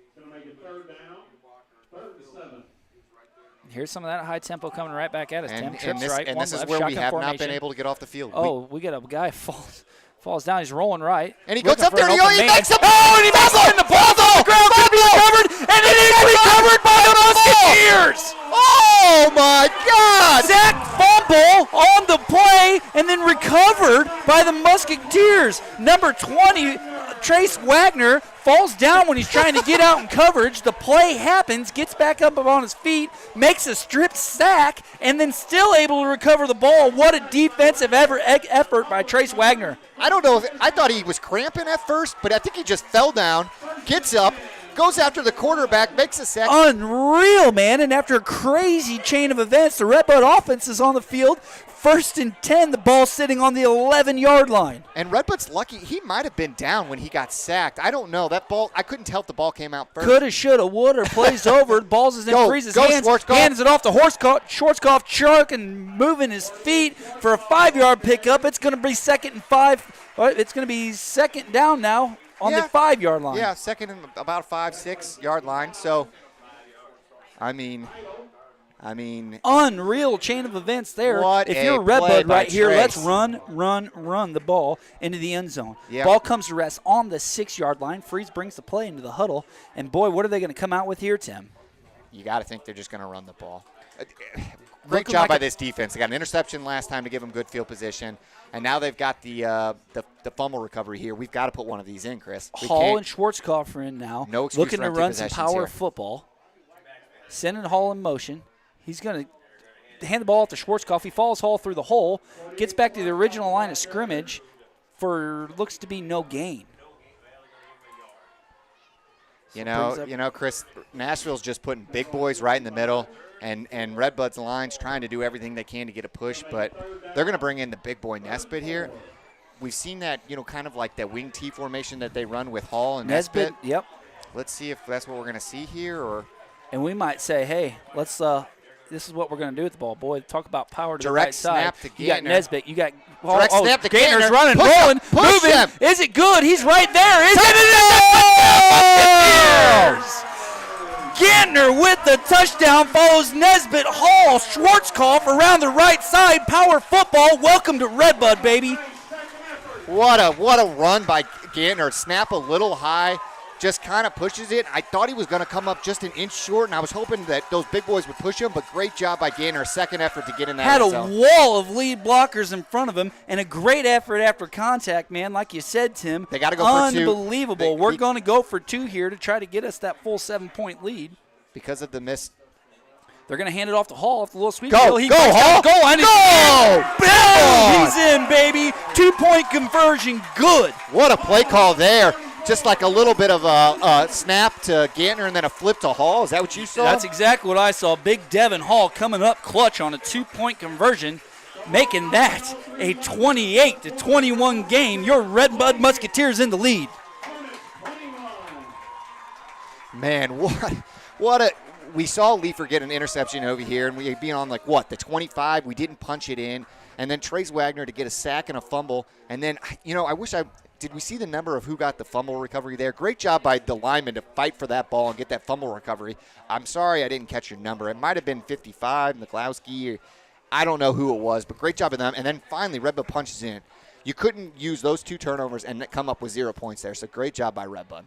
Here's some of that high tempo coming right back at us. Tim trips right. And this is where we have not been able to get off the field. Oh, we got a guy falls down. He's rolling right. And he goes up there. He makes the ball. And he makes it. And the ball's on the ground. Going to be recovered. And it is recovered by the Musketeers. Oh, my God. Zach fumble on the play and then recovered by the Musketeers. Number 20, Trace Wagner, falls down when he's trying to get out in coverage. The play happens, gets back up on his feet, makes a strip sack, and then still able to recover the ball. What a defensive effort by Trace Wagner. I don't know. I thought he was cramping at first, but I think he just fell down, gets up, goes after the quarterback, makes a sack. Unreal, man. And after a crazy chain of events, the Red Bud offense is on the field. 1st and 10, the ball sitting on the 11-yard line. And Red Bud's lucky. He might have been down when he got sacked. I don't know. That ball, I couldn't tell if the ball came out first. Coulda, shoulda, woulda, plays over. The ball's in Freeze's hands. Hands it off to Schwarzkopf, chuck and moving his feet for a 5-yard pickup. It's going to be 2nd and 5. It's going to be second down now on the 5-yard line. Yeah, second and about 5-6 yard line. So, I mean, unreal chain of events there. If you're Red Bud right here, let's run the ball into the end zone. Yeah. Ball comes to rest on the 6-yard line. Freeze brings the play into the huddle. And, boy, what are they going to come out with here, Tim? You got to think they're just going to run the ball. Great job by this defense. They got an interception last time to give them good field position, and now they've got the fumble recovery here. We've got to put one of these in, Chris. Hall and Schwarzkopf are in now. No excuse looking for to empty run some possessions power here. football. Sending Hall in motion. He's going to hand the ball off to Schwarzkopf. He follows Hall through the hole, gets back to the original line of scrimmage for looks to be no gain. You know, Chris, Nashville's just putting big boys right in the middle, and Red Bud's line's trying to do everything they can to get a push, but they're going to bring in the big boy Nesbitt here. We've seen that, kind of like that wing T formation that they run with Hall and Nesbitt. Yep. Let's see if that's what we're going to see here, And we might say, hey, let's this is what we're going to do with the ball. Boy, talk about power to direct the right snap side. to You got Gantner. Nesbitt. You got Direct snap to Gantner's Gantner. running, Push rolling, him. Push moving. him. Is it good? He's right there. Is it? Gantner with the touchdown follows Nesbitt. Hall, Schwarzkopf around the right side. Power football. Welcome to Red Bud, baby. What a run by Gantner. Snap a little high. Just kind of pushes it. I thought he was going to come up just an inch short, and I was hoping that those big boys would push him, but great job by Gantner. Second effort to get in that Had end a zone. wall of lead blockers in front of him, and a great effort after contact, man. Like you said, Tim. They got to go for 2. Unbelievable. We're going to go for 2 here to try to get us that full 7-point lead. Because of the miss. They're going to hand it off to Hall off the little sweep. Go, Hall. Go! Boom! He's in, baby. 2-point conversion. Good. What a play call there. Just like a little bit of a snap to Gantner and then a flip to Hall. Is that what you saw? That's exactly what I saw. Big Devin Hall coming up clutch on a 2-point conversion, making that a 28-21 game. Your Red Bud Musketeers in the lead. Man, we saw Leifer get an interception over here, and we'd be on the 25. We didn't punch it in. And then Trace Wagner to get a sack and a fumble. And then, did we see the number of who got the fumble recovery there? Great job by the lineman to fight for that ball and get that fumble recovery. I'm sorry I didn't catch your number. It might have been 55, Miklowski, or I don't know who it was, but great job of them. And then finally, Red Bud punches in. You couldn't use those 2 turnovers and come up with 0 points there, so great job by Red Bud.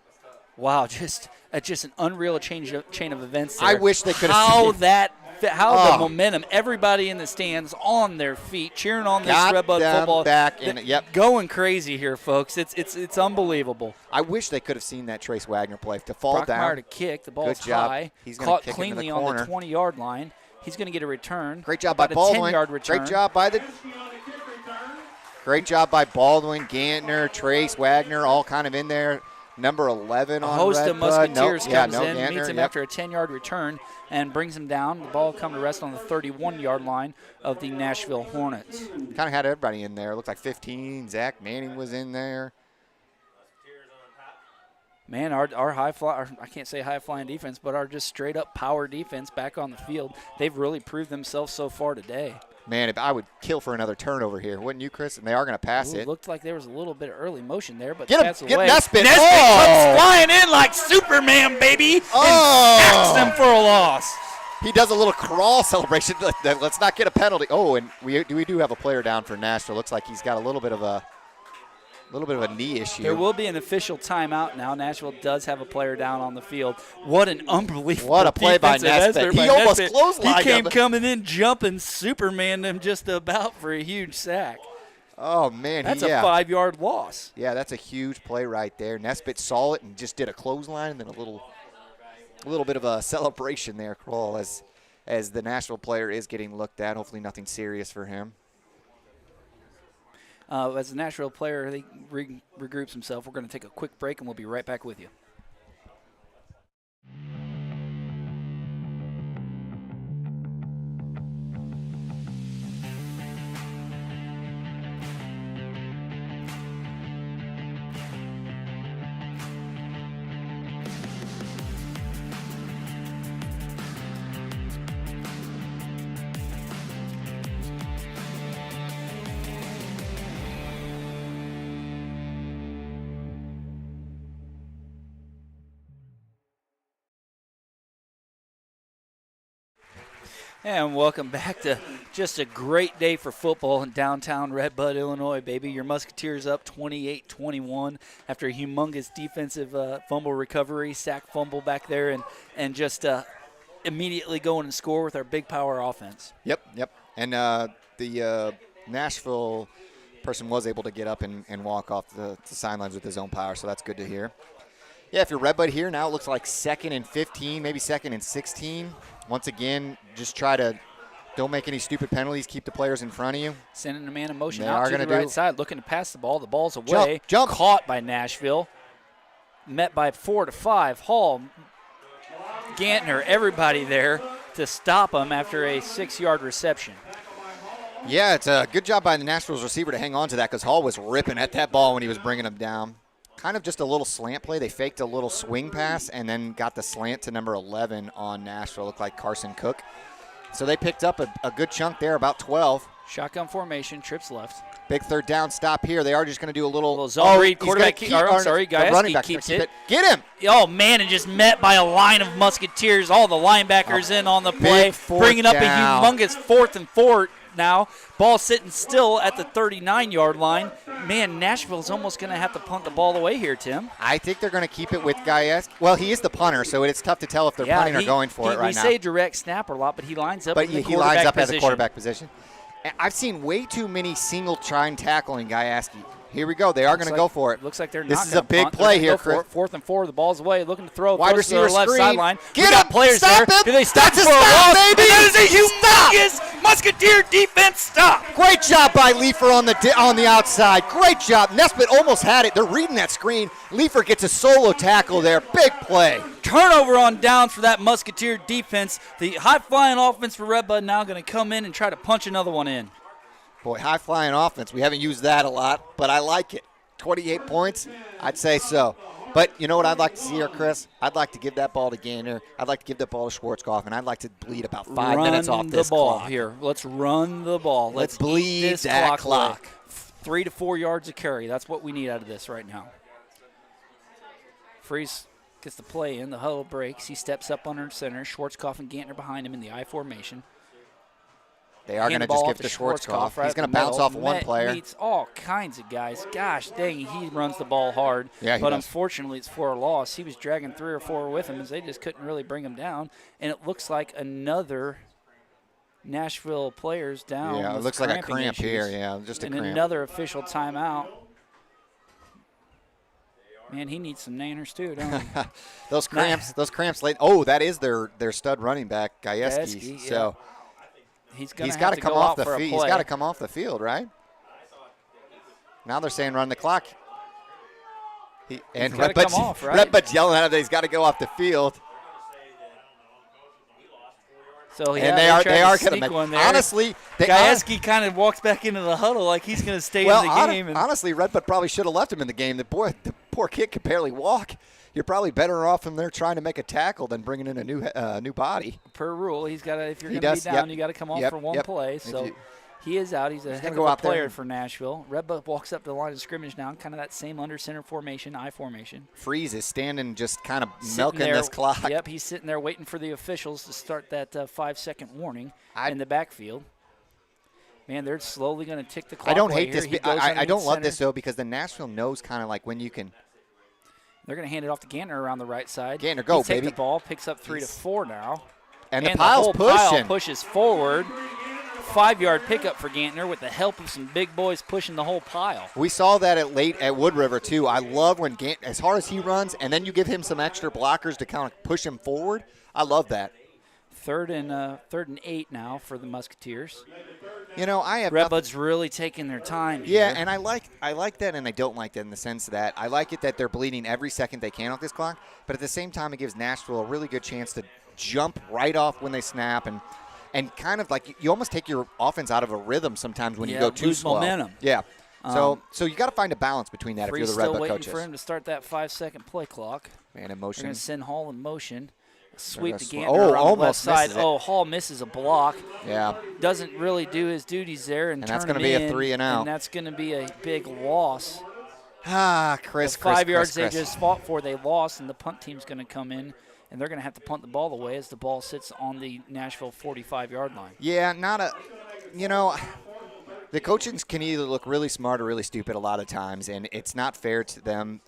Wow, just an unreal chain of events there. I wish they could have seen the momentum, everybody in the stands on their feet, cheering on this Red Bud football. Back in, yep. Going crazy here, folks. It's unbelievable. I wish they could have seen that Trace Wagner play to fall down. Brockmeyer to kick. The ball's high. He's caught kick cleanly the on the 20-yard line. He's going to get a return. Great job by Baldwin. 10-yard return. Great job by Baldwin, Gantner, Trace Wagner, all kind of in there. Number 11 on Red Bud. A host of Musketeers comes in, Gantner, meets him after a 10-yard return, and brings him down. The ball come to rest on the 31-yard line of the Nashville Hornets. Kind of had everybody in there. It looked like 15. Zach Manning was in there. Man, our I can't say high-flying defense, but our just straight-up power defense back on the field. They've really proved themselves so far today. Man, if I would kill for another turnover here, wouldn't you, Chris? And they are going to pass it. It looked like there was a little bit of early motion there, but get away. Nesbitt. Nesbitt comes flying in like Superman, baby, and sacks them for a loss. He does a little crawl celebration. Let's not get a penalty. Oh, and we do have a player down for Nashville. Looks like he's got a little bit of a knee issue. There will be an official timeout now. Nashville does have a player down on the field. What an unbelievable What a play by Nesbitt. He almost clotheslined him. He came coming in, jumping, Superman him just about for a huge sack. Oh, man. That's a 5-yard loss. Yeah, that's a huge play right there. Nesbitt saw it and just did a clothesline and then a little bit of a celebration there, Kroll, as the Nashville player is getting looked at. Hopefully nothing serious for him. As a Nashville player, he regroups himself. We're going to take a quick break, and we'll be right back with you. And welcome back to just a great day for football in downtown Red Bud, Illinois, baby. Your Musketeers up 28-21 after a humongous defensive fumble recovery, sack fumble back there, and just immediately go in and score with our big power offense. Yep. And the Nashville person was able to get up and walk off the sidelines with his own power, so that's good to hear. Yeah, if you're Red Bud here, now it looks like 2nd and 15, maybe 2nd and 16. Once again, just don't make any stupid penalties. Keep the players in front of you. Sending a man in motion out to the right side, looking to pass the ball. The ball's away. Jump. Caught by Nashville. Met by 4 to 5. Hall, Gantner, everybody there to stop him after a 6-yard reception. Yeah, it's a good job by the Nashville's receiver to hang on to that because Hall was ripping at that ball when he was bringing him down. Kind of just a little slant play. They faked a little swing pass and then got the slant to number 11 on Nashville. Looked like Carson Cook. So they picked up a good chunk there, about 12. Shotgun formation, trips left. Big third down stop here. They are just going to do a little zone read. Quarterback Gajewski keeps it. Get him. Oh, man, and just met by a line of Musketeers. All the linebackers in on the play. Bringing up a humongous 4th and 4 now. Ball sitting still at the 39-yard line. Man, Nashville's almost going to have to punt the ball away here, Tim. I think they're going to keep it with Gajewski. Well, he is the punter, so it's tough to tell if they're punting or going for it right now. We say direct snapper a lot, but he lines up in the quarterback position. He lines up as a quarterback position. I've seen way too many single try tackling Gajewski. Here we go. They are going to go for it. Looks like they're not. This is a big play here, Chris. 4th and 4. The ball's away. Looking to throw. Wide receiver left screen. Sideline. Get him. Players Stop there. him. Do they stop That's a for a stop, loss? baby. That is a humongous Musketeer defense stop. Great job by Leifer on the outside. Great job. Nesbitt almost had it. They're reading that screen. Leifer gets a solo tackle there. Big play. Turnover on downs for that Musketeer defense. The high-flying offense for Red Bud now going to come in and try to punch another one in. Boy, high-flying offense. We haven't used that a lot, but I like it. 28 points, I'd say so. But you know what I'd like to see here, Chris? I'd like to give that ball to Gainer. I'd like to give that ball to Schwarzkopf, and I'd like to bleed about 5 minutes off this clock. Here. Let's run the ball. Let's bleed this that clock. 3 to 4 yards a carry. That's what we need out of this right now. Freeze gets the play in. The huddle breaks. He steps up under center. Schwarzkopf and Gantner behind him in the I formation. They are going to just give it to Schwarzkopf. He's going to bounce off one player. Meets all kinds of guys. Gosh dang, he runs the ball hard. Yeah, but unfortunately, it's for a loss. He was dragging 3 or 4 with him as they just couldn't really bring him down. And it looks like another Nashville player's down. Yeah, it looks like a cramp here. Yeah, just a cramp. And another official timeout. Man, he needs some nanners too, don't he? those cramps late. Oh, that is their stud running back, Gajewski. So. Yeah. He's got to come off the field. He's got to come off the field, right? Now they're saying run the clock. Red Bud's yelling at him that he's got to go off the field. So and they are going to make one there. Honestly, Gajewski kind of walks back into the huddle like he's going to stay in the game. Honestly, Red Bud probably should have left him in the game. The poor kid could barely walk. You're probably better off from there trying to make a tackle than bringing in a new body. Per rule, he's got to. If you're going to be down, you got to come off for one play. So he is out. He's a heck of a player for Nashville. Red Bud walks up to the line of scrimmage now, kind of that same under center formation, I formation. Freeze is standing, just kind of milking this clock. Yep, he's sitting there waiting for the officials to start that 5-second warning in the backfield. Man, they're slowly going to tick the clock. I don't hate this. I don't love this though because the Nashville knows kind of like when you can. They're going to hand it off to Gantner around the right side. Gantner, go, baby. Take the ball, picks up 3 to 4 now. And the pile's pushing. Pile pushes forward. 5-yard pickup for Gantner with the help of some big boys pushing the whole pile. We saw that late at Wood River, too. I love when Gantner, as hard as he runs, and then you give him some extra blockers to kind of push him forward. I love that. Third and 8 now for the Musketeers. You know, Red Bud's really taking their time here. Yeah, and I like that, and I don't like that in the sense that I like it that they're bleeding every second they can off this clock, but at the same time it gives Nashville a really good chance to jump right off when they snap and kind of like you almost take your offense out of a rhythm sometimes when you go too slow. Momentum. Yeah. So you got to find a balance between that if you're the Red Bud coaches. Still waiting for him to start that 5-second play clock. Man in motion. They're going to send Hall in motion. Sweep to Gantner around the left side. Hall misses a block. Yeah. Doesn't really do his duties there. And that's going to be a 3 and out. And that's going to be a big loss. Chris. The 5 yards Chris. they just fought for, they lost, and the punt team's going to come in, and they're going to have to punt the ball away as the ball sits on the Nashville 45-yard line. Yeah, the coaches can either look really smart or really stupid a lot of times, and it's not fair to them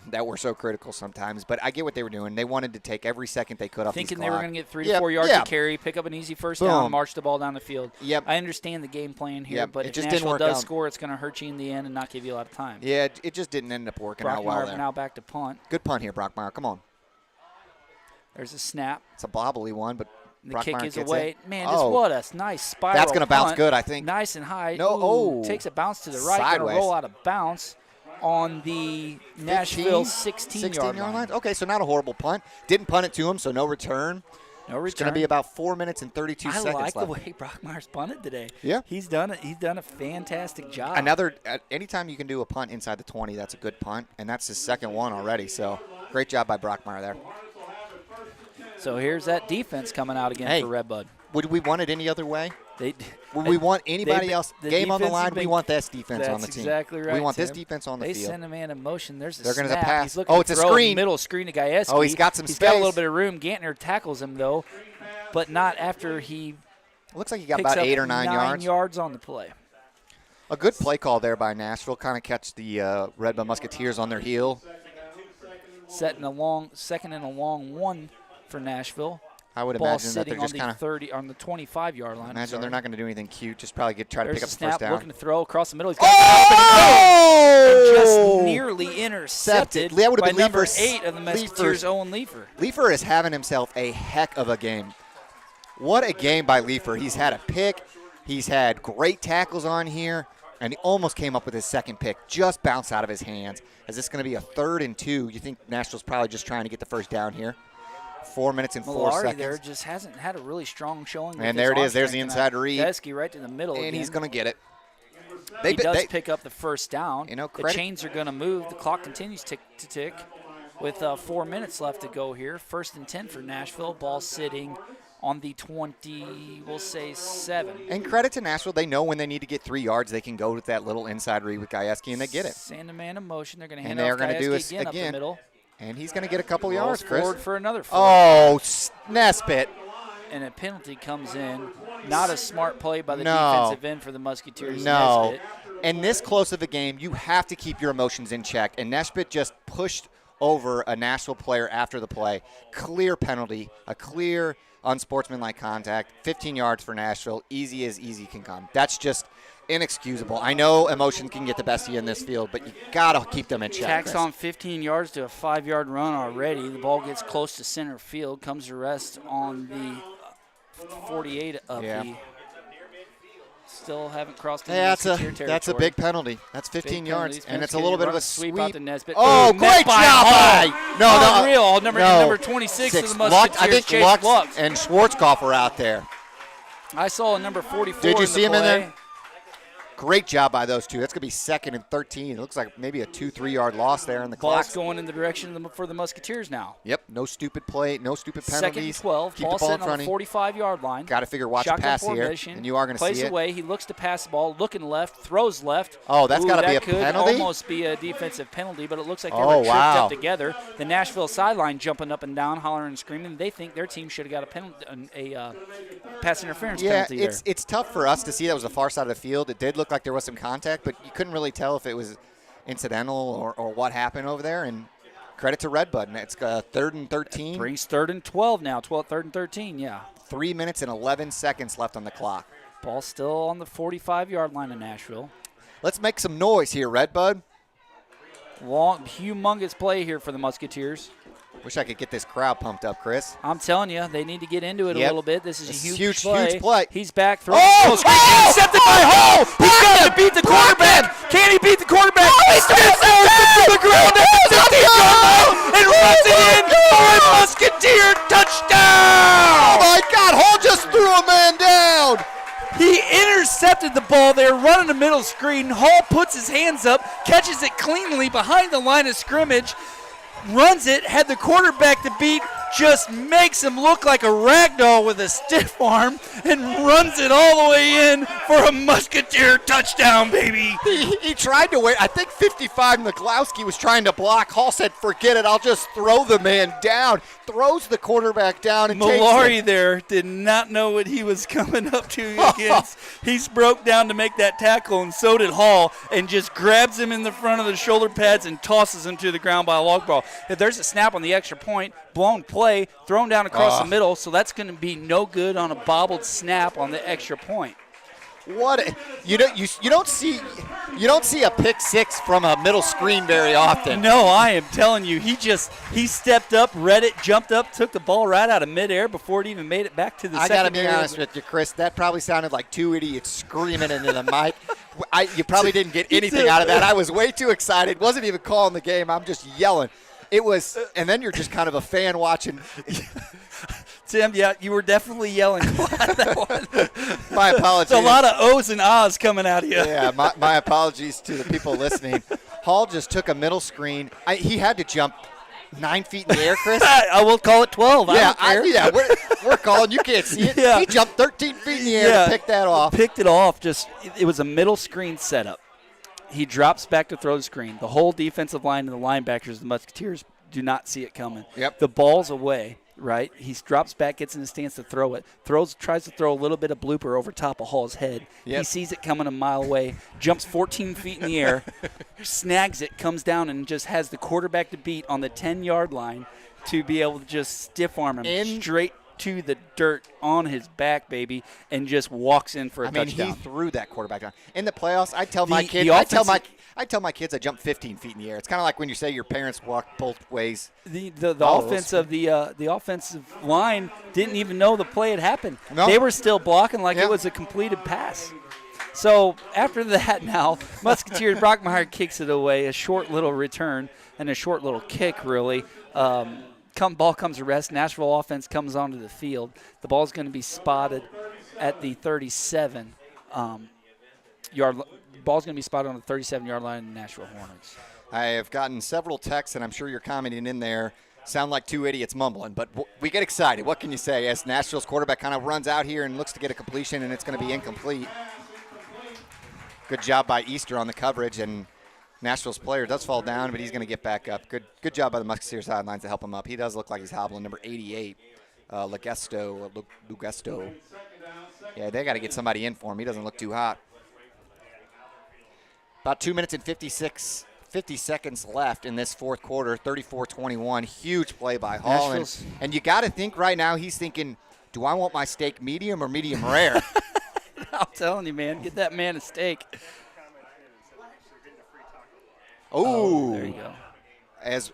that we're so critical sometimes. But I get what they were doing. They wanted to take every second they could off Thinking the they clock. were going to get 3 to 4 yards to carry, pick up an easy first down, march the ball down the field. Yep. I understand the game plan here, but if just Nashville does out. score, it's going to hurt you in the end and not give you a lot of time. Yeah, it just didn't end up working out well there. Now back to punt. Good punt here, Brockmeyer. Come on. There's a snap. It's a bobbly one, but the kick is away. It. Man, what a nice spiral. That's going to bounce punt. good, I think. Nice and high. No, takes a bounce to the right. Going to roll out of bounds on the Nashville 16-yard line. Okay, so not a horrible punt. Didn't punt it to him, so no return. No return. It's going to be about 4 minutes and 32 seconds left. I like the way Brockmeyer's punted today. Yeah. He's done a fantastic job. Anytime you can do a punt inside the 20, that's a good punt, and that's his second one already. So great job by Brockmeyer there. So here's that defense coming out again for Red Bud. Would we want it any other way? Would we want anybody else? Game on the line, we want this defense on the team. That's exactly right. We want Tim. this defense on the field. They send a man in motion. There's a They're snap. Gonna pass. He's looking it's to a throw screen. Middle screen to Gajewski. Oh, he's got some space. He's got a little bit of room. Gantner tackles him, though, but not after he looks like he got about 8 or 9 yards. 9 yards on the play. A good play call there by Nashville. Kind of catch the Red Bud Musketeers on their heel. Second and a long one for Nashville. I would imagine that they're just kind of on the 25-yard line. Imagine they're not going to do anything cute. Just probably try to pick up the first down. Looking to throw across the middle. He's got just nearly intercepted that would have by been number Leifer's, 8 of the Musketeers, Owen Leifer. Leifer is having himself a heck of a game. What a game by Leifer. He's had a pick. He's had great tackles on here, and he almost came up with his second pick. Just bounced out of his hands. Is this going to be a 3rd and 2? You think Nashville's probably just trying to get the first down here? 4 minutes and 4 seconds. There just hasn't had a really strong showing. And there it is. There's the inside read. Gajewski right to the middle. And he's going to get it. He does pick up the first down. The chains are going to move. The clock continues to tick with 4 minutes left to go here. 1st and 10 for Nashville. Ball sitting on the 20, we'll say 7. And credit to Nashville. They know when they need to get 3 yards, they can go with that little inside read with Gajewski, and they get it. Send a man in motion. They're going to hand it off off Gajewski again up the middle. And he's going to get a couple yards, Chris. Forward for another 4. Oh, Nesbitt. And a penalty comes in. Not a smart play by the defensive end for the Musketeers. No. Nesbitt. And this close of a game, you have to keep your emotions in check. And Nesbitt just pushed over a Nashville player after the play. Clear penalty, a clear unsportsmanlike contact. 15 yards for Nashville, easy as easy can come. That's just inexcusable. I know emotion can get the best of you in this field, but you got to keep them in check. Tacks on 15 yards to a 5-yard run already. The ball gets close to center field, comes to rest on the 48 of the. Still haven't crossed the Musketeer territory. That's a big penalty. That's 15 yards, and it's a little bit of a sweep. Out to Nesbitt. Oh, great job! Number 26 of the Musketeers. I think Lux and Schwarzkopf are out there. I saw a number 44. Did you see him in there? Great job by those two. That's going to be 2nd and 13. It looks like maybe a 2-3 yard loss there in the clock. Ball's going in the direction for the Musketeers now. Yep. No stupid play. No stupid penalties. 2nd and 12. Keep ball the ball sitting in front on the 45-yard line. Got to figure watch the pass here, and you are going to see it. Plays away. He looks to pass the ball, looking left, throws left. Oh, that's got to be a penalty. penalty? That could almost be a defensive penalty, but it looks like they were tripped up together. The Nashville sideline jumping up and down, hollering and screaming. They think their team should have got a penalty, a pass interference penalty there. It's tough for us to see. That was the far side of the field. It did look like there was some contact, but you couldn't really tell if it was incidental or what happened over there. And credit to Red Bud. And it's 3rd and 13. That brings 3rd and 12 now. 3rd and 13, yeah. 3 minutes and 11 seconds left on the clock. Ball still on the 45-yard line of Nashville. Let's make some noise here, Red Bud. Long, humongous play here for the Musketeers. Wish I could get this crowd pumped up, Chris. I'm telling you, they need to get into it a little bit. This is a huge play. He's back throwing. Intercepted by Hall. He's got to beat the quarterback. Can he beat the quarterback? He steps to the ground and runs it in for a Musketeer touchdown. Oh, my God. Hall just threw a man down. He intercepted the ball there, running the middle screen. Hall puts his hands up, catches it cleanly behind the line of scrimmage. Runs it, had the quarterback to beat, just makes him look like a ragdoll with a stiff arm and runs it all the way in for a Musketeer touchdown, baby. He tried to wait. I think 55 Miglowski was trying to block. Hall said, forget it, I'll just throw the man down. Throws the quarterback down and Malari takes it. there did not know what he was coming up to against. He broke down to make that tackle, and so did Hall, and just grabs him in the front of the shoulder pads and tosses him to the ground by a long ball. If there's a snap on the extra point, blown play, thrown down across the middle, so that's going to be no good on a bobbled snap on the extra point. You don't see a pick six from a middle screen very often. No, I am telling you, he stepped up, read it, jumped up, took the ball right out of midair before it even made it back to the secondary. I got to be honest with you, Chris. That probably sounded like two idiots screaming into the mic. You probably didn't get anything out of that. I was way too excited. Wasn't even calling the game. I'm just yelling. It was, and then you're just kind of a fan watching. Tim, yeah, you were definitely yelling that one. My apologies. It's a lot of O's and Ahs coming out of you. Yeah, my apologies to the people listening. Hall just took a middle screen. He had to jump 9 feet in the air, Chris. I will call it 12. Yeah, we're calling. You can't see it. Yeah. He jumped 13 feet in the air to pick that off. Picked it off. It was a middle screen setup. He drops back to throw the screen. The whole defensive line and the linebackers, the Musketeers, do not see it coming. Yep. The ball's away, right? He drops back, gets in his stance to throw it. Tries to throw a little bit of blooper over top of Hall's head. Yep. He sees it coming a mile away, jumps 14 feet in the air, snags it, comes down, and just has the quarterback to beat on the 10-yard line to be able to just stiff arm him straight to the dirt on his back, baby, and just walks in for a touchdown. He threw that quarterback down. In the playoffs, I tell my kids, I jump 15 feet in the air. It's kind of like when you say your parents walk both ways. The offensive line didn't even know the play had happened. No. They were still blocking like it was a completed pass. So after that now, Musketeer Brockmeyer kicks it away, a short little return and a short little kick, really. Ball comes to rest. Nashville offense comes onto the field. The ball's going to be spotted at the 37 yard. Ball's going to be spotted on the 37-yard line in the Nashville Hornets. I have gotten several texts, and I'm sure you're commenting in there. Sound like two idiots mumbling, but we get excited. What can you say? As Nashville's quarterback kind of runs out here and looks to get a completion, and it's going to be incomplete. Good job by Easter on the coverage, and Nashville's player does fall down, but he's going to get back up. Good job by the Musketeer sidelines to help him up. He does look like he's hobbling. Number 88, Lugesto. Yeah, they got to get somebody in for him. He doesn't look too hot. About 2 minutes and 50 seconds left in this fourth quarter, 34-21. Huge play by Hall. And you got to think right now he's thinking, do I want my steak medium or medium rare? I'm telling you, man, get that man a steak. Oh, there you go. As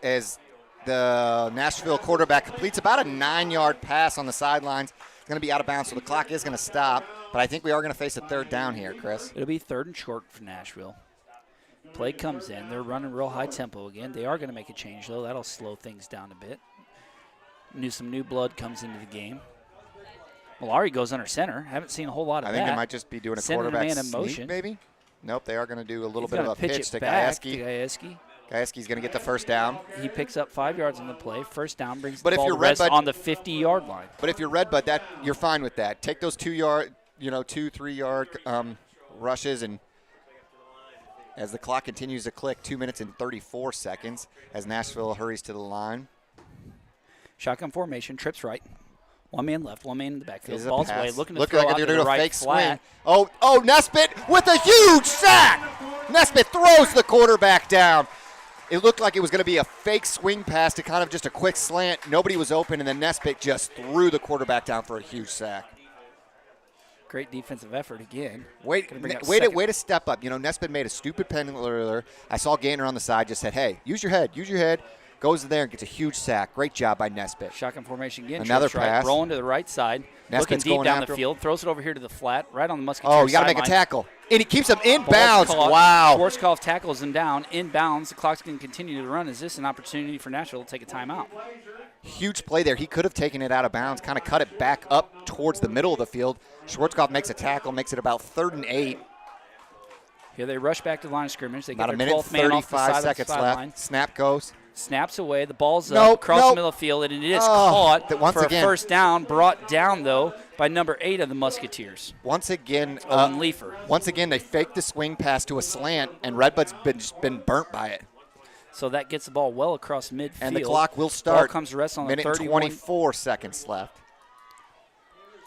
the Nashville quarterback completes about a 9-yard pass on the sidelines. It's going to be out of bounds, so the clock is going to stop. But I think we are going to face a third down here, Chris. It'll be 3rd and short for Nashville. Play comes in. They're running real high tempo again. They are going to make a change, though. That'll slow things down a bit. Some new blood comes into the game. Malari goes under center. Haven't seen a whole lot of that. I think they might just be doing a quarterback sneak, maybe. Nope, they are going to do a little bit of a pitch to Gajewski. Gajewski's going to get the first down. He picks up 5 yards on the play. First down brings the ball to rest on the 50-yard line. But if you're Red Bud, you're fine with that. Take those 2-3-yard rushes, and as the clock continues to click, 2 minutes and 34 seconds as Nashville hurries to the line. Shotgun formation, trips right. One man left, one man in the backfield. Ball's away, looking to Look throw like out they're to doing the right a fake flat. swing. Oh, Nesbitt with a huge sack. Nesbitt throws the quarterback down. It looked like it was going to be a fake swing pass to kind of just a quick slant. Nobody was open, and then Nesbitt just threw the quarterback down for a huge sack. Great defensive effort again. Way to step up. Nesbitt made a stupid penalty earlier. I saw Gaynor on the side just said, hey, use your head. Goes in there and gets a huge sack. Great job by Nesbitt. Shotgun formation again. Another pass. Rolling to the right side. Nesbitt's looking deep down the field. Throws it over here to the flat, right on the Musketeers. Oh, you got to make a tackle. And he keeps him inbounds. Wow. Schwarzkopf tackles him down. Inbounds. The clock's going to continue to run. Is this an opportunity for Nashville to take a timeout? Huge play there. He could have taken it out of bounds, kind of cut it back up towards the middle of the field. Schwarzkopf makes a tackle, makes it about 3rd and 8. Here they rush back to the line of scrimmage. They about get a their minute 12th man off the 35 seconds left. line. Snap goes. snaps away. The ball's up across the middle of the field, and it is caught for a first down, brought down, though, by number 8 of the Musketeers. Once again, Owen Leifer. Once again, they faked the swing pass to a slant, and Red Bud's been burnt by it. So that gets the ball well across midfield. And the clock will start. Ball comes to rest on the 31. 24 seconds left.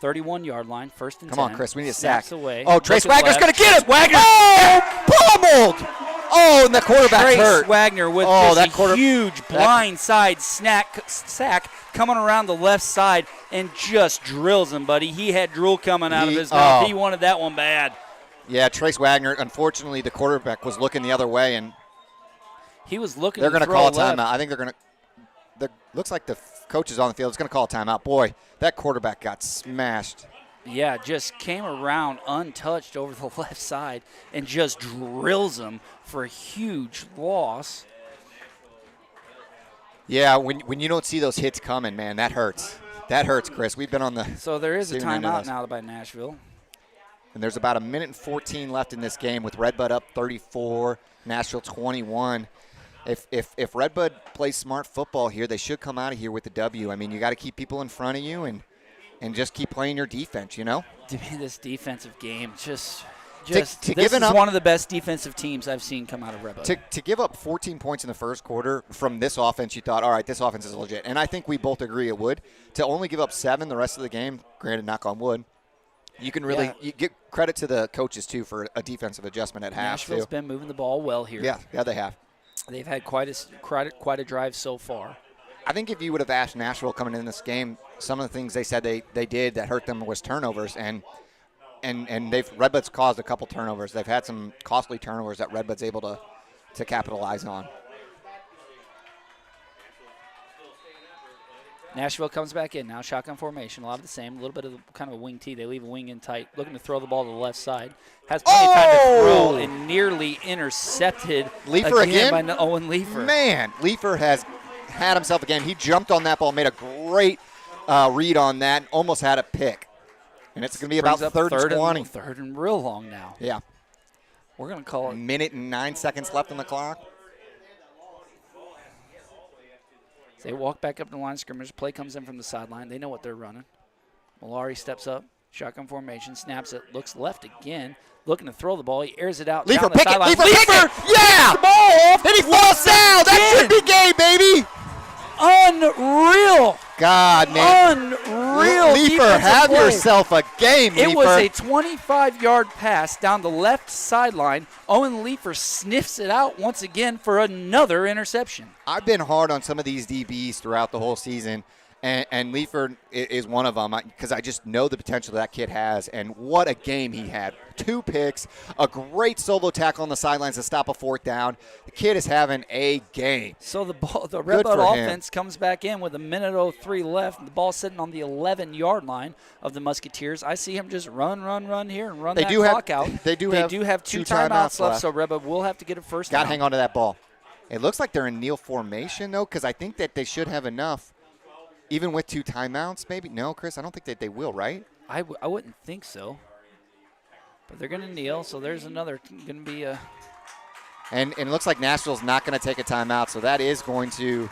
31-yard line, 1st and 10. Come on, Chris. We need a sack. Snaps away. Oh, Trace Wagner's going to get it. Wagner. Oh, pummeled. Oh, and the quarterback's hurt. Trace Wagner with this huge blind side sack coming around the left side and just drills him, buddy. He had drool coming out of his mouth. He wanted that one bad. Yeah, Trace Wagner, unfortunately, the quarterback was looking the other way, and he was looking. They're going to call a timeout. I think they're going to. Looks like the coach is on the field. It's going to call a timeout. Boy, that quarterback got smashed. Yeah, just came around untouched over the left side and just drills him for a huge loss. Yeah, when you don't see those hits coming, man, that hurts. That hurts, Chris. We've been on the. So there is a timeout now by Nashville. And there's about 1 minute and 14 left in this game with Red Bud up 34, Nashville 21. If Red Bud plays smart football here, they should come out of here with the W. I mean, you got to keep people in front of you and just keep playing your defense, you know? To me, this defensive game this is one of the best defensive teams I've seen come out of Red Bud. To give up 14 points in the first quarter from this offense, you thought, all right, this offense is legit. And I think we both agree it would. To only give up 7 the rest of the game, granted, knock on wood, you can really you get credit to the coaches, too, for a defensive adjustment at half, Nashville's been moving the ball well here. Yeah, they have. They've had quite a drive so far. I think if you would have asked Nashville coming in this game, some of the things they said they did that hurt them was turnovers, and Red Bud's caused a couple turnovers. They've had some costly turnovers that Red Bud's able to capitalize on. Nashville comes back in now, shotgun formation, a lot of the same, a little bit of kind of a wing T. They leave a wing in tight, looking to throw the ball to the left side. Has plenty of time to throw and nearly intercepted again by Owen Leifer. Man, Leifer has had himself again. He jumped on that ball, made a great read on that, and almost had a pick. And it's going to be about 3rd and 20. Third and real long now. Yeah. We're going to call it. 1 minute and 9 seconds left on the clock. They walk back up to the line of scrimmage. Play comes in from the sideline. They know what they're running. Malari steps up. Shotgun formation. Snaps it. Looks left again. Looking to throw the ball. He airs it out. Leifer, pick it. Leifer, yeah! The ball off. And he falls down. That should be game, baby. Unreal. God, man. Unreal. Leifer, have yourself a game, Leifer. It was a 25-yard pass down the left sideline. Owen Leifer sniffs it out once again for another interception. I've been hard on some of these DBs throughout the whole season, and Leifer is one of them because I just know the potential that kid has, and what a game he had. 2 picks, a great solo tackle on the sidelines to stop a 4th down. The kid is having a game. So the Red Bud offense comes back in with 1:03 left. The ball sitting on the 11-yard line of the Musketeers. I see him just run here and run that clock out. They do have 2 timeouts left, so Red Bud will have to get a first down. Got to hang on to that ball. It looks like they're in kneel formation, though, because I think that they should have enough. Even with 2 timeouts, maybe? No, Chris, I don't think that they will, right? I wouldn't think so. But they're going to kneel, so there's another going to be a... And it looks like Nashville's not going to take a timeout, so that is going to...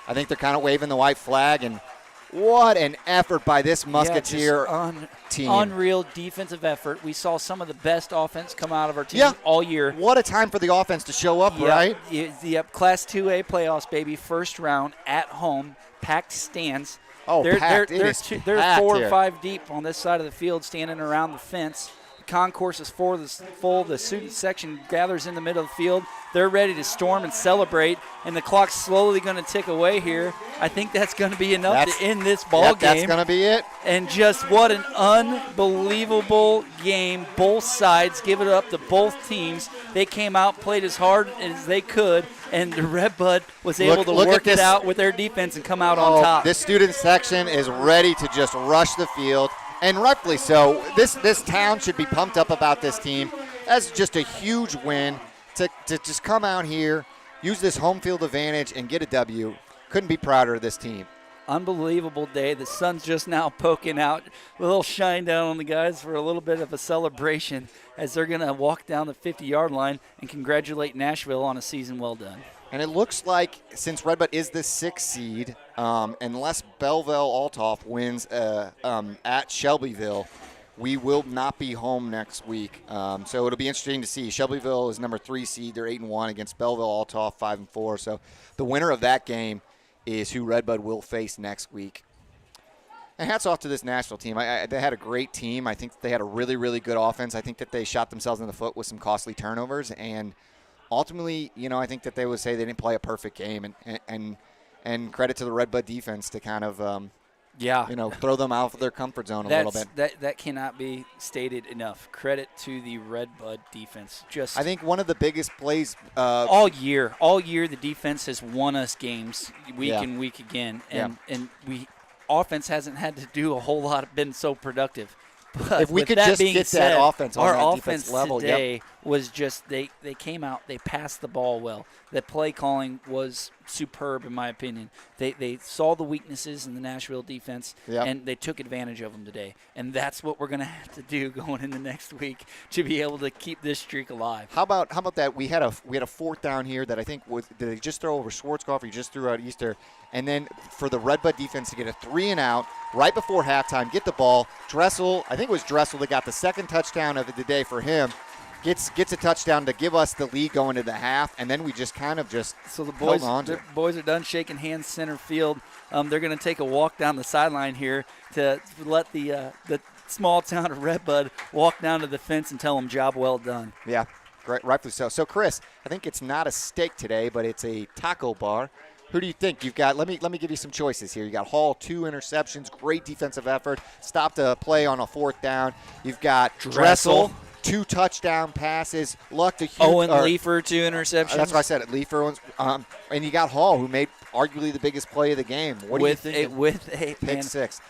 I think they're kind of waving the white flag, and what an effort by this Musketeer team. Unreal defensive effort. We saw some of the best offense come out of our team all year. What a time for the offense to show up, right? Yep, Class 2A playoffs, baby. First round at home. Packed stands. Oh, packed. They're 4 or 5 deep on this side of the field standing around the fence. The concourse is full. The student section gathers in the middle of the field. They're ready to storm and celebrate, and the clock's slowly going to tick away here. I think that's going to be enough to end this ball game. That's going to be it. And just what an unbelievable game. Both sides give it up to both teams. They came out, played as hard as they could, and the Red Bud was able to work it out with their defense and come out on top. This student section is ready to just rush the field, and rightfully so. This town should be pumped up about this team. That's just a huge win to just come out here, use this home field advantage, and get a W. Couldn't be prouder of this team. Unbelievable day. The sun's just now poking out. A little shine down on the guys for a little bit of a celebration as they're going to walk down the 50-yard line and congratulate Nashville on a season well done. And it looks like since Red Bud is the 6th seed, unless Belleville-Altoff wins at Shelbyville, we will not be home next week. So it'll be interesting to see. Shelbyville is number 3 seed. They're 8-1 against Belleville-Altoff, 5-4. So the winner of that game is who Red Bud will face next week. And hats off to this Nashville team. They had a great team. I think they had a really, really good offense. I think that they shot themselves in the foot with some costly turnovers. And ultimately, I think that they would say they didn't play a perfect game. And credit to the Red Bud defense to kind of, throw them out of their comfort zone a little bit. That cannot be stated enough. Credit to the Red Bud defense. I think one of the biggest plays all year the defense has won us games week and week again, and we offense hasn't had to do a whole lot, been so productive. But if we could just get that offense on our that offense level today was just they came out, they passed the ball well. The play calling was superb in my opinion. They saw the weaknesses in the Nashville defense and they took advantage of them today. And that's what we're going to have to do going into next week to be able to keep this streak alive. How about that? We had a 4th down here that I think did they just throw over Schwarzkopf or you just threw out Easter? And then for the Red Bud defense to get a 3-and-out right before halftime, get the ball. Dressel, I think it was Dressel that got the 2nd touchdown of the day for him. Gets a touchdown to give us the lead going to the half, and then we just kind of so the boys are done shaking hands center field. They're going to take a walk down the sideline here to let the small town of Red Bud walk down to the fence and tell them job well done. Yeah, great, rightfully so. So Chris, I think it's not a steak today, but it's a taco bar. Who do you think you've got? Let me give you some choices here. You got Hall, 2 interceptions, great defensive effort, stopped a play on a 4th down. You've got Dressel. 2 touchdown passes, luck to Hugh. Owen Leifer, 2 interceptions. That's what I said. Leifer, and you got Hall, who made arguably the biggest play of the game. What do you think? With a pick 6.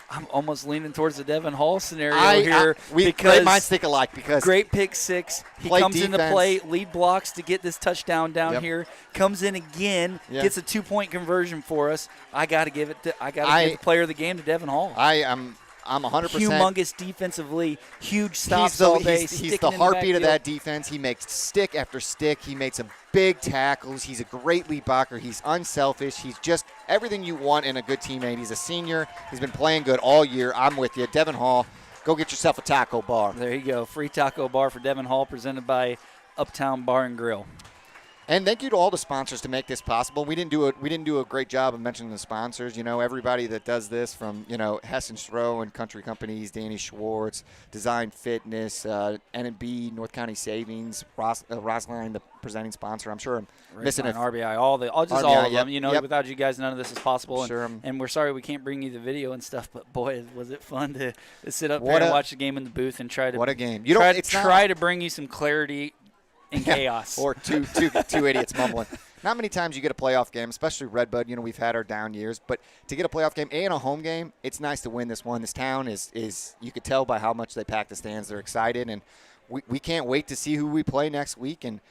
I'm almost leaning towards the Devin Hall scenario here. Great minds think alike because great pick 6. He comes into play, lead blocks to get this touchdown down here. Comes in again, gets a 2-point conversion for us. I got to give the player of the game to Devin Hall. I'm 100%. Humongous defensively, huge stops all day. He's the heartbeat of that defense. He makes stick after stick. He makes some big tackles. He's a great lead blocker. He's unselfish. He's just everything you want in a good teammate. He's a senior. He's been playing good all year. I'm with you. Devin Hall, go get yourself a taco bar. There you go. Free taco bar for Devin Hall presented by Uptown Bar and Grill. And thank you to all the sponsors to make this possible. We didn't do a great job of mentioning the sponsors. Everybody that does this from, Hess and Stroh and Country Companies, Danny Schwartz, Design Fitness, N&B, North County Savings, Rossline, the presenting sponsor. I'm sure I'm missing it. RBI, all of them. Without you guys, none of this is possible. And we're sorry we can't bring you the video and stuff, but boy, was it fun to sit up here and watch the game in the booth and try to. What a game! Try to bring you some clarity. In chaos. Or two idiots mumbling. Not many times you get a playoff game, especially Red Bud. We've had our down years. But to get a playoff game and a home game, it's nice to win this one. This town is you could tell by how much they pack the stands. They're excited. And we can't wait to see who we play next week. And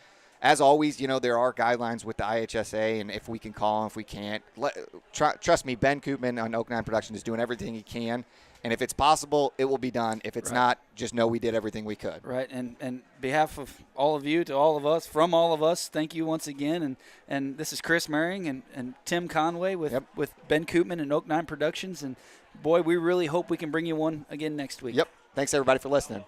as always, there are guidelines with the IHSA. And if we can call them, if we can't. Trust me, Ben Koopman on Oak 9 Production is doing everything he can. And if it's possible, it will be done. If it's not, just know we did everything we could. Right. And behalf of all of you, to all of us, from all of us, thank you once again. And this is Chris Merring and Tim Conway with Ben Koopman and Oak 9 Productions. And, boy, we really hope we can bring you one again next week. Yep. Thanks, everybody, for listening.